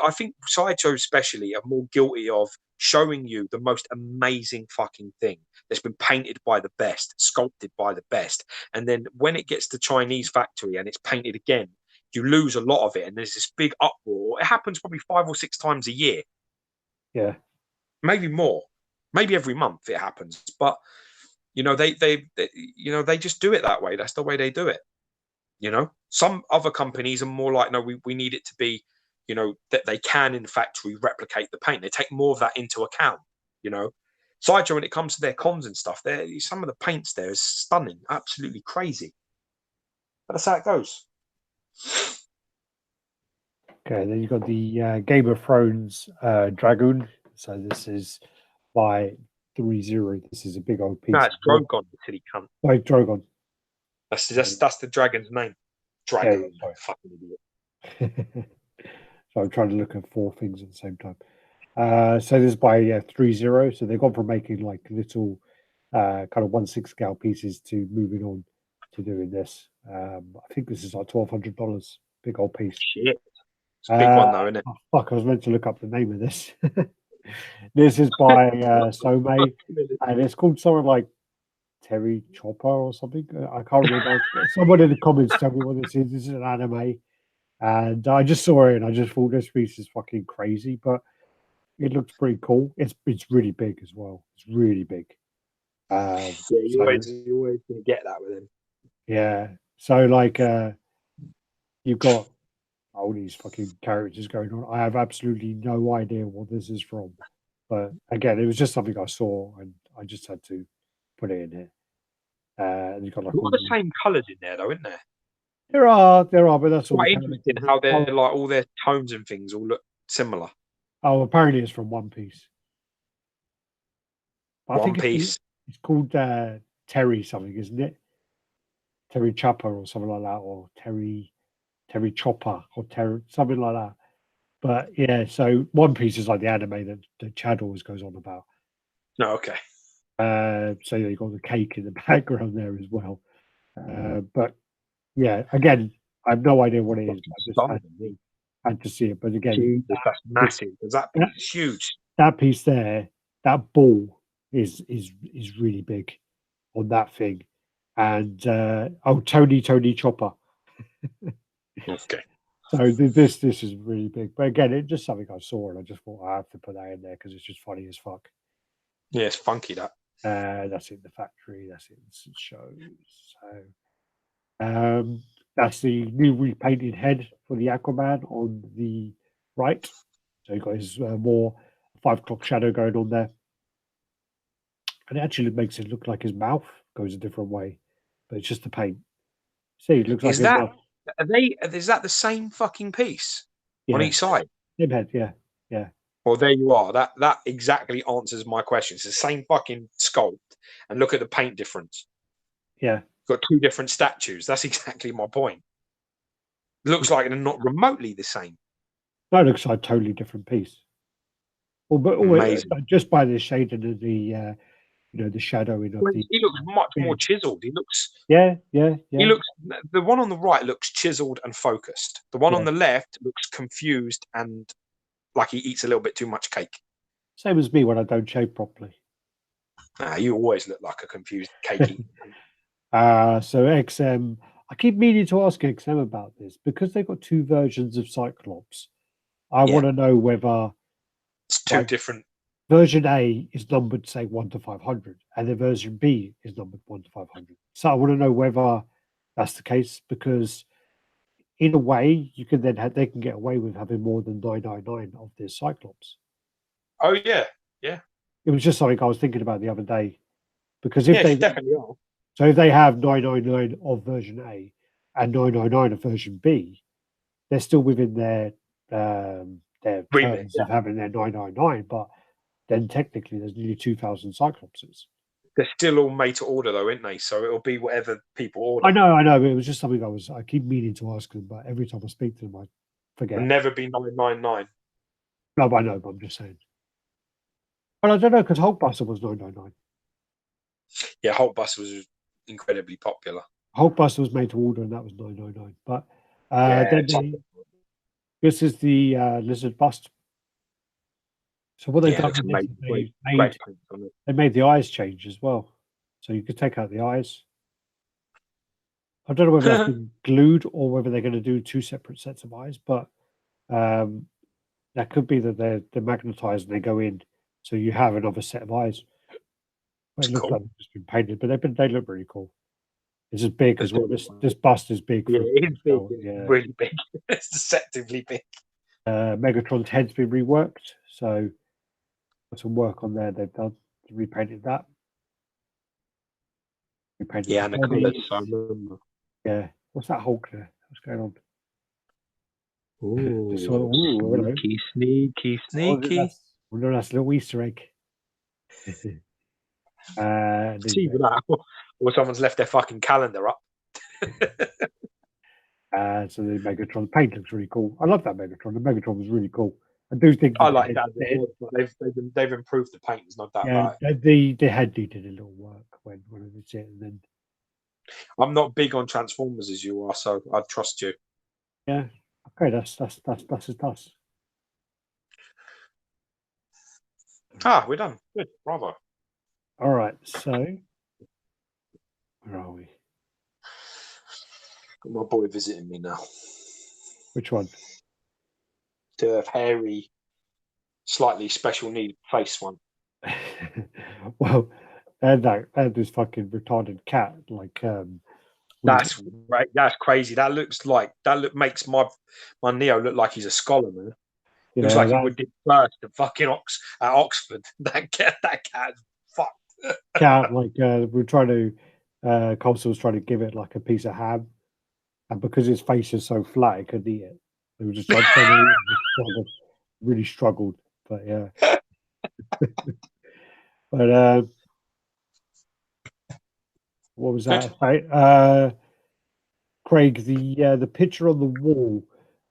B: I think Sideshow especially are more guilty of showing you the most amazing fucking thing that's been painted by the best, sculpted by the best, and then when it gets to Chinese factory and it's painted again, you lose a lot of it, and there's this big uproar. It happens probably 5 or 6 times a year.
A: Yeah,
B: maybe more, maybe every month it happens, but. They just do it that way. That's the way they do it. Some other companies are more like, no, we need it to be, that they can in factory replicate the paint. They take more of that into account. Sideshow, when it comes to their cons and stuff, some of the paints there is stunning, absolutely crazy. But that's how it goes.
A: Okay, then you've got the Game of Thrones Dragoon. So this is by 30. This is a big old piece.
B: No, it's Drogon, the silly cunt.
A: Like Drogon.
B: That's the dragon's name. Dragon. Yeah, fucking idiot.
A: So I'm trying to look at 4 things at the same time. So this is by 30. So they've gone from making like little kind of 1/6 scale pieces to moving on to doing this. I think this is like $1,200. Big old piece.
B: Shit. It's a big one, though, isn't it?
A: Oh, fuck, I was meant to look up the name of this. This is by Some, and it's called something like Terry Chopper or something. I can't remember. Someone in the comments tell me what this is. This is an anime. And I just saw it and I just thought this piece is fucking crazy, but it looks pretty cool. It's really big as well. It's really big.
B: Yeah, you're always gonna get that with him.
A: Yeah. So like you've got all these fucking characters going on. I have absolutely no idea what this is from. But again, it was just something I saw and I just had to put it in here. And you've got like
B: all the same colours in there though, isn't there?
A: There are, but that's
B: quite interesting how they're like all their tones and things all look similar.
A: Oh, apparently it's from One Piece.
B: One Piece.
A: It's called Terry something, isn't it? Terry Chopper or something like that, or Terry Chopper or Terry something like that. But yeah, so One Piece is like the anime that Chad always goes on about.
B: No, okay.
A: So you got the cake in the background there as well. But yeah, again, I have no idea what it is. I just had to see it. But again,
B: that's massive. That piece is huge.
A: That piece there, that ball is really big on that thing. And Tony Chopper.
B: Okay.
A: So this is really big. But again, it's just something I saw and I just thought I have to put that in there because it's just funny as fuck.
B: Yeah, it's funky that.
A: That's in the factory. That's in the show. So that's the new repainted head for the Aquaman on the right. So you've got his more 5 o'clock shadow going on there. And it actually makes it look like his mouth goes a different way. But it's just the paint. See, it looks like
B: is that the same fucking piece on each side?
A: Same head, yeah.
B: Well, there you are. That exactly answers my question. It's the same fucking sculpt, and look at the paint difference.
A: Yeah,
B: got 2 different statues. That's exactly my point. It looks like they're not remotely the same.
A: That looks like a totally different piece. Well, but just by the shading of the the shadowing of the.
B: He looks much more chiseled. He looks.
A: Yeah.
B: He looks. The one on the right looks chiseled and focused. The one on the left looks confused and like he eats a little bit too much cake.
A: Same as me when I don't shave properly.
B: You always look like a confused cakey.
A: So XM, I keep meaning to ask XM about this because they've got 2 versions of Cyclops. I want to know whether
B: it's 2 different.
A: Version A is numbered, say, 1 to 500, and the version B is numbered 1 to 500. So I want to know whether that's the case because, in a way, you can then they can get away with having more than 999 of this Cyclops.
B: Oh yeah.
A: It was just something I was thinking about the other day because if they
B: definitely are.
A: So if they have 999 of version A and 999 of version B, they're still within their terms of having their 999, but then technically there's nearly 2,000 Cyclopses.
B: They're still all made to order though, aren't they? So it'll be whatever people order.
A: I know, but it was just something I keep meaning to ask them, but every time I speak to them, I forget.
B: It'll never be 999.
A: No, I know, but I'm just saying. But I don't know, because Hulkbuster was 999.
B: Yeah, Hulkbuster was incredibly popular.
A: Hulkbuster was made to order, and that was 999. But this is the lizard bust. So what they've done is they made the eyes change as well. So you could take out the eyes. I don't know whether that's been glued or whether they're going to do 2 separate sets of eyes, but that could be that they're magnetized and they go in, so you have another set of eyes. It looks like it's just been painted, but they look really cool. It's as big as well. This bust is big.
B: Yeah, it is big. Yeah. Really big. It's deceptively big.
A: Megatron's head's been reworked, so some work on there they've done to repainted that.
B: Repainted and the colours.
A: Yeah. What's that Hulk there? What's going on?
B: Ooh, sneaky.
A: Oh, no, that's a little Easter egg.
B: See that? Or someone's left their fucking calendar up.
A: So the Megatron paint looks really cool. I love that Megatron. The Megatron was really cool. I do think
B: I like that. They've improved the paint. It's not that right.
A: The head needed a little work when it was it, and then
B: I'm not big on Transformers as you are, so I'd trust you.
A: Yeah, Okay, that's us.
B: We're done. Good, bravo.
A: All right, so where are we?
B: Got my boy visiting me now.
A: Which one?
B: The hairy, slightly special need face one.
A: Well, and this fucking retarded cat, like
B: that's right. That's crazy. That makes my Neo look like he's a scholar, man.
A: Yeah,
B: looks like he would did first at fucking at Oxford. That cat fucked.
A: Cat, like we're trying to Coulson was trying to give it like a piece of ham, and because his face is so flat, he couldn't eat it. He was just trying to eat it, really struggled. But yeah. But what was that? Craig, the picture on the wall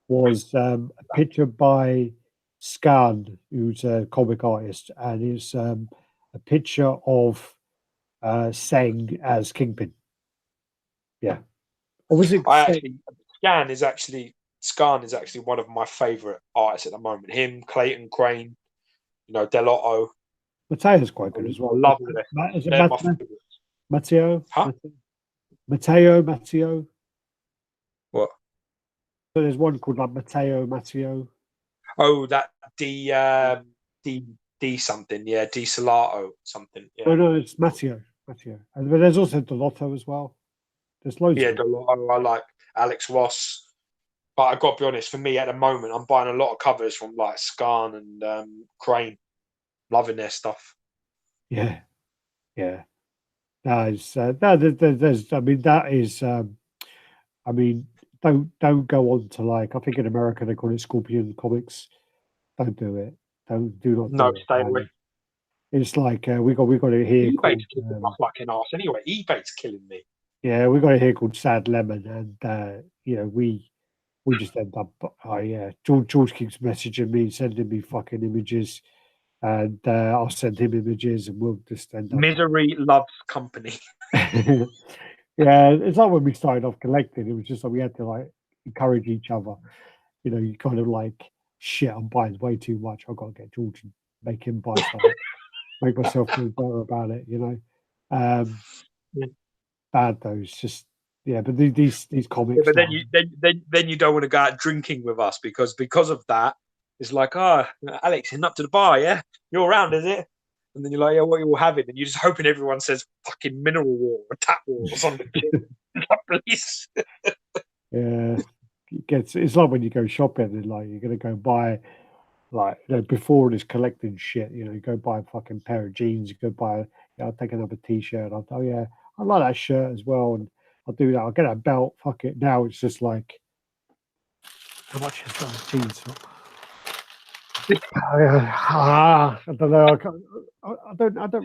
A: was a picture by Scan, who's a comic artist, and it's a picture of Seng as Kingpin. Yeah. Or was it?
B: Scan is actually one of my favourite artists at the moment. Him, Clayton Crane, Delotto.
A: Mateo's quite good as well.
B: I love it.
A: Is it Matteo?
B: Huh?
A: Matteo?
B: What?
A: So there's one called like Matteo.
B: Oh, that D something, yeah, D Salato something. Yeah.
A: No, it's Matteo. And there's also Delotto as well. There's loads.
B: Yeah, Delotto. I like Alex Ross. But I've got to be honest, for me at the moment, I'm buying a lot of covers from like Scan and Crane. Loving their stuff.
A: Yeah. There's I mean, that is I mean, don't go on to like, I think in America they call it Scorpion Comics. Don't do it. Do not.
B: No, stay away.
A: It's like we got it here.
B: eBay's kicking my fucking ass anyway. eBay's killing me.
A: Yeah, we got it here called Sad Lemon, and we just end up. George keeps messaging me, sending me fucking images, and I'll send him images, and we'll just end up.
B: Misery loves company.
A: Yeah, it's like when we started off collecting. It was just like we had to like encourage each other. You kind of like, shit, I'm buying way too much. I've got to get George and make him buy something, make myself feel better about it. Bad though. It's just but these comics.
B: Yeah, but then you don't want to go out drinking with us because of that. It's like, Alex, heading up to the bar, yeah? You're around, is it? And then you're like, yeah, what are you all having? And you're just hoping everyone says fucking mineral water or tap water or something. Please.
A: Yeah. It's like when you go shopping and like you're gonna go buy like before this collecting shit, you go buy a fucking pair of jeans, you go buy I'll take another t-shirt. I like that shirt as well, and I'll do that. I'll get a belt. Fuck it. Now it's just like, how much is that jeans? I don't know. I don't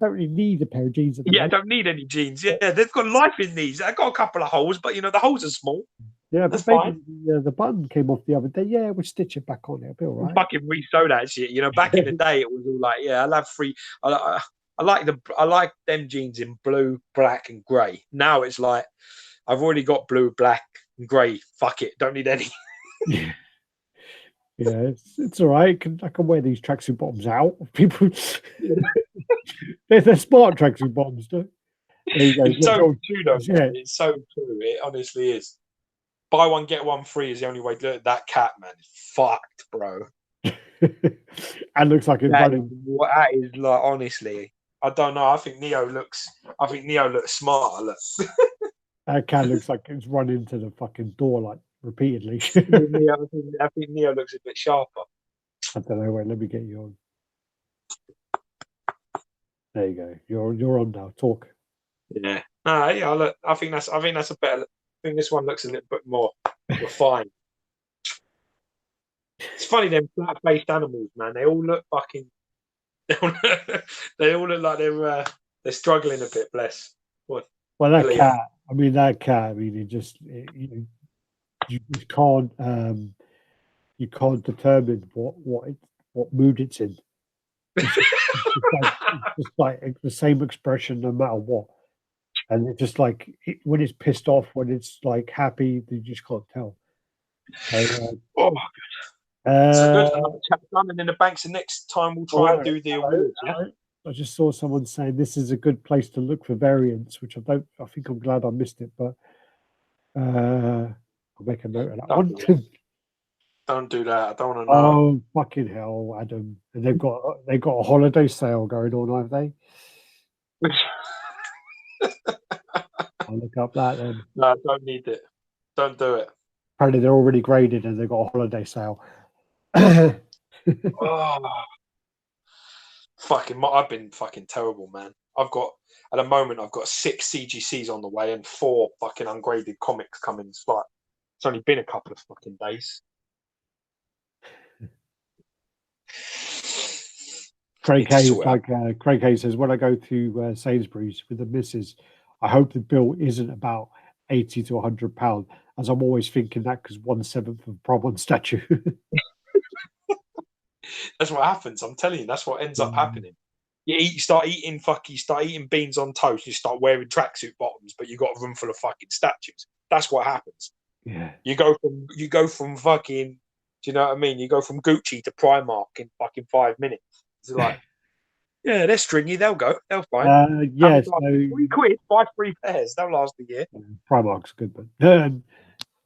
A: really need a pair of jeans.
B: I don't need any jeans. Yeah, they've got life in these. I've got a couple of holes, but the holes are small.
A: Yeah, that's fine. The button came off the other day. Yeah, we'll stitch it back on. It'll be all right.
B: Fucking re-sew that shit. Back in the day, it was all like, yeah, I'll have free. I like them jeans in blue, black, and grey. Now it's like I've already got blue, black, and grey. Fuck it, don't need any.
A: Yeah, it's all right. I can wear these tracksuit bottoms out. People, they're smart tracksuit bottoms, though.
B: It's so true, though. Yeah, it's so true. It honestly is. Buy one get one free is the only way to look at that cat, man. It's fucked, bro.
A: And looks like it's running.
B: That is like, honestly, I don't know. I think Neo looks smarter. Look.
A: That cat looks like it's run into the fucking door like repeatedly.
B: I think Neo looks a bit sharper.
A: I don't know. Wait, let me get you on. There you go. You're on now. Talk.
B: Yeah. Look. I think that's a better. I think this one looks a little bit more refined. It's funny, them flat-faced animals, man. They all look fucking. They all look like they're struggling a bit. Bless.
A: Well, that cat. It just you can't determine what mood it's in. It's just like the same expression no matter what, and it's just like when it's pissed off, when it's like happy, you just can't tell.
B: Oh, so good. Another chapter done, and then the banks. The next time we'll try and do the awards. Yeah.
A: I just saw someone saying this is a good place to look for variants, which I think I'm glad I missed it, but I'll make a note of that one.
B: Don't do that. I don't want to know.
A: Oh fucking hell, Adam! And they've got a holiday sale going on, have they? I'll look up that then.
B: No, I don't need it. Don't do it.
A: Apparently they're already graded and they've got a holiday sale.
B: Oh, I've been fucking terrible, man. At the moment, I've got 6 CGCs on the way and 4 fucking ungraded comics coming. It's only been a couple of fucking days.
A: Craig Hayes says, when I go to Sainsbury's with the missus, I hope the bill isn't about £80 to £100, as I'm always thinking that because 1/7 of Problem statue.
B: That's what happens. I'm telling you, that's what ends up happening. You start eating beans on toast. You start wearing tracksuit bottoms, but you got a room full of fucking statues. That's what happens.
A: Yeah.
B: You go from fucking. Do you know what I mean? You go from Gucci to Primark in fucking 5 minutes. It's like, yeah, they're stringy. They'll go. They'll fine.
A: Yeah.
B: So, £3, buy 3 pairs. They'll last a year.
A: Primark's good, but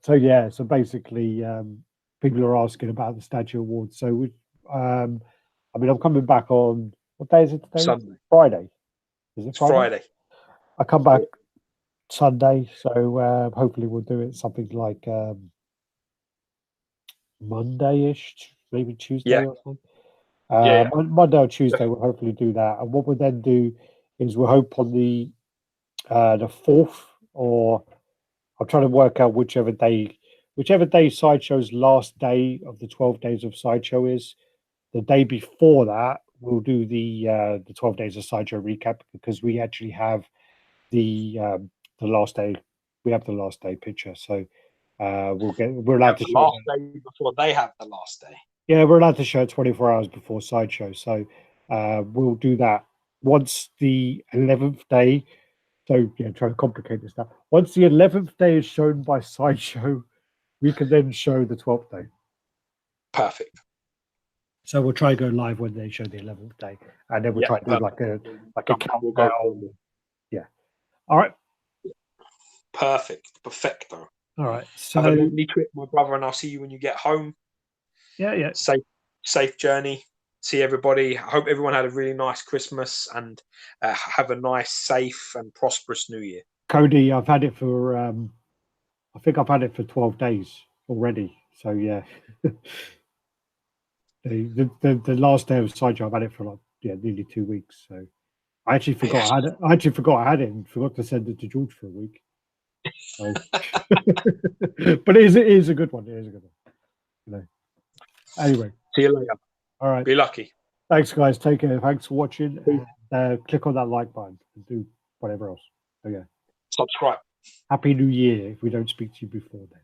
A: so basically, people are asking about the statue awards. So I'm coming back on. What day is it today?
B: Sunday.
A: Friday. Is it
B: Friday?
A: I come back Sunday, so hopefully we'll do it something like Monday-ish, maybe Tuesday or something. Monday or Tuesday, we'll hopefully do that. And what we'll then do is we'll hope on the 4th, or I'm trying to work out whichever day Sideshow's last day of the 12 days of Sideshow is. The day before that, we'll do the 12 days of Sideshow recap, because we actually have the last day. We have the last day picture, so we're allowed to show
B: last day before they have the last day.
A: Yeah, we're allowed to show it 24 hours before Sideshow, so we'll do that once the 11th day. So trying to complicate this now. Once the 11th day is shown by Sideshow, we can then show the 12th day.
B: Perfect.
A: So we'll try and go live when they show the 11th day, and then we'll try to do like a countdown. Yeah. All right.
B: Perfect. Perfecto.
A: All right. So
B: have a lovely trip, my brother, and I'll see you when you get home.
A: Yeah.
B: Safe journey. See everybody. I hope everyone had a really nice Christmas and have a nice, safe, and prosperous New Year.
A: Cody, I've had it for I think I've had it for 12 days already. So yeah. The last day of Sideshow, I've had it for like nearly 2 weeks. So I actually forgot I had it. I actually forgot I had it and forgot to send it to George for a week. So. But it is a good one. It is a good one. Anyway,
B: see you later.
A: All right.
B: Be lucky.
A: Thanks, guys. Take care. Thanks for watching. Click on that like button and do whatever else. Okay.
B: Subscribe.
A: Happy New Year if we don't speak to you before then.